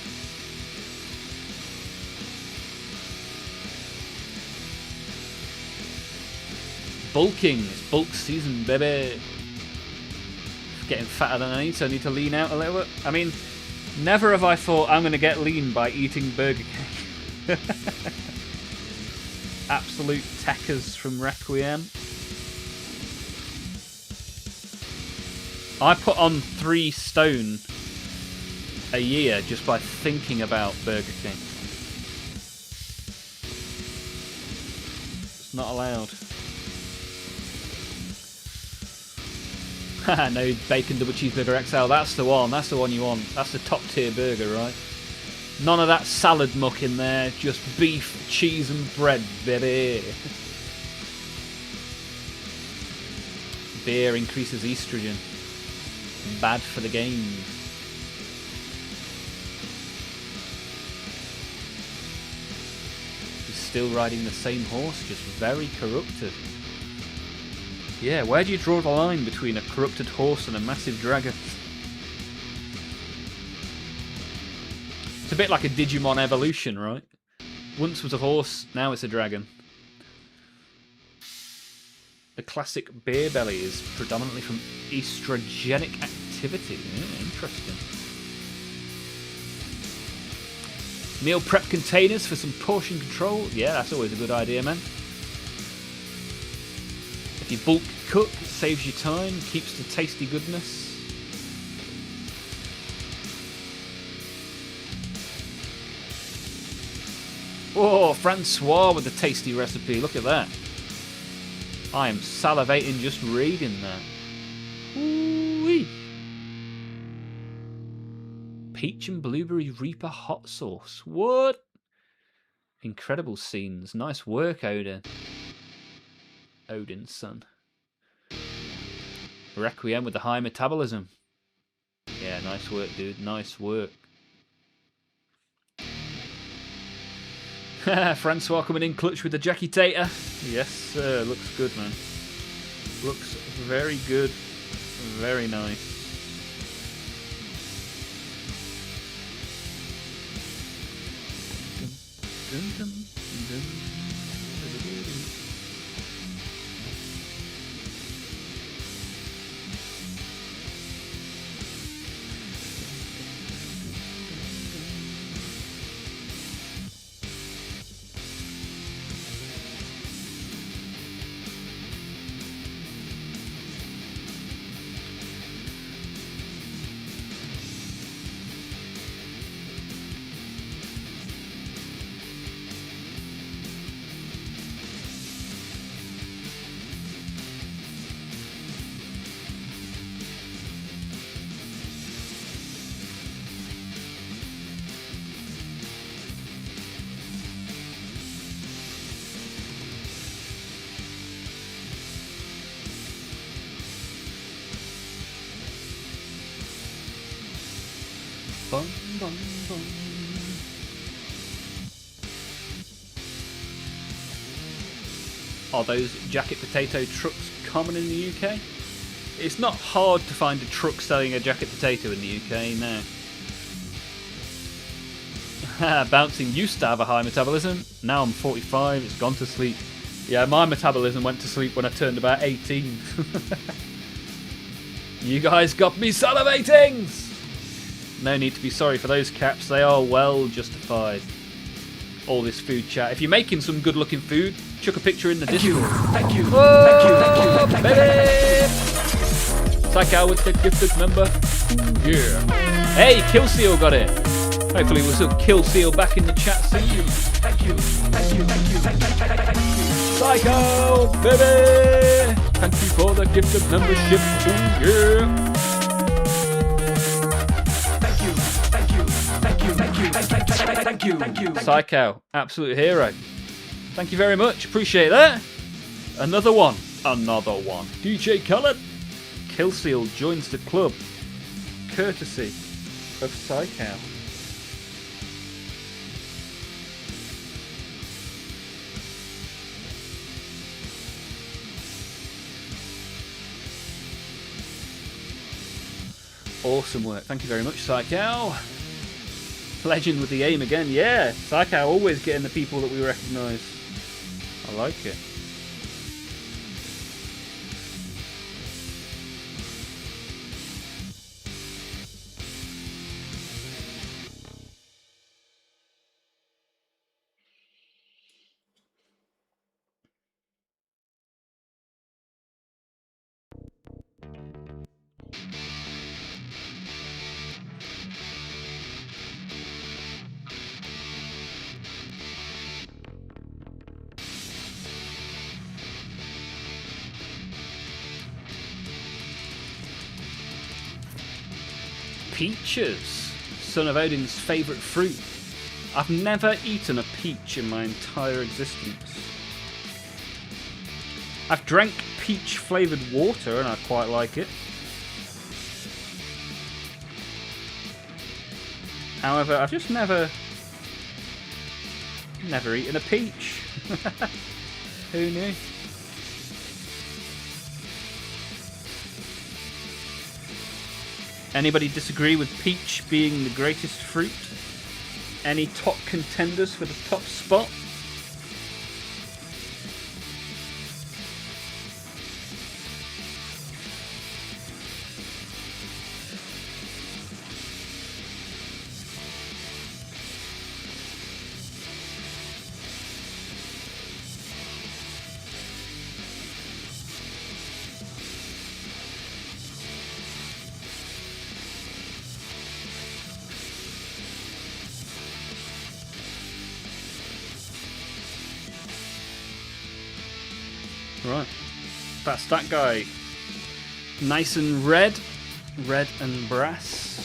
Bulking. It's bulk season, baby. Getting fatter than I need, so I need to lean out a little bit. I mean, never have I thought I'm going to get lean by eating Burger King. Absolute techers from Requiem. I put on 3 stone a year just by thinking about Burger King. It's not allowed. No, bacon double cheeseburger XL. That's the one. That's the one you want. That's the top tier burger, right? None of that salad muck in there. Just beef, cheese, and bread, baby. Beer increases estrogen. Bad for the game. He's still riding the same horse, just very corrupted. Yeah, where do you draw the line between a corrupted horse and a massive dragon? It's a bit like a Digimon evolution, right? Once was a horse, now it's a dragon. The classic beer belly is predominantly from estrogenic activity. Interesting. Meal prep containers for some portion control. Yeah, that's always a good idea, man. If you bulk cook, it saves you time, keeps the tasty goodness. Oh, Francois with the tasty recipe. Look at that. I am salivating just reading that. Ooh-wee. Peach and blueberry reaper hot sauce. What? Incredible scenes. Nice work, Odin. Odin's son. Requiem with the high metabolism. Yeah, nice work, dude. Nice work. Francois coming in clutch with the Jackie Tater. Yes, sir. Looks good, man. Looks very good. Very nice. Dun, dun, dun, dun. Bum, bum, bum. Are those jacket potato trucks common in the UK? It's not hard to find a truck selling a jacket potato in the UK, no. Bouncing used to have a high metabolism. Now I'm 45, it's gone to sleep. Yeah, my metabolism went to sleep when I turned about 18. You guys got me salivating! No need to be sorry for those caps, they are well justified. All this food chat. If you're making some good looking food, chuck a picture in the Discord. Thank you. Oh, baby! Psycho with the gifted member. Yeah. Hey, Kill Seal got it. Hopefully we'll still Kill Seal back in the chat soon. Thank you. Psycho, baby! Thank you for the gifted membership. Ooh, yeah. Thank you. Psycho, absolute hero. Thank you very much. Appreciate that. Another one. DJ Khaled. Killseal joins the club. Courtesy of Psychow. Awesome work. Thank you very much, Psychow. Legend with the aim again. Yeah, Psychow always getting the people that we recognise. I like it. Peaches, son of Odin's favourite fruit. I've never eaten a peach in my entire existence. I've drank peach flavoured water and I quite like it. However, I've just never eaten a peach. Who knew? Anybody disagree with peach being the greatest fruit? Any top contenders for the top spot? Right, that's that guy. Nice and red and brass.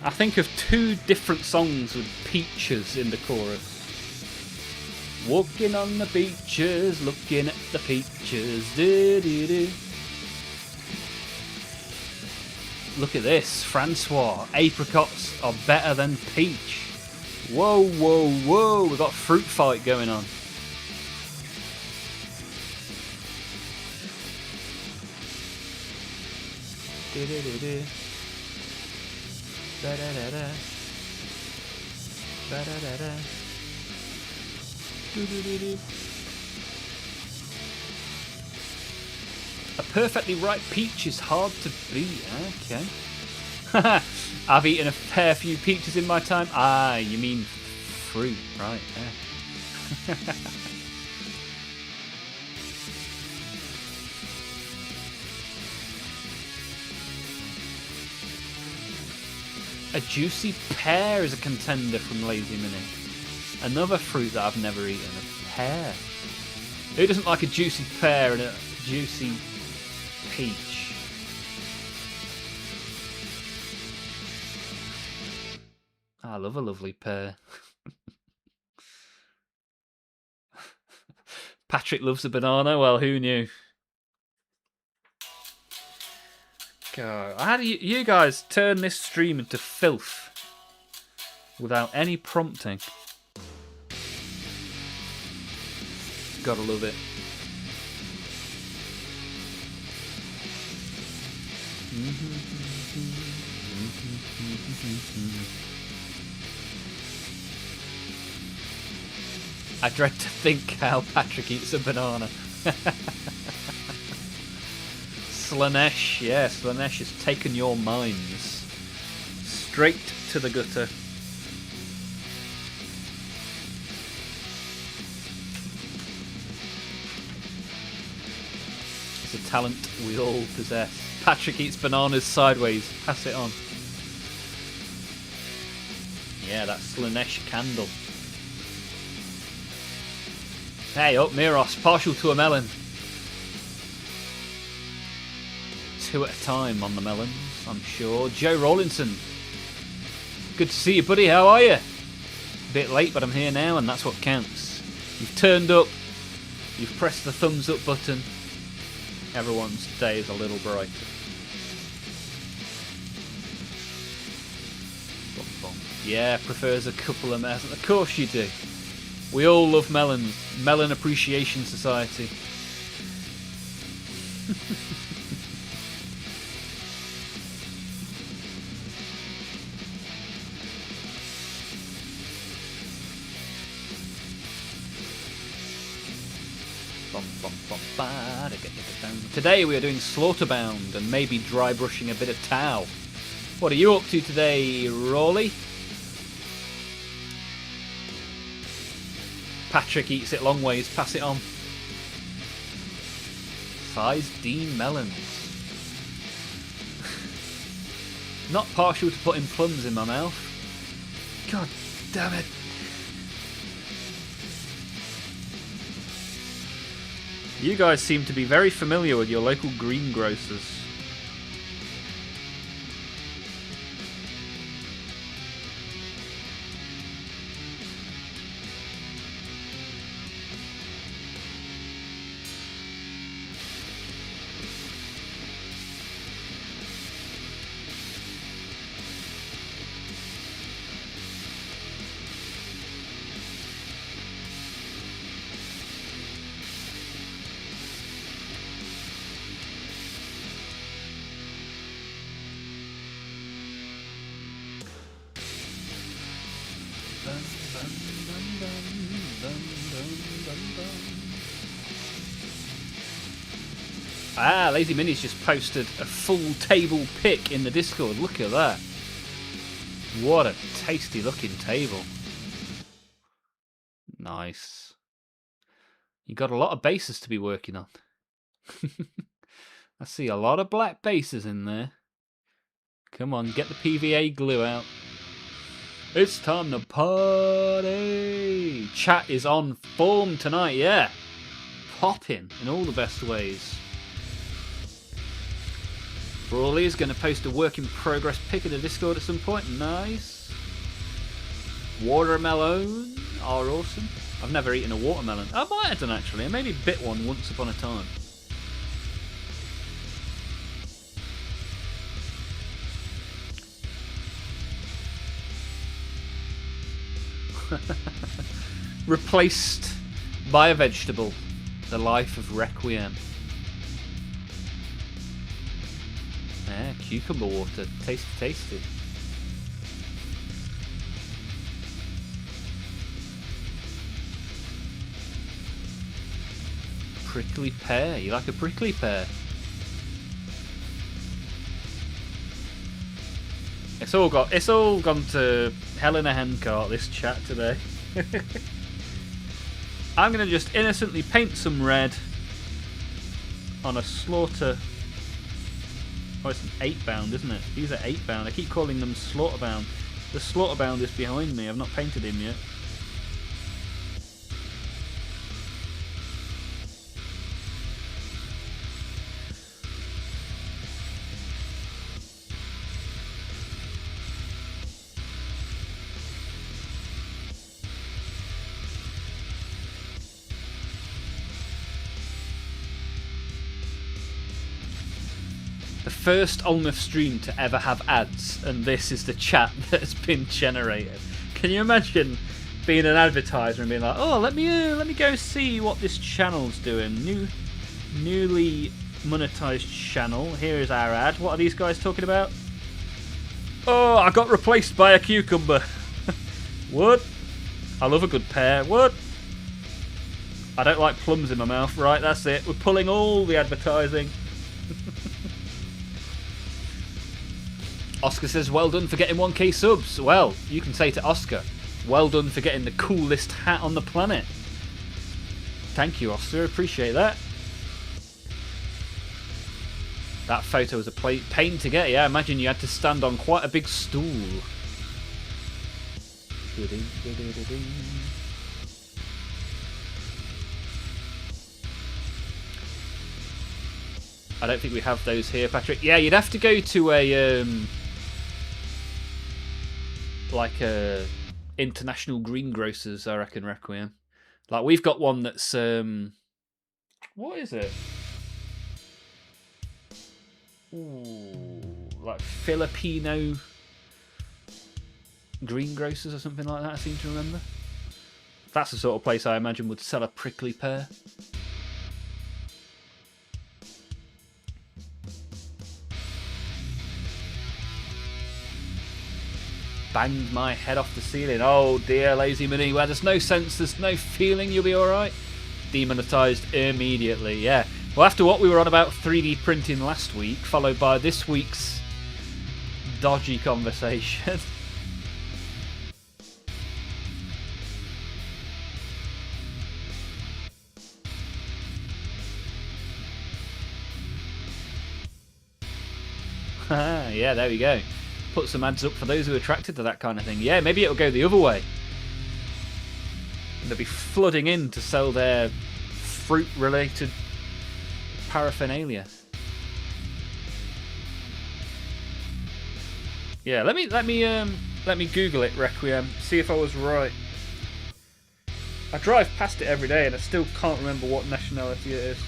I think of two different songs with peaches in the chorus. Walking on the beaches, looking at the peaches. Do-do-do. Look at this, Francois. Apricots are better than peach. Whoa, whoa, whoa. We've got a fruit fight going on. Do-do-do-do. Da-da-da-da. Da-da-da-da. A perfectly ripe peach is hard to beat. Okay. I've eaten a fair few peaches in my time. Ah, you mean fruit, right? Yeah. A juicy pear is a contender from Lazy Mini. Another fruit that I've never eaten, a pear. Who doesn't like a juicy pear and a juicy peach? I love a lovely pear. Patrick loves a banana. Well, who knew? God, how do you guys turn this stream into filth without any prompting? Gotta love it. I dread to think how Patrick eats a banana. Slanesh, yeah, Slanesh has taken your minds straight to the gutter. It's a talent we all possess. Patrick eats bananas sideways. Pass it on. Yeah, that Slanesh candle. Hey, up Miros, partial to a melon. 2 at a time on the melons, I'm sure. Joe Rawlinson. Good to see you, buddy. How are you? Bit late, but I'm here now, and that's what counts. You've turned up. You've pressed the thumbs up button. Everyone's day is a little brighter. Yeah, prefers a couple of melons. Of course you do. We all love melons. Melon Appreciation Society. Today we are doing Slaughterbound and maybe dry brushing a bit of towel. What are you up to today, Rawley? Patrick eats it long ways, pass it on. Size D melons. Not partial to putting plums in my mouth. God damn it. You guys seem to be very familiar with your local greengrocers. Ah, Lazy Minnie's just posted a full table pic in the Discord. Look at that. What a tasty looking table. Nice. You got a lot of bases to be working on. I see a lot of black bases in there. Come on, get the PVA glue out. It's time to party. Chat is on form tonight, yeah. Popping in all the best ways. Brawley is going to post a work in progress pic in the Discord at some point. Nice. Watermelon are awesome. I've never eaten a watermelon. I might have done actually. I maybe bit one once upon a time. Replaced by a vegetable. The life of Requiem. Yeah, cucumber water. Tasty, tasty. Prickly pear. You like a prickly pear? It's all gone to hell in a handcart, this chat today. I'm going to just innocently paint some red on a slaughter. Oh, it's an 8-bound, isn't it? These are 8-bound. I keep calling them Slaughterbound. The Slaughterbound is behind me. I've not painted him yet. First Olmaph stream to ever have ads, and this is the chat that's been generated. Can you imagine being an advertiser and being like, "Oh, let me go see what this channel's doing. Newly monetized channel. Here is our ad. What are these guys talking about? Oh, I got replaced by a cucumber. What? I love a good pear. What? I don't like plums in my mouth. Right, that's it. We're pulling all the advertising." Oscar says, well done for getting 1k subs. Well, you can say to Oscar, well done for getting the coolest hat on the planet. Thank you, Oscar. Appreciate that. That photo was a pain to get. Yeah, I imagine you had to stand on quite a big stool. I don't think we have those here, Patrick. Yeah, you'd have to go to a... like a international greengrocers, I reckon, Requiem. Like we've got one that's what is it? Ooh, like Filipino greengrocers or something like that, I seem to remember. That's the sort of place I imagine would sell a prickly pear. Banged my head off the ceiling. Oh dear, Lazy Money. Where there's no sense, there's no feeling, you'll be alright. Demonetised immediately, yeah. Well, after what we were on about 3D printing last week, followed by this week's dodgy conversation. Yeah, there we go. Put some ads up for those who are attracted to that kind of thing. Yeah, maybe it'll go the other way. They'll be flooding in to sell their fruit-related paraphernalia. Yeah, let me Google it, Requiem. See if I was right. I drive past it every day, and I still can't remember what nationality it is.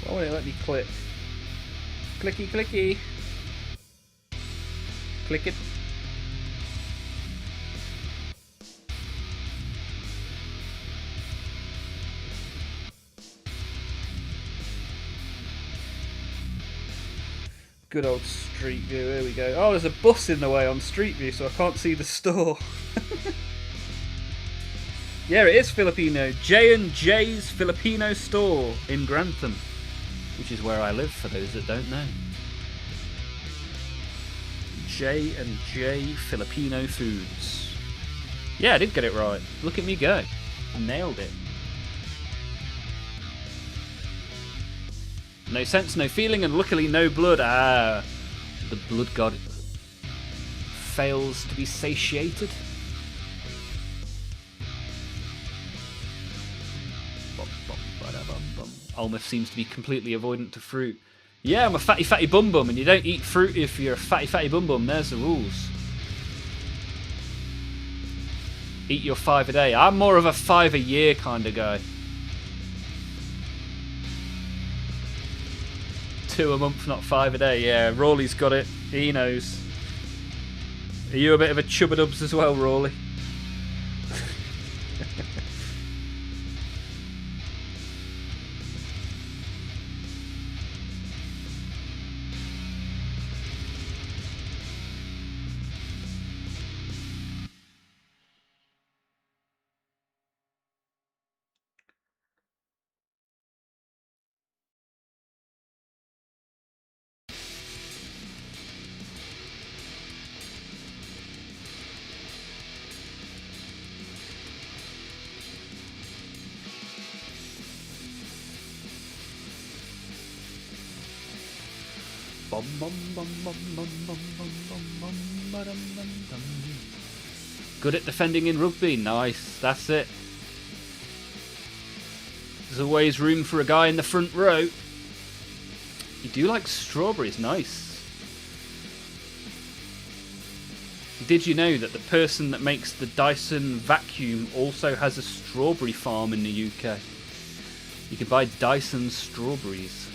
Why won't it let me click? Clicky, clicky. Click it. Good old Street View, here we go. Oh, there's a bus in the way on Street View, so I can't see the store. Yeah, it is Filipino. J&J's Filipino store in Grantham, which is where I live, for those that don't know. J&J Filipino Foods. Yeah, I did get it right. Look at me go. Nailed it. No sense, no feeling, and luckily no blood. Ah, the blood god fails to be satiated. Olmaph seems to be completely avoidant to fruit. Yeah, I'm a fatty bum bum, and you don't eat fruit if you're a fatty bum bum. There's the rules. Eat your 5 a day. I'm more of a 5 a year kind of guy. 2 a month, not 5 a day. Yeah, Rawley's got it. He knows. Are you a bit of a chubbadubs as well, Rawley? Good at defending in rugby. Nice. That's it. There's always room for a guy in the front row. You do like strawberries. Nice. Did you know that the person that makes the Dyson vacuum also has a strawberry farm in the UK? You can buy Dyson strawberries.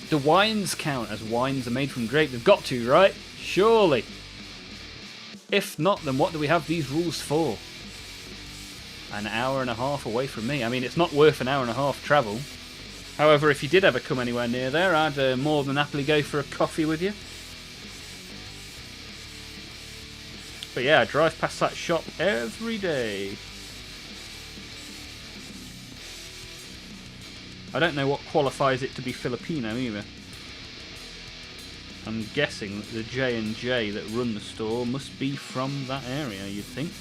Do wines count as wines are made from grape? They've got to, right? Surely. If not, then what do we have these rules for? An hour and a half away from me. I mean, it's not worth an hour and a half travel. However, if you did ever come anywhere near there, I'd more than happily go for a coffee with you. But yeah, I drive past that shop every day. I don't know what qualifies it to be Filipino either. I'm guessing that the J&J that run the store must be from that area, you'd think.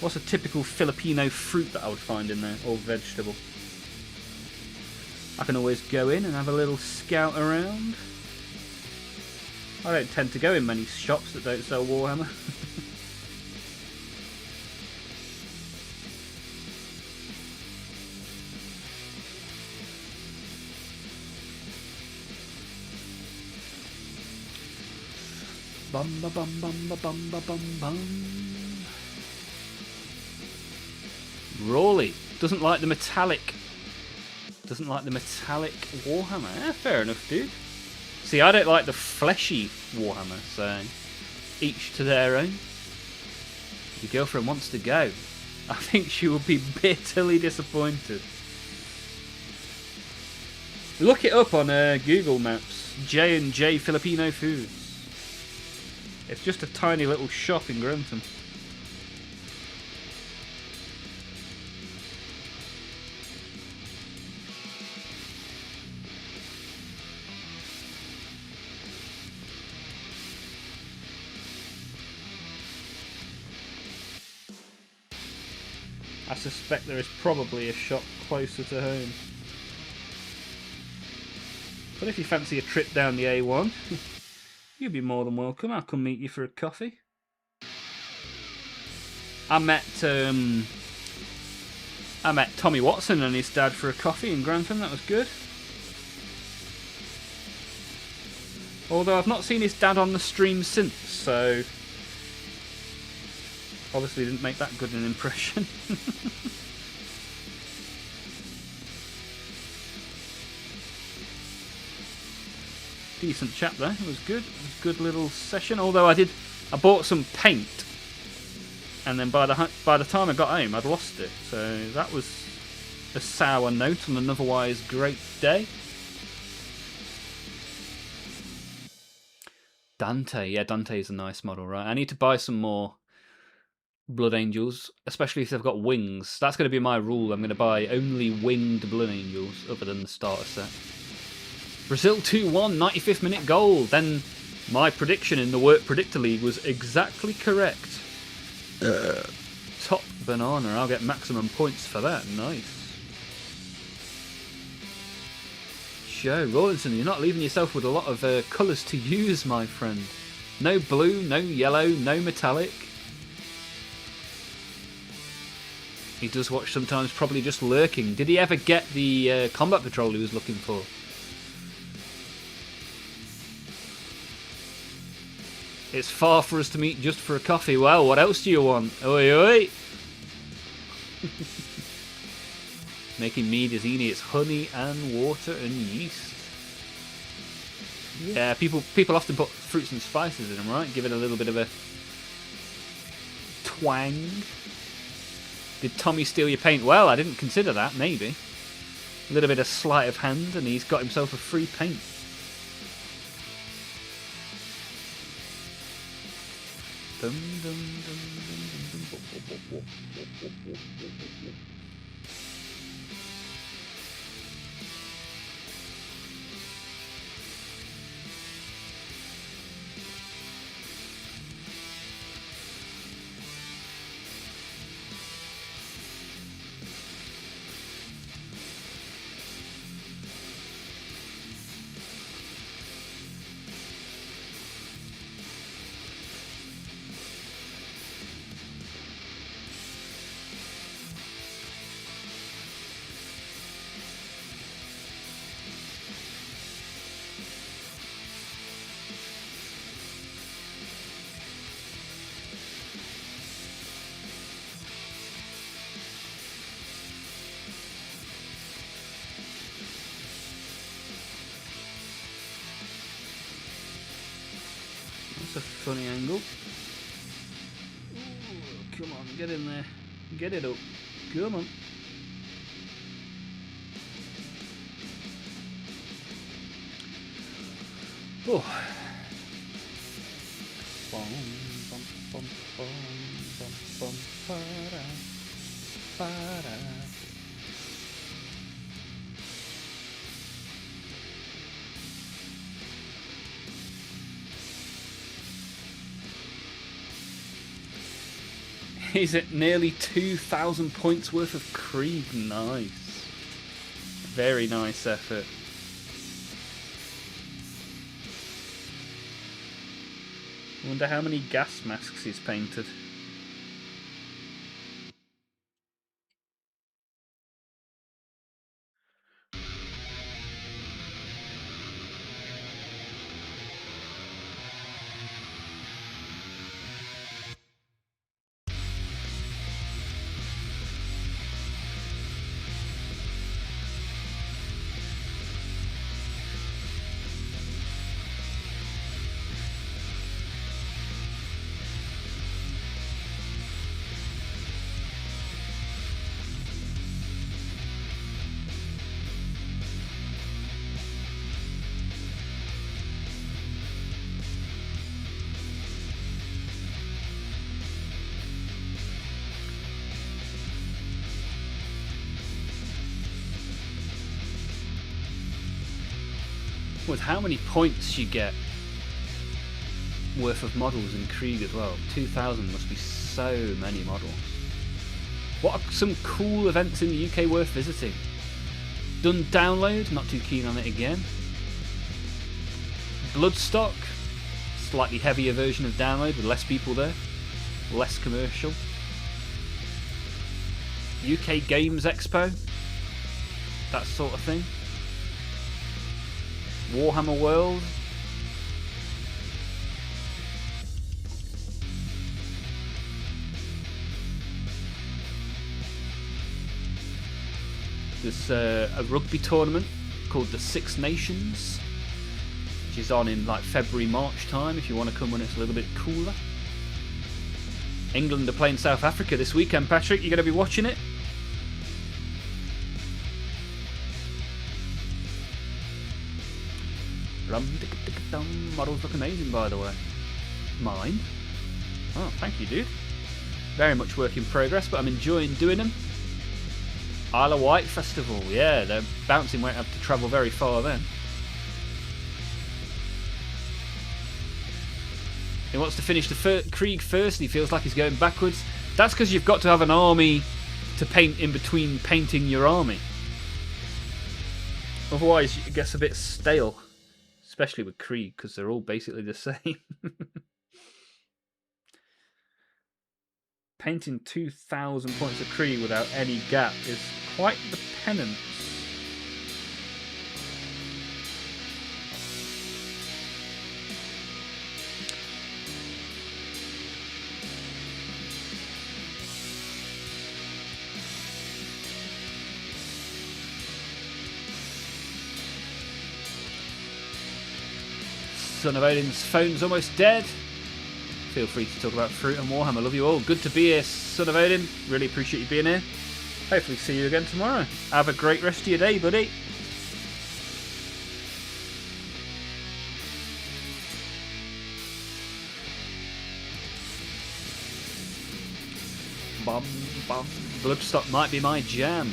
What's a typical Filipino fruit that I would find in there, or vegetable? I can always go in and have a little scout around. I don't tend to go in many shops that don't sell Warhammer. Bum ba bum bum ba bum ba bum bum. Rawley doesn't like the metallic. Doesn't like the metallic Warhammer. Fair enough, dude. See, I don't like the fleshy Warhammer, so each to their own. Your girlfriend wants to go. I think she will be bitterly disappointed. Look it up on Google Maps. J&J Filipino Foods. It's just a tiny little shop in Grantham. I suspect there is probably a shop closer to home. But if you fancy a trip down the A1, you'd be more than welcome. I'll come meet you for a coffee. I met Tommy Watson and his dad for a coffee in Grantham. That was good. Although I've not seen his dad on the stream since, so obviously didn't make that good an impression. Decent chap there. It was good. It was a good little session. Although I bought some paint, and then by the time I got home, I'd lost it. So that was a sour note on an otherwise great day. Dante, yeah, Dante is a nice model, right? I need to buy some more Blood Angels, especially if they've got wings. That's going to be my rule. I'm going to buy only winged Blood Angels, other than the starter set. Brazil 2-1, 95th minute goal. Then my prediction in the Work Predictor League was exactly correct. Top banana. I'll get maximum points for that. Nice. Joe Rawlinson, you're not leaving yourself with a lot of colours to use, my friend. No blue, no yellow, no metallic. He does watch sometimes, probably just lurking. Did he ever get the combat patrol he was looking for? It's far for us to meet just for a coffee. Well, what else do you want? Oi, oi! Making mead is easy. It's honey and water and yeast. Yeah, people often put fruits and spices in them, right? Give it a little bit of a twang. Did Tommy steal your paint? Well, I didn't consider that. Maybe a little bit of sleight of hand, and he's got himself a free paint. Dum, dum, dum, dum, dum, dum. That's a funny angle. Ooh, come on, get in there. Get it up. Come on. Oh. Bum, bum, bum, bum, bum, bum, ba-da, ba-da. He's at nearly 2,000 points worth of Krieg. Nice. Very nice effort. I wonder how many gas masks he's painted. With how many points you get worth of models in Krieg as well. 2,000 must be so many models. What are some cool events in the UK worth visiting? Done download, not too keen on it again. Bloodstock, slightly heavier version of download with less people there, less commercial. UK Games Expo, that sort of thing. Warhammer World. There's a rugby tournament called the Six Nations, which is on in like February, March time if you want to come when it's a little bit cooler. England are playing South Africa this weekend, Patrick. You're going to be watching it? Models look amazing, by the way. Mine? Oh, thank you, dude. Very much work in progress, but I'm enjoying doing them. Isle of Wight Festival, yeah, the bouncing won't have to travel very far then. He wants to finish the Krieg first and he feels like he's going backwards. That's because you've got to have an army to paint in between painting your army. Otherwise it gets a bit stale. Especially with Krieg, because they're all basically the same. Painting 2,000 points of Krieg without any gap is quite the penance. Son of Odin's phone's almost dead. Feel free to talk about fruit and Warhammer. Love you all. Good to be here, Son of Odin. Really appreciate you being here. Hopefully see you again tomorrow. Have a great rest of your day, buddy. Bum, bum. Bloodstock might be my jam.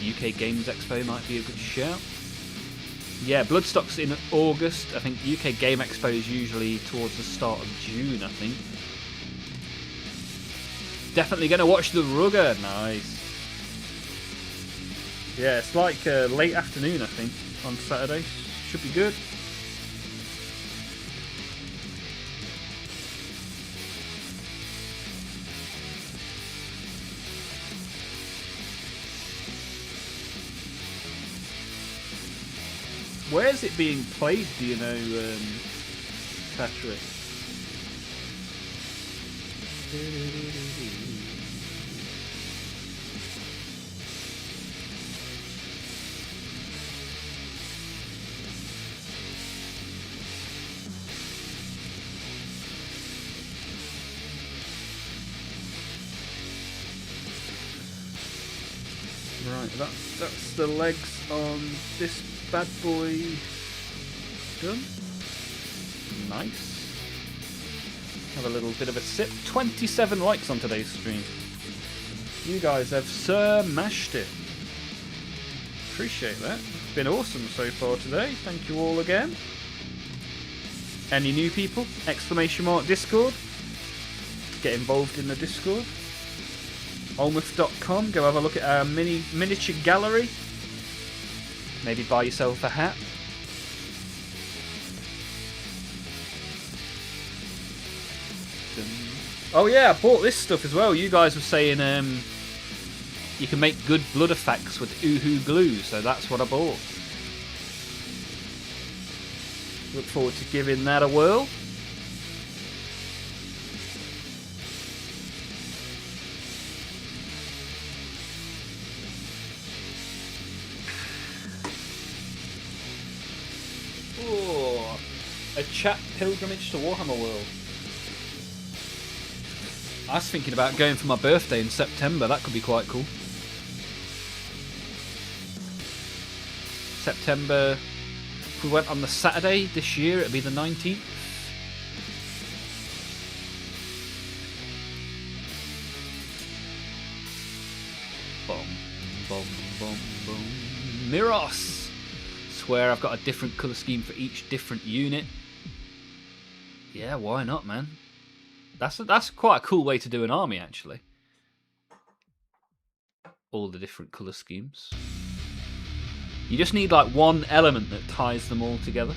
UK Games Expo might be a good shout. Yeah, Bloodstock's in August. I think UK Game Expo is usually towards the start of June, I think. Definitely going to watch the Rugger. Nice. Yeah, it's like late afternoon, I think, on Saturday. Should be good. Where's it being played, do you know, Patrick? Right, that's the legs on this bad boy done. Nice. Have a little bit of a sip. 27 likes on today's stream. You guys have smashed it. Appreciate that. Been awesome so far today. Thank you all again. Any new people? Exclamation mark Discord. Get involved in the Discord. Olmaph.com. Go have a look at our miniature gallery. Maybe buy yourself a hat. Oh yeah, I bought this stuff as well. You guys were saying you can make good blood effects with Uhu glue, so that's what I bought. Look forward to giving that a whirl. Oh, a chat pilgrimage to Warhammer World. I was thinking about going for my birthday in September. That could be quite cool. September. If we went on the Saturday this year, it'd be the 19th. Boom, boom, boom, boom. Miros! Swear I've got a different colour scheme for each different unit. Yeah, why not, man? That's quite a cool way to do an army, actually. All the different colour schemes. You just need like one element that ties them all together.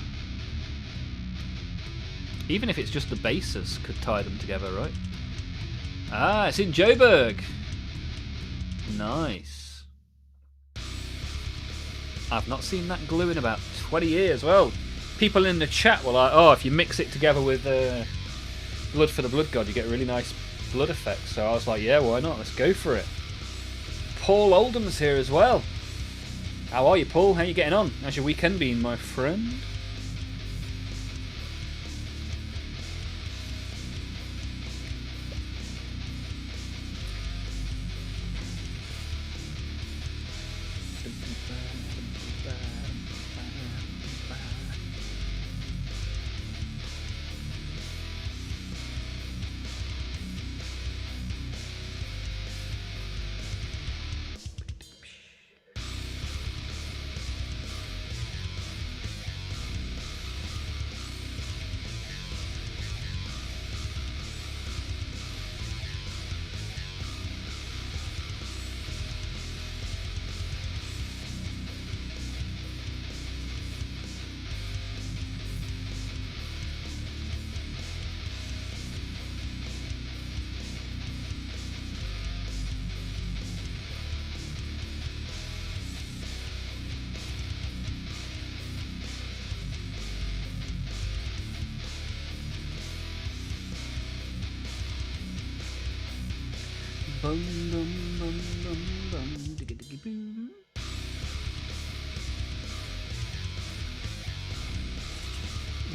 Even if it's just the bases could tie them together, right? Ah, it's in Joburg. Nice. I've not seen that glue in about 20 years. Well, people in the chat were like, oh, if you mix it together with Blood for the Blood God, you get a really nice blood effect. So I was like, yeah, why not? Let's go for it. Paul Oldham's here as well. How are you, Paul? How you getting on? How's your weekend been, my friend?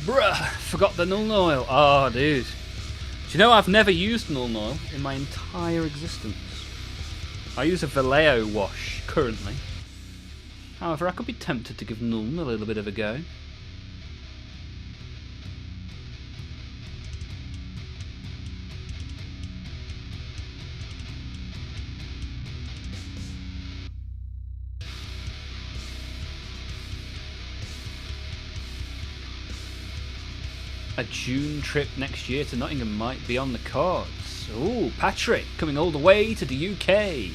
Bruh, forgot the Nuln Oil. Oh, dude. Do you know I've never used Nuln Oil in my entire existence? I use a Vallejo wash currently. However, I could be tempted to give Nuln a little bit of a go. A June trip next year to Nottingham might be on the cards. Ooh, Patrick, coming all the way to the UK.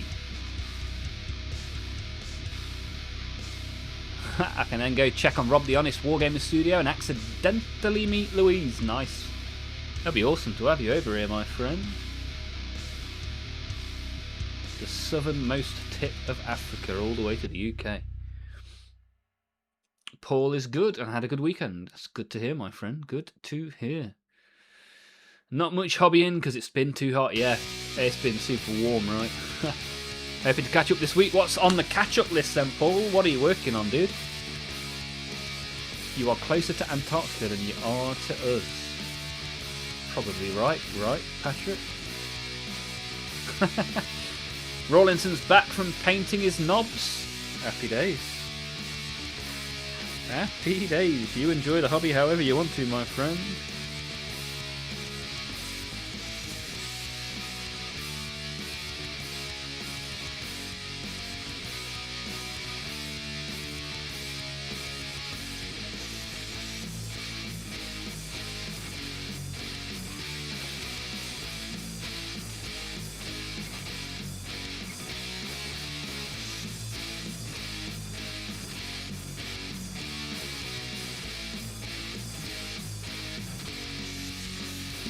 I can then go check on Rob the Honest Wargamer Studio and accidentally meet Louise. Nice. That'd be awesome to have you over here, my friend. The southernmost tip of Africa, all the way to the UK. Paul is good and had a good weekend. That's good to hear, my friend. Good to hear. Not much hobbying because it's been too hot. Yeah, it's been super warm, right? Hoping to catch up this week. What's on the catch-up list then, Paul? What are you working on, dude? You are closer to Antarctica than you are to us. Probably right, Patrick? Rawlinson's back from painting his knobs. Happy days. Happy days. You enjoy the hobby however you want to, my friend.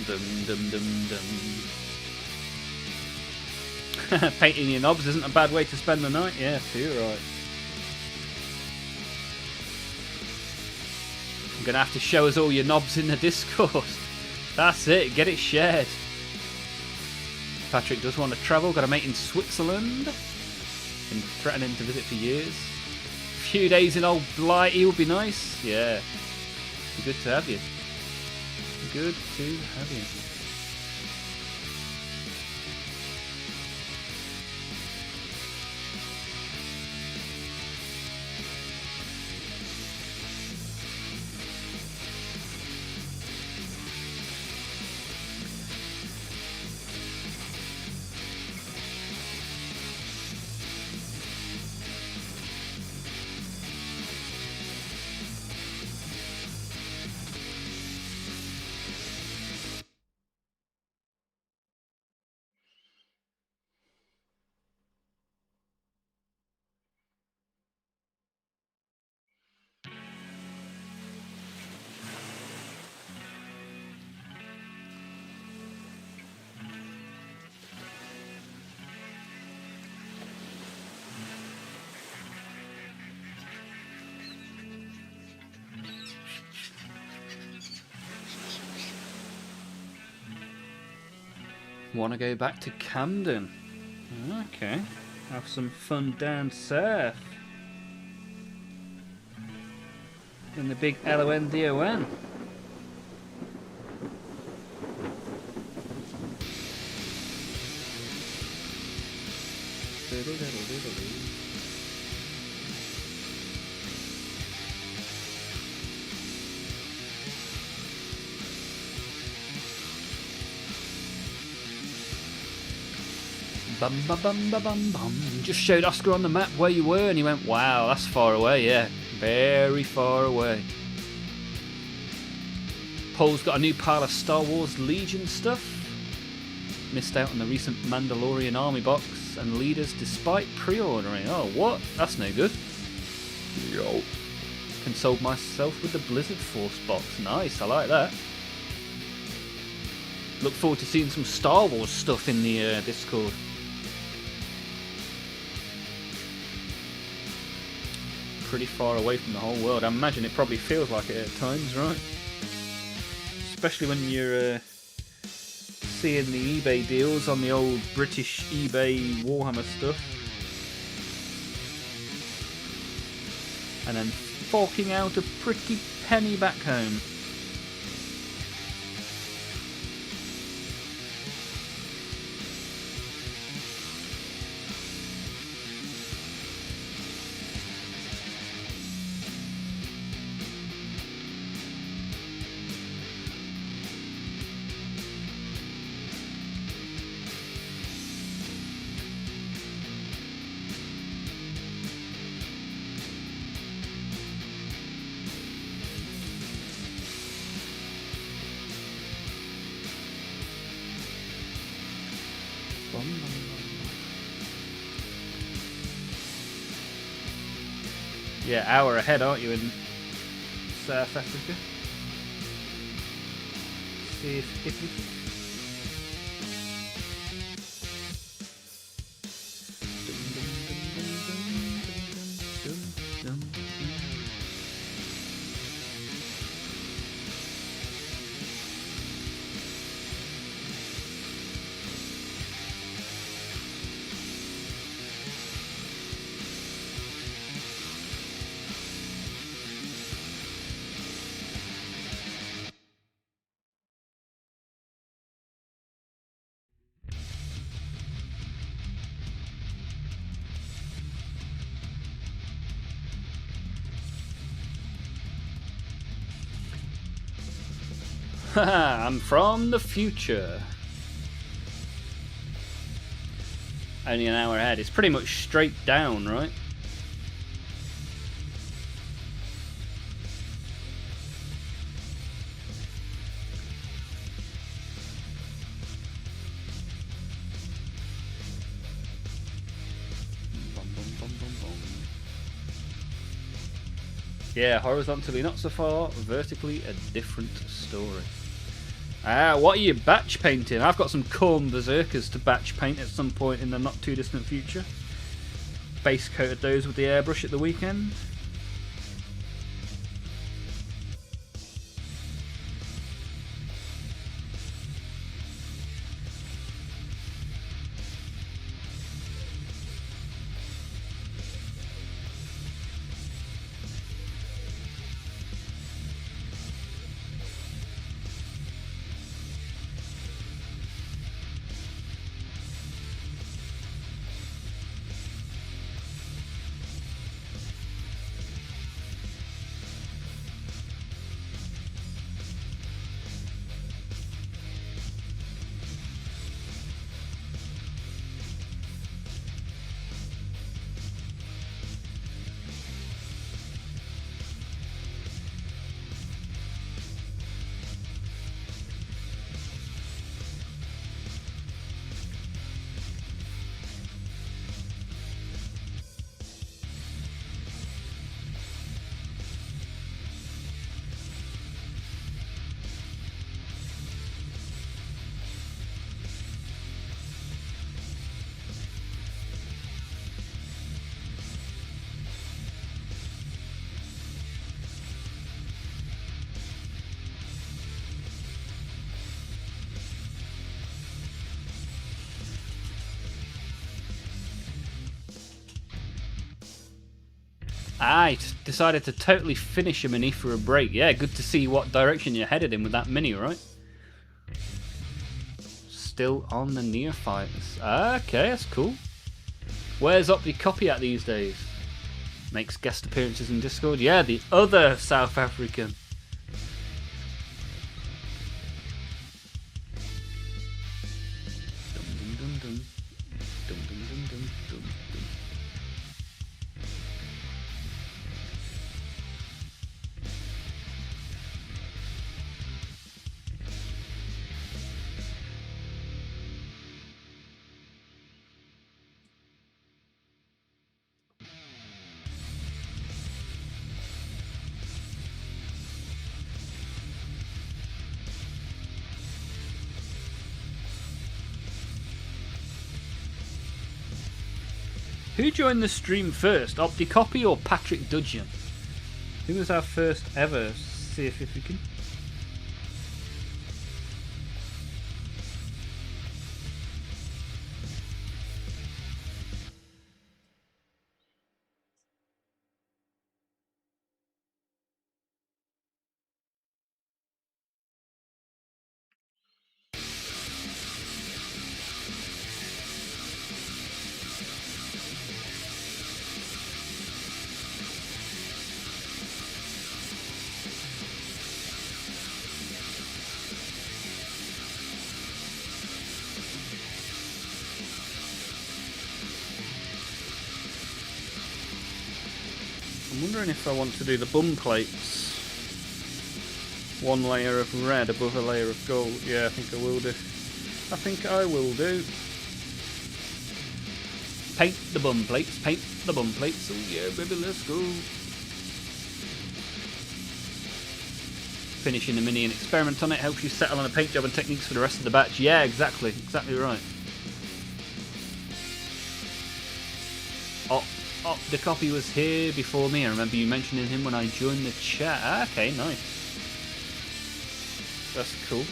Dum dum dum dum. Painting your knobs isn't a bad way to spend the night. Yeah, too right. You're gonna have to show us all your knobs in the Discord. That's it. Get it shared. Patrick does want to travel. Got a mate in Switzerland. Been threatening to visit for years. A few days in old Blighty would be nice. Yeah. Be good to have you. Good to have you. Want to go back to Camden? Okay, have some fun down south in the big LONDON. Bum bum bum bum bum bum. Just showed Oscar on the map where you were, and he went, "Wow, that's far away." Yeah, very far away. Paul's got a new pile of Star Wars Legion stuff. Missed out on the recent Mandalorian Army box and leaders despite pre-ordering. Oh, what? That's no good. Yo. Consoled myself with the Blizzard Force box. Nice, I like that. Look forward to seeing some Star Wars stuff in the Discord. Pretty far away from the whole world. I imagine it probably feels like it at times, right? Especially when you're seeing the eBay deals on the old British eBay Warhammer stuff. And then forking out a pretty penny back home. Yeah, hour ahead, aren't you, in South Africa? See if Italy. Haha, I'm from the future. Only an hour ahead. It's pretty much straight down, right? Yeah, horizontally not so far, vertically a different story. What are you batch painting? I've got some Corn Berserkers to batch paint at some point in the not too distant future. Base coated those with the airbrush at the weekend. I decided to totally finish a mini for a break. Yeah, good to see what direction you're headed in with that mini, right? Still on the neophytes. Okay, that's cool. Where's Opticopy at these days? Makes guest appearances in Discord. Yeah, the other South African. Who joined the stream first, Opticopy or Patrick Dudgeon? Who was our first ever? See if we can. I'm wondering if I want to do the bum plates. One layer of red above a layer of gold. Yeah, I think I will do. I think I will do. Paint the bum plates, paint the bum plates. Oh yeah, baby, let's go. Finishing the mini and experiment on it helps you settle on a paint job and techniques for the rest of the batch. Yeah, exactly. Exactly right. The copy was here before me. I remember you mentioning him when I joined the chat. Okay, nice. That's cool.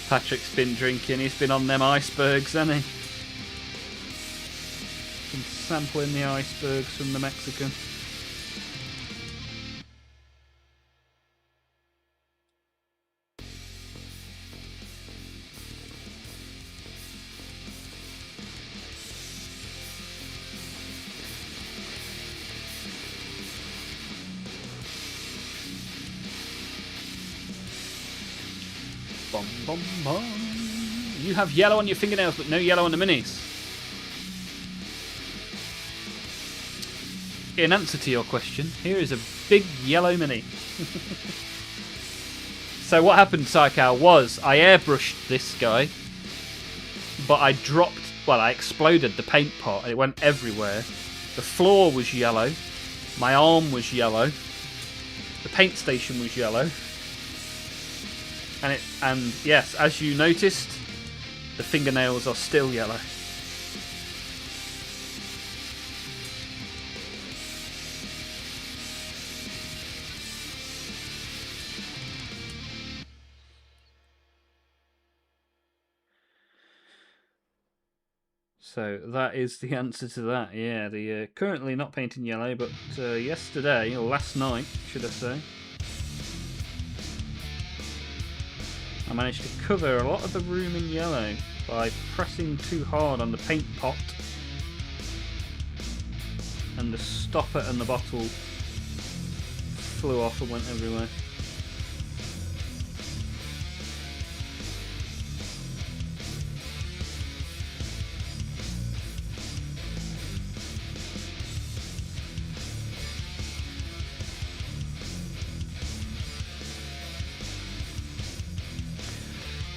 Patrick's been drinking, he's been on them icebergs, hasn't he? Been sampling the icebergs from the Mexican. Bum, bum, bum. You have yellow on your fingernails, but no yellow on the minis. In answer to your question, here is a big yellow mini. So what happened, Psychow, was I airbrushed this guy, but I exploded the paint pot and it went everywhere. The floor was yellow, my arm was yellow, the paint station was yellow, and yes, as you noticed, the fingernails are still yellow. So that is the answer to that. Yeah, the currently not painting yellow, but yesterday, or last night, should I say, I managed to cover a lot of the room in yellow by pressing too hard on the paint pot, and the stopper and the bottle flew off and went everywhere.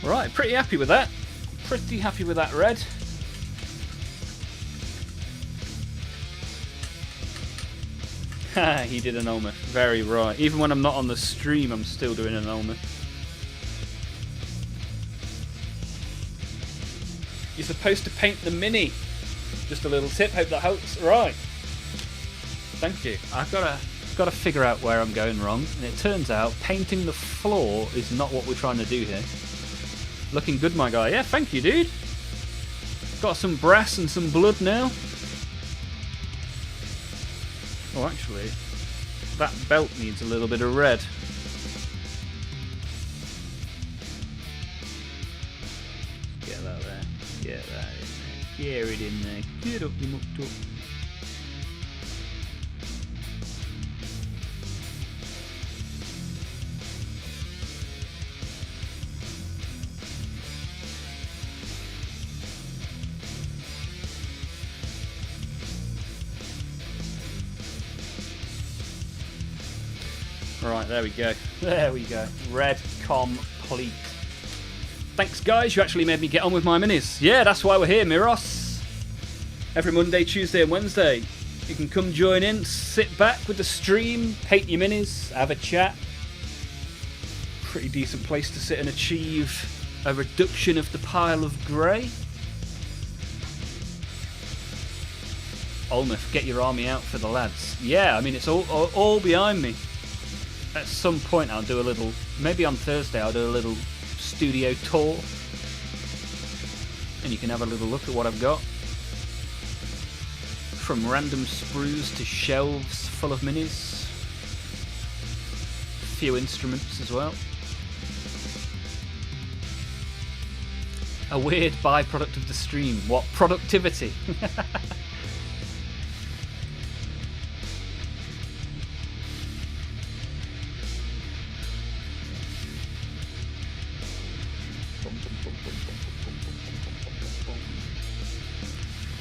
Right, pretty happy with that. Pretty happy with that red. Ha, he did an Olmaph. Very right. Even when I'm not on the stream, I'm still doing an Olmaph. You're supposed to paint the mini. Just a little tip, hope that helps. Right. Thank you. I've got to figure out where I'm going wrong. And it turns out painting the floor is not what we're trying to do here. Looking good, my guy. Yeah, thank you, dude. Got some brass and some blood now. Oh, actually, that belt needs a little bit of red. Get that there. Get that in there. Get it in there. Get up, you mucked up. Right, there we go. There we go. Red complete. Thanks, guys. You actually made me get on with my minis. Yeah, that's why we're here, Miros. Every Monday, Tuesday and Wednesday. You can come join in, sit back with the stream, paint your minis, have a chat. Pretty decent place to sit and achieve a reduction of the pile of grey. Olmaph, get your army out for the lads. Yeah, I mean, it's all behind me. At some point I'll do a little, maybe on Thursday I'll do a little studio tour and you can have a little look at what I've got. From random sprues to shelves full of minis. A few instruments as well. A weird byproduct of the stream. What? Productivity.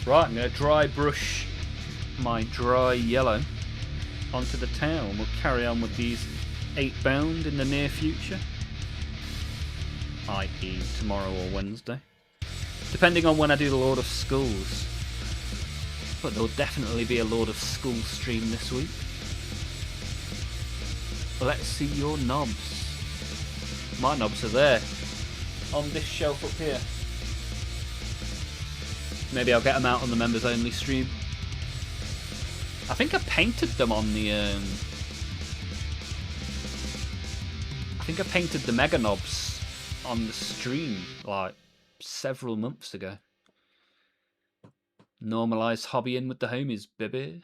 Right, I'm going to dry brush my dry yellow onto the towel. We'll carry on with these 8-bound in the near future, i.e. tomorrow or Wednesday, depending on when I do the Lord of Skulls. But there'll definitely be a Lord of Skull stream this week. Let's see your knobs. My knobs are there, on this shelf up here. Maybe I'll get them out on the members only stream. I think I painted them on the I think I painted the mega knobs on the stream like several months ago. Normalised hobbying with the homies, baby.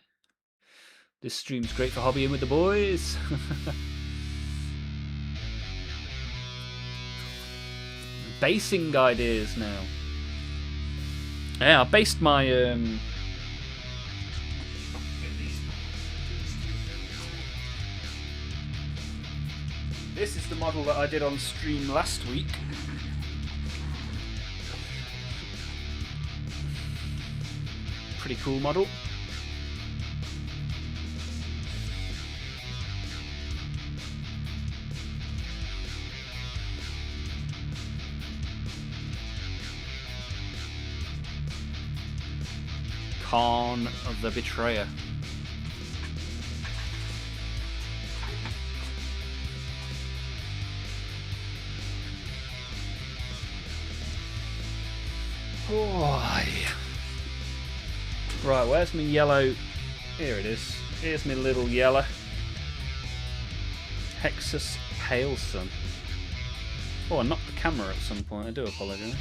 This stream's great for hobbying with the boys. Basing ideas now. Yeah, I based my This is the model that I did on stream last week. Pretty cool model. Khan of the Betrayer. Boy. Right, where's my yellow? Here it is. Here's my little yellow. Hexus Pale Sun. Oh, I knocked the camera at some point. I do apologise.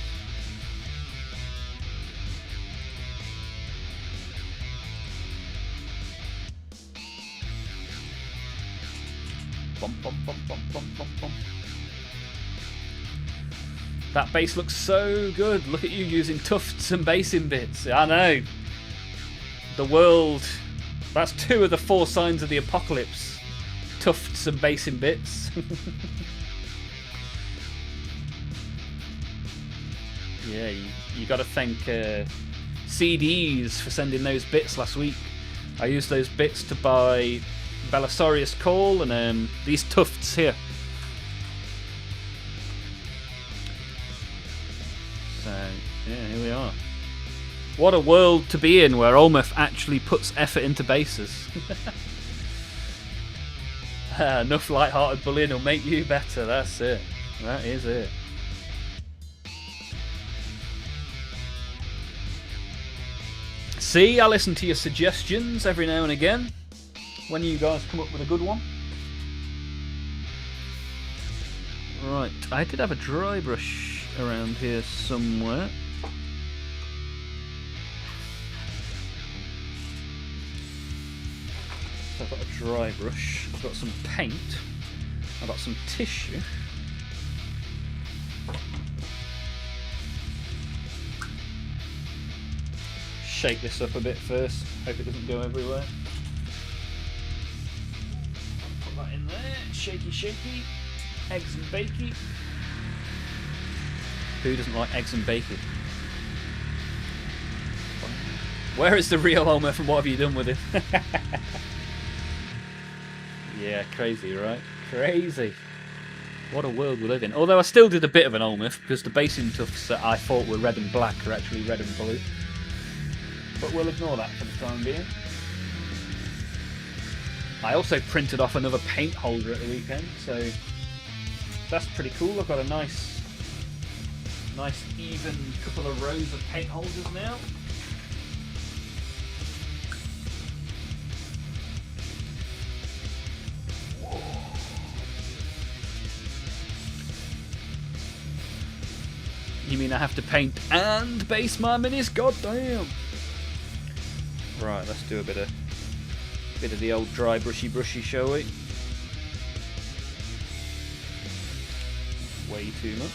Bum, bum, bum, bum, bum, bum, bum. That base looks so good. Look at you using tufts and basing bits. I know. The world. That's 2 of the 4 signs of the apocalypse. Tufts and basing bits. Yeah, you got to thank CDs for sending those bits last week. I used those bits to buy Belisarius Call and these tufts here. So, yeah, here we are. What a world to be in where Olmaph actually puts effort into bases. Enough light-hearted bullying will make you better, that's it. That is it. See, I listen to your suggestions every now and again. When you guys come up with a good one. Right, I did have a dry brush around here somewhere. So I've got a dry brush, I've got some paint, I've got some tissue. Shake this up a bit first, hope it doesn't go everywhere. Put that in there, shaky shaky, eggs and bacon. Who doesn't like eggs and bacon? Where is the real Olmaph and what have you done with it? Yeah, crazy, right? Crazy. What a world we live in. Although I still did a bit of an Olmaph because the basing tufts that I thought were red and black are actually red and blue. But we'll ignore that for the time being. I also printed off another paint holder at the weekend, so that's pretty cool. I've got a nice even couple of rows of paint holders now. You mean I have to paint and base my minis? Goddamn! Right, let's do a bit of the old dry brushy, shall we? Way too much.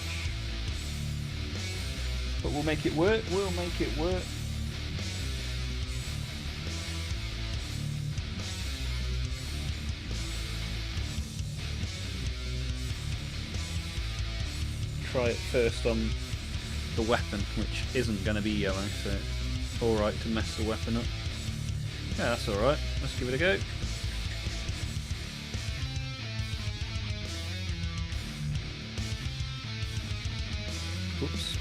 But we'll make it work, we'll make it work. Try it first on the weapon, which isn't going to be yellow, so it's alright to mess the weapon up. Yeah, that's alright. Let's give it a go. Oops.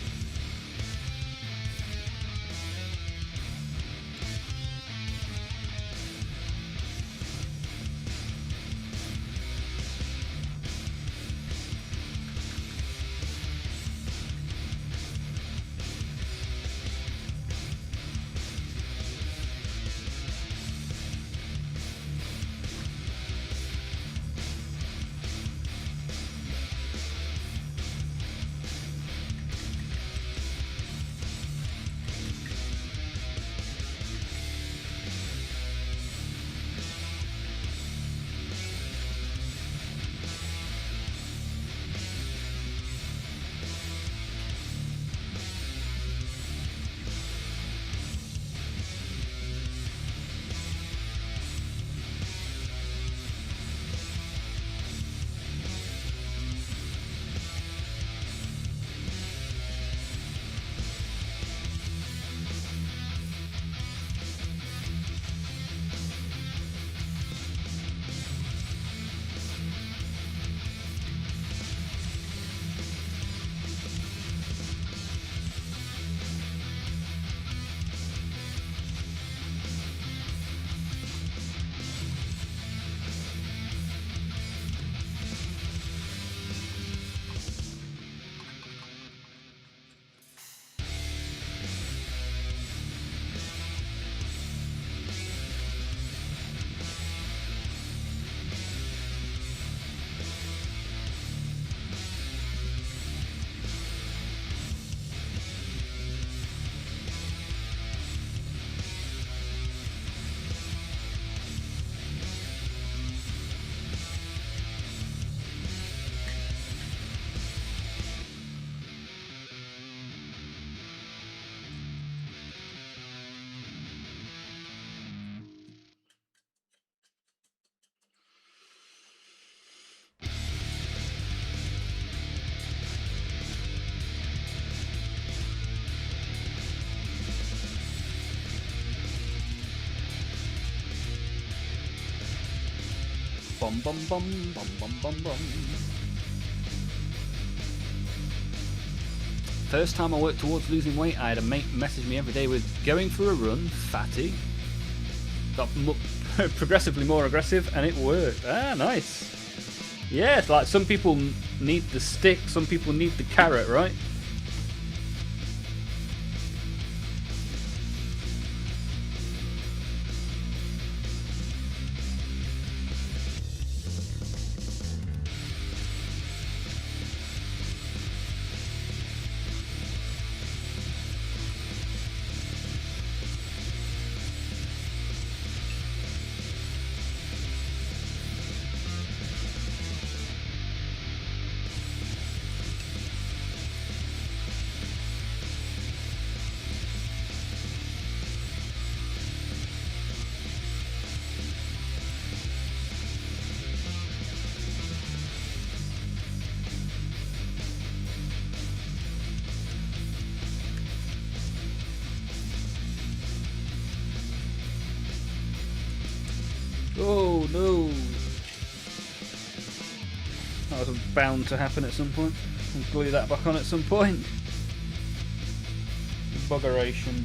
Bum bum bum bum bum bum bum. First time I worked towards losing weight, I had a mate message me every day with going for a run, fatty. Got progressively more aggressive, and it worked. Ah, nice. Yeah, it's like some people need the stick, some people need the carrot, right? Oh no! That was bound to happen at some point. I'll glue that back on at some point. Buggeration.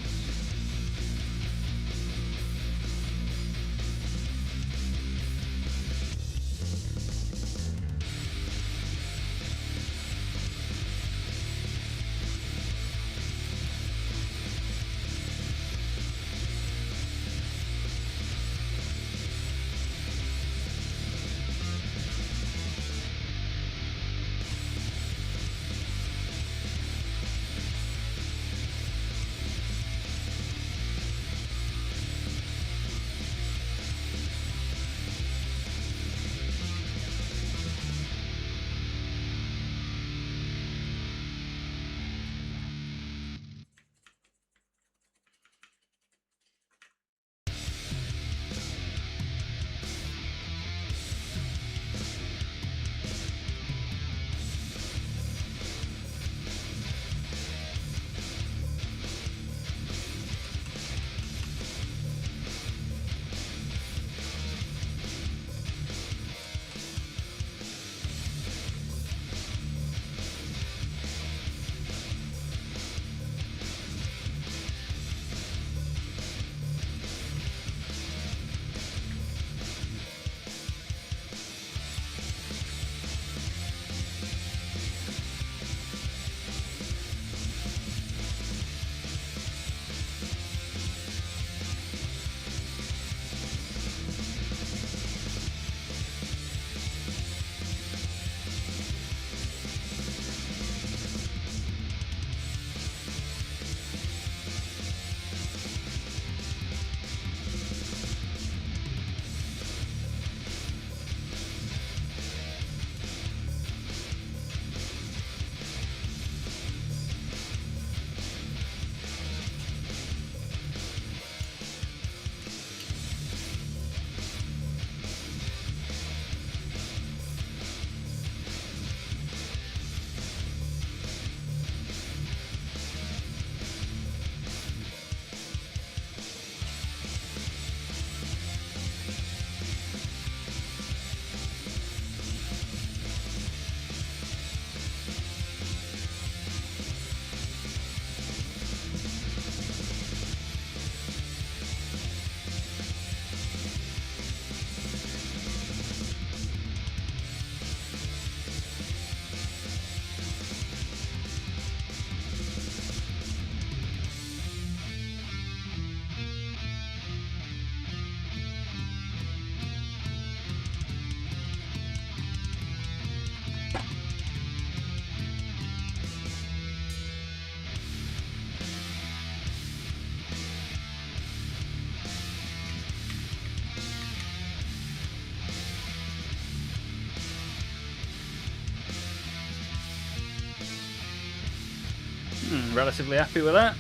Relatively happy with that.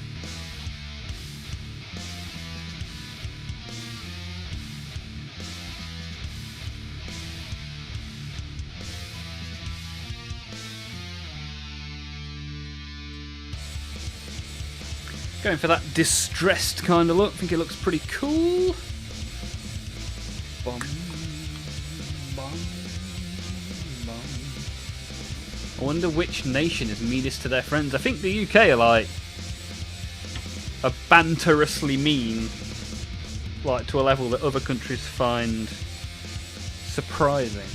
Going for that distressed kind of look. I think it looks pretty cool. Bum, bum. wonder which nation is meanest to their friends. I think the UK are like are banterously mean, like to a level that other countries find surprising.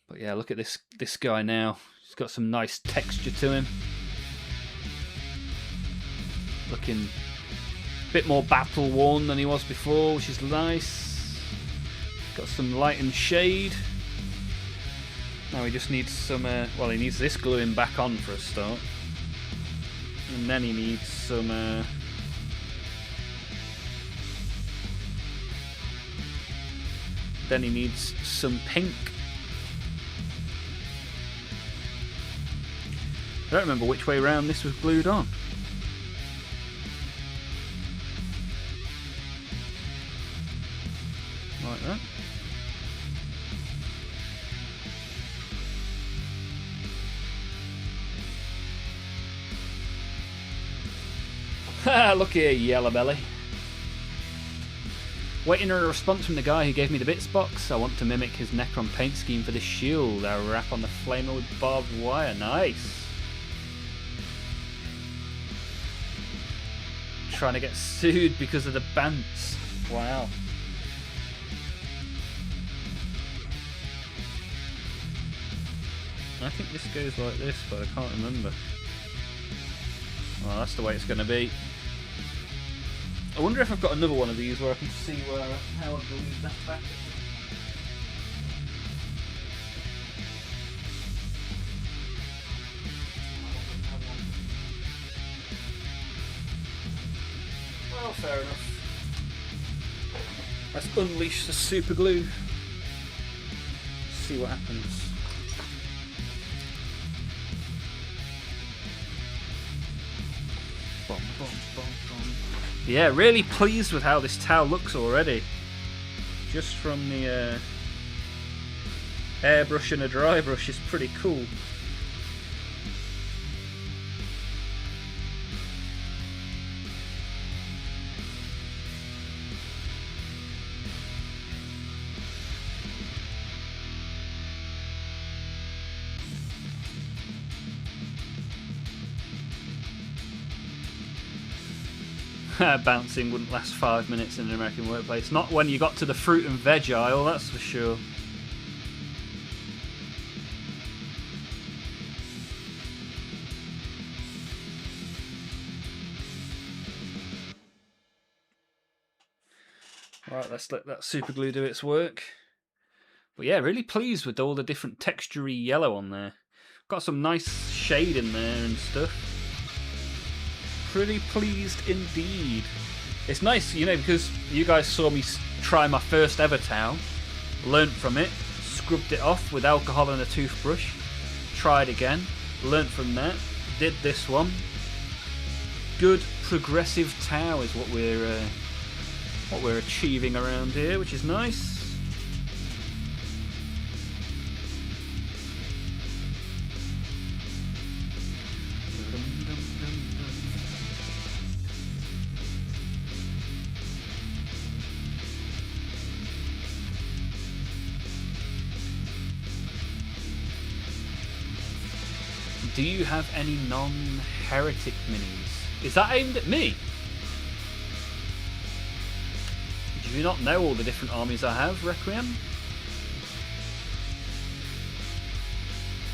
But yeah, look at this guy now. He's got some nice texture to him. Looking a bit more battle worn than he was before, which is nice. Got some light and shade. Now he just needs some, well, he needs this gluing back on for a start. And then he needs some, pink. I don't remember which way round this was glued on. Like that. Look here, yellow belly. Waiting on a response from the guy who gave me the bits box. I want to mimic his Necron paint scheme for this shield. I'll wrap on the flamer with barbed wire. Nice. Trying to get sued because of the bants. Wow. I think this goes like this, but I can't remember. Well, that's the way it's going to be. I wonder if I've got another one of these where I can see how I believe that back. Well, fair enough. Let's unleash the super glue. See what happens. Bum, bum, bum, bum. Yeah, really pleased with how this towel looks already. Just from the airbrush and a dry brush is pretty cool. Bouncing wouldn't last 5 minutes in an American workplace. Not when you got to the fruit and veg aisle, that's for sure. Right, let's let that super glue do its work. But yeah, really pleased with all the different textury yellow on there. Got some nice shade in there and stuff. Pretty pleased indeed. It's nice, you know, because you guys saw me try my first ever towel, learnt from it, scrubbed it off with alcohol and a toothbrush, tried again, learnt from that, did this one. Good progressive towel is what we're achieving around here, which is nice. Do you have any non-heretic minis? Is that aimed at me? Do you not know all the different armies I have, Requiem?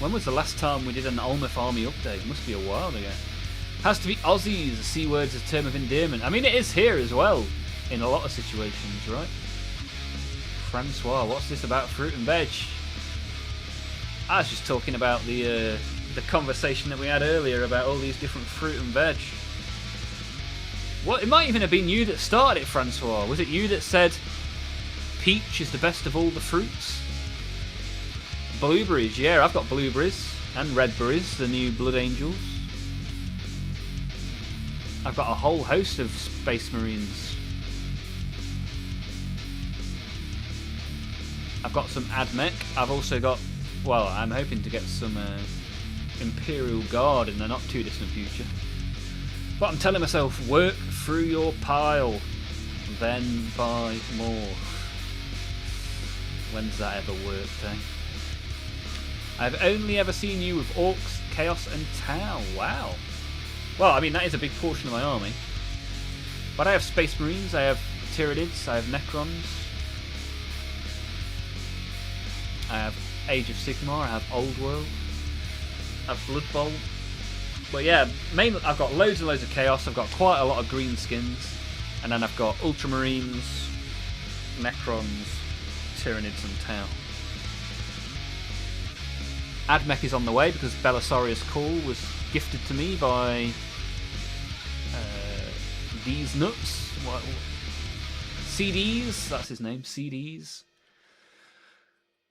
When was the last time we did an Olmaph army update? Must be a while ago. Has to be Aussies, a C word's a term of endearment. I mean, it is here as well, in a lot of situations, right? Francois, what's this about fruit and veg? I was just talking about the conversation that we had earlier about all these different fruit and veg. Well, it might even have been you that started it, Francois. Was it you that said peach is the best of all the fruits? Blueberries, yeah, I've got blueberries and red berries, the new Blood Angels. I've got a whole host of Space Marines. I've got some Admech. I've also got, well, I'm hoping to get some Imperial Guard in the not too distant future. But I'm telling myself, work through your pile, then buy more. When's that ever worked, eh? I've only ever seen you with Orcs, Chaos and Tau. Wow. Well, I mean, that is a big portion of my army. But I have Space Marines, I have Tyranids, I have Necrons. I have Age of Sigmar, I have Old World. I have Blood Bowl. But yeah, mainly I've got loads and loads of Chaos, I've got quite a lot of green skins. And then I've got Ultramarines, Necrons, Tyranids and Tau. Admech is on the way because Belisarius Call was gifted to me by these nuts. What? CDs, that's his name, CDs.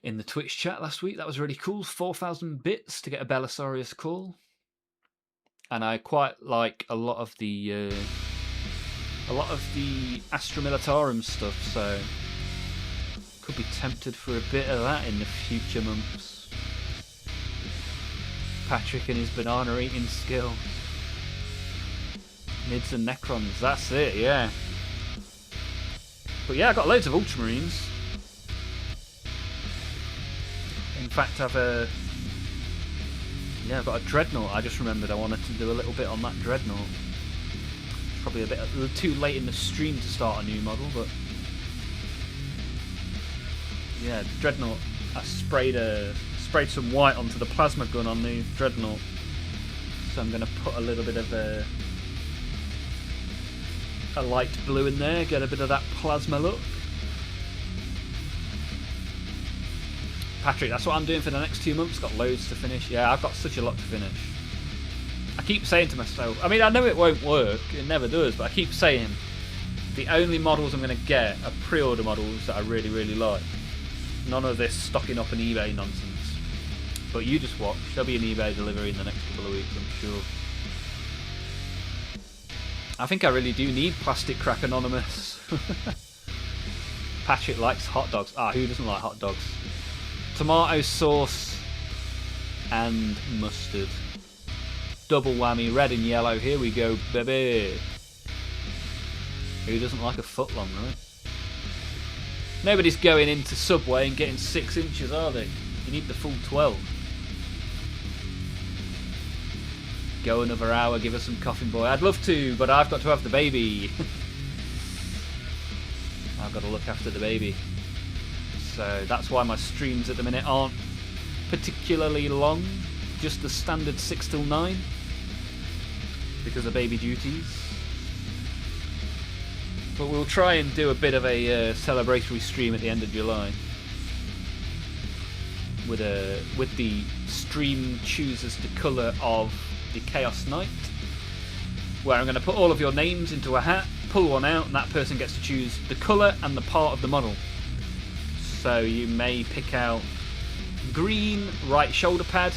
In the Twitch chat last week, that was really cool. 4,000 bits to get a Belisarius Call. And I quite like a lot of the Astra Militarum stuff, so could be tempted for a bit of that in the future months. Patrick and his banana eating skill. Mids and Necrons, that's it, yeah. But yeah, I got loads of Ultramarines. In fact, I've got a Dreadnought. I just remembered I wanted to do a little bit on that Dreadnought. Probably a little too late in the stream to start a new model, but yeah, Dreadnought. I sprayed some white onto the plasma gun on the Dreadnought, so I'm going to put a little bit of a light blue in there, get a bit of that plasma look. Patrick, that's what I'm doing for the next 2 months. Got loads to finish. Yeah, I've got such a lot to finish. I keep saying to myself, I mean, I know it won't work, it never does, but I keep saying the only models I'm going to get are pre-order models that I really, really like. None of this stocking up an eBay nonsense. But you just watch, there'll be an eBay delivery in the next couple of weeks, I'm sure. I think I really do need Plastic Crack Anonymous. Patrick likes hot dogs. Ah, who doesn't like hot dogs? Tomato sauce and mustard. Double whammy, red and yellow. Here we go, baby. Who doesn't like a footlong, right? Nobody's going into Subway and getting 6 inches, are they? You need the full 12. Go another hour, give us some coffin boy. I'd love to, but I've got to have the baby. I've got to look after the baby. So that's why my streams at the minute aren't particularly long. Just the standard 6 till 9. Because of baby duties. But we'll try and do a bit of a celebratory stream at the end of July. With the stream chooses the colour of the Chaos Knight, where I'm going to put all of your names into a hat, pull one out, and that person gets to choose the colour and the part of the model. So you may pick out green right shoulder pad,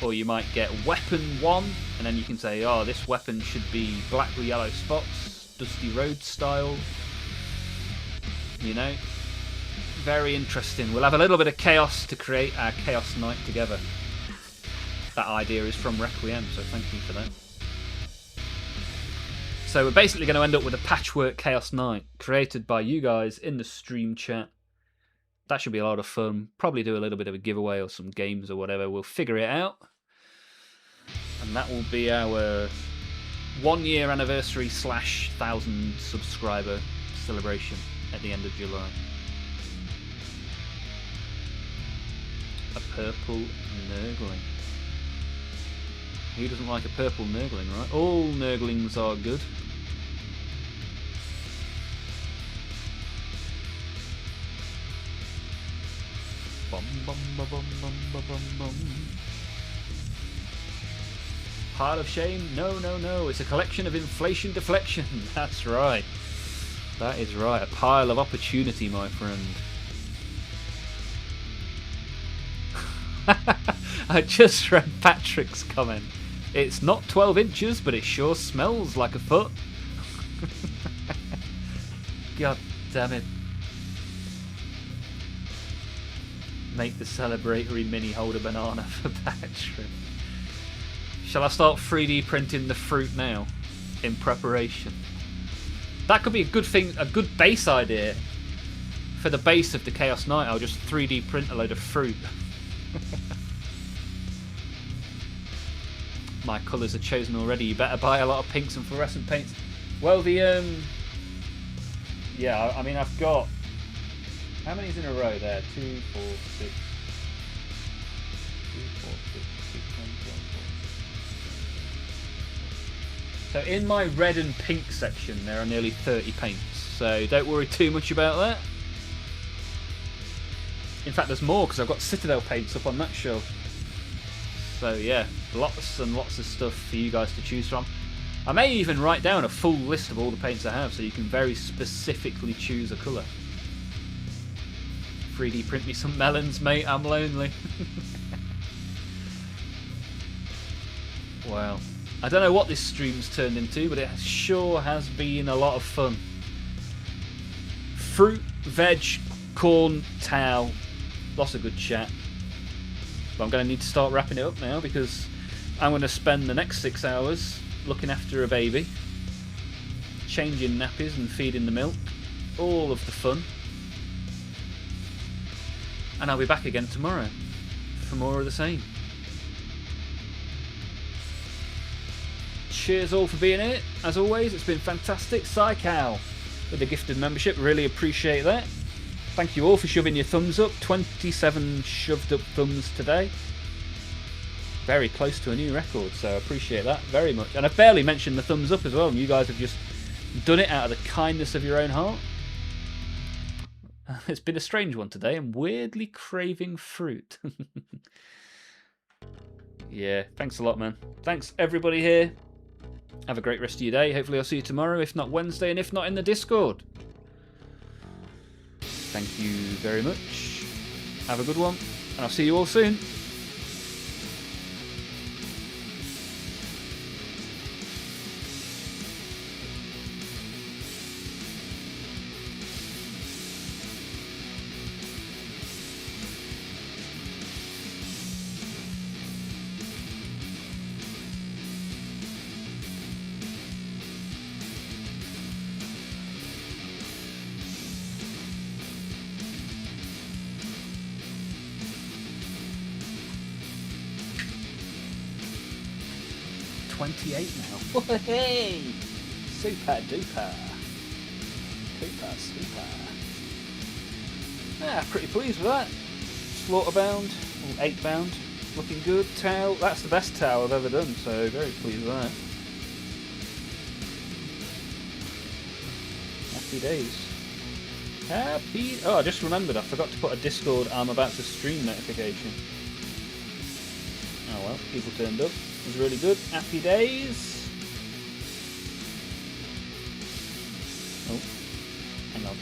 or you might get weapon 1, and then you can say, oh, this weapon should be black with yellow spots, Dusty Road style, you know. Very interesting. We'll have a little bit of chaos to create our Chaos Knight together. That idea is from Requiem, so thank you for that. So we're basically going to end up with a patchwork Chaos Knight created by you guys in the stream chat. That should be a lot of fun. Probably do a little bit of a giveaway or some games or whatever. We'll figure it out. And that will be our 1 year anniversary / 1,000 subscriber celebration at the end of July. A purple Nurgling. Who doesn't like a purple Nurgling, right? All Nurglings are good. Bum, bum, ba, bum, bum, ba, bum, bum. Pile of shame? No, no, no. It's a collection of inflation deflection. That's right. That is right. A pile of opportunity, my friend. I just read Patrick's comment. It's not 12 inches, but it sure smells like a foot. God damn it. Make the celebratory mini holder banana for Patrick. Shall I start 3D printing the fruit now? In preparation. That could be a good thing, a good base idea for the base of the Chaos Knight, I'll just 3D print a load of fruit. My colours are chosen already. You better buy a lot of pinks and fluorescent paints. Well, the yeah, I mean, I've got, how many's in a row there? 2, 4, 6. 2, 4, 6, 6, 10, 12, 14. So in my red and pink section, there are nearly 30 paints. So don't worry too much about that. In fact, there's more because I've got Citadel paints up on that shelf. So yeah, lots and lots of stuff for you guys to choose from. I may even write down a full list of all the paints I have so you can very specifically choose a colour. 3D print me some melons, mate, I'm lonely. Well, I don't know what this stream's turned into, but it sure has been a lot of fun. Fruit, veg, corn, towel, lots of good chat. But I'm going to need to start wrapping it up now because I'm going to spend the next 6 hours looking after a baby, changing nappies and feeding the milk, all of the fun. And I'll be back again tomorrow for more of the same. Cheers all for being here. As always, it's been fantastic. Psycal with the gifted membership, really appreciate that. Thank you all for shoving your thumbs up. 27 shoved up thumbs today. Very close to a new record, so I appreciate that very much. And I've barely mentioned the thumbs up as well, and you guys have just done it out of the kindness of your own heart. It's been a strange one today. I'm weirdly craving fruit. Yeah, thanks a lot, man. Thanks everybody here. Have a great rest of your day. Hopefully I'll see you tomorrow, if not Wednesday, and if not in the Discord. Thank you very much. Have a good one, and I'll see you all soon. Now. Hey! Super duper. Super. Ah, pretty pleased with that. Slaughterbound, 8 bound, looking good. Towel, that's the best towel I've ever done, so very pleased with that. Happy days. Happy. Oh, I just remembered, I forgot to put a Discord I'm about to stream notification. Oh well, people turned up. It was really good. Happy days. Oh, hang on.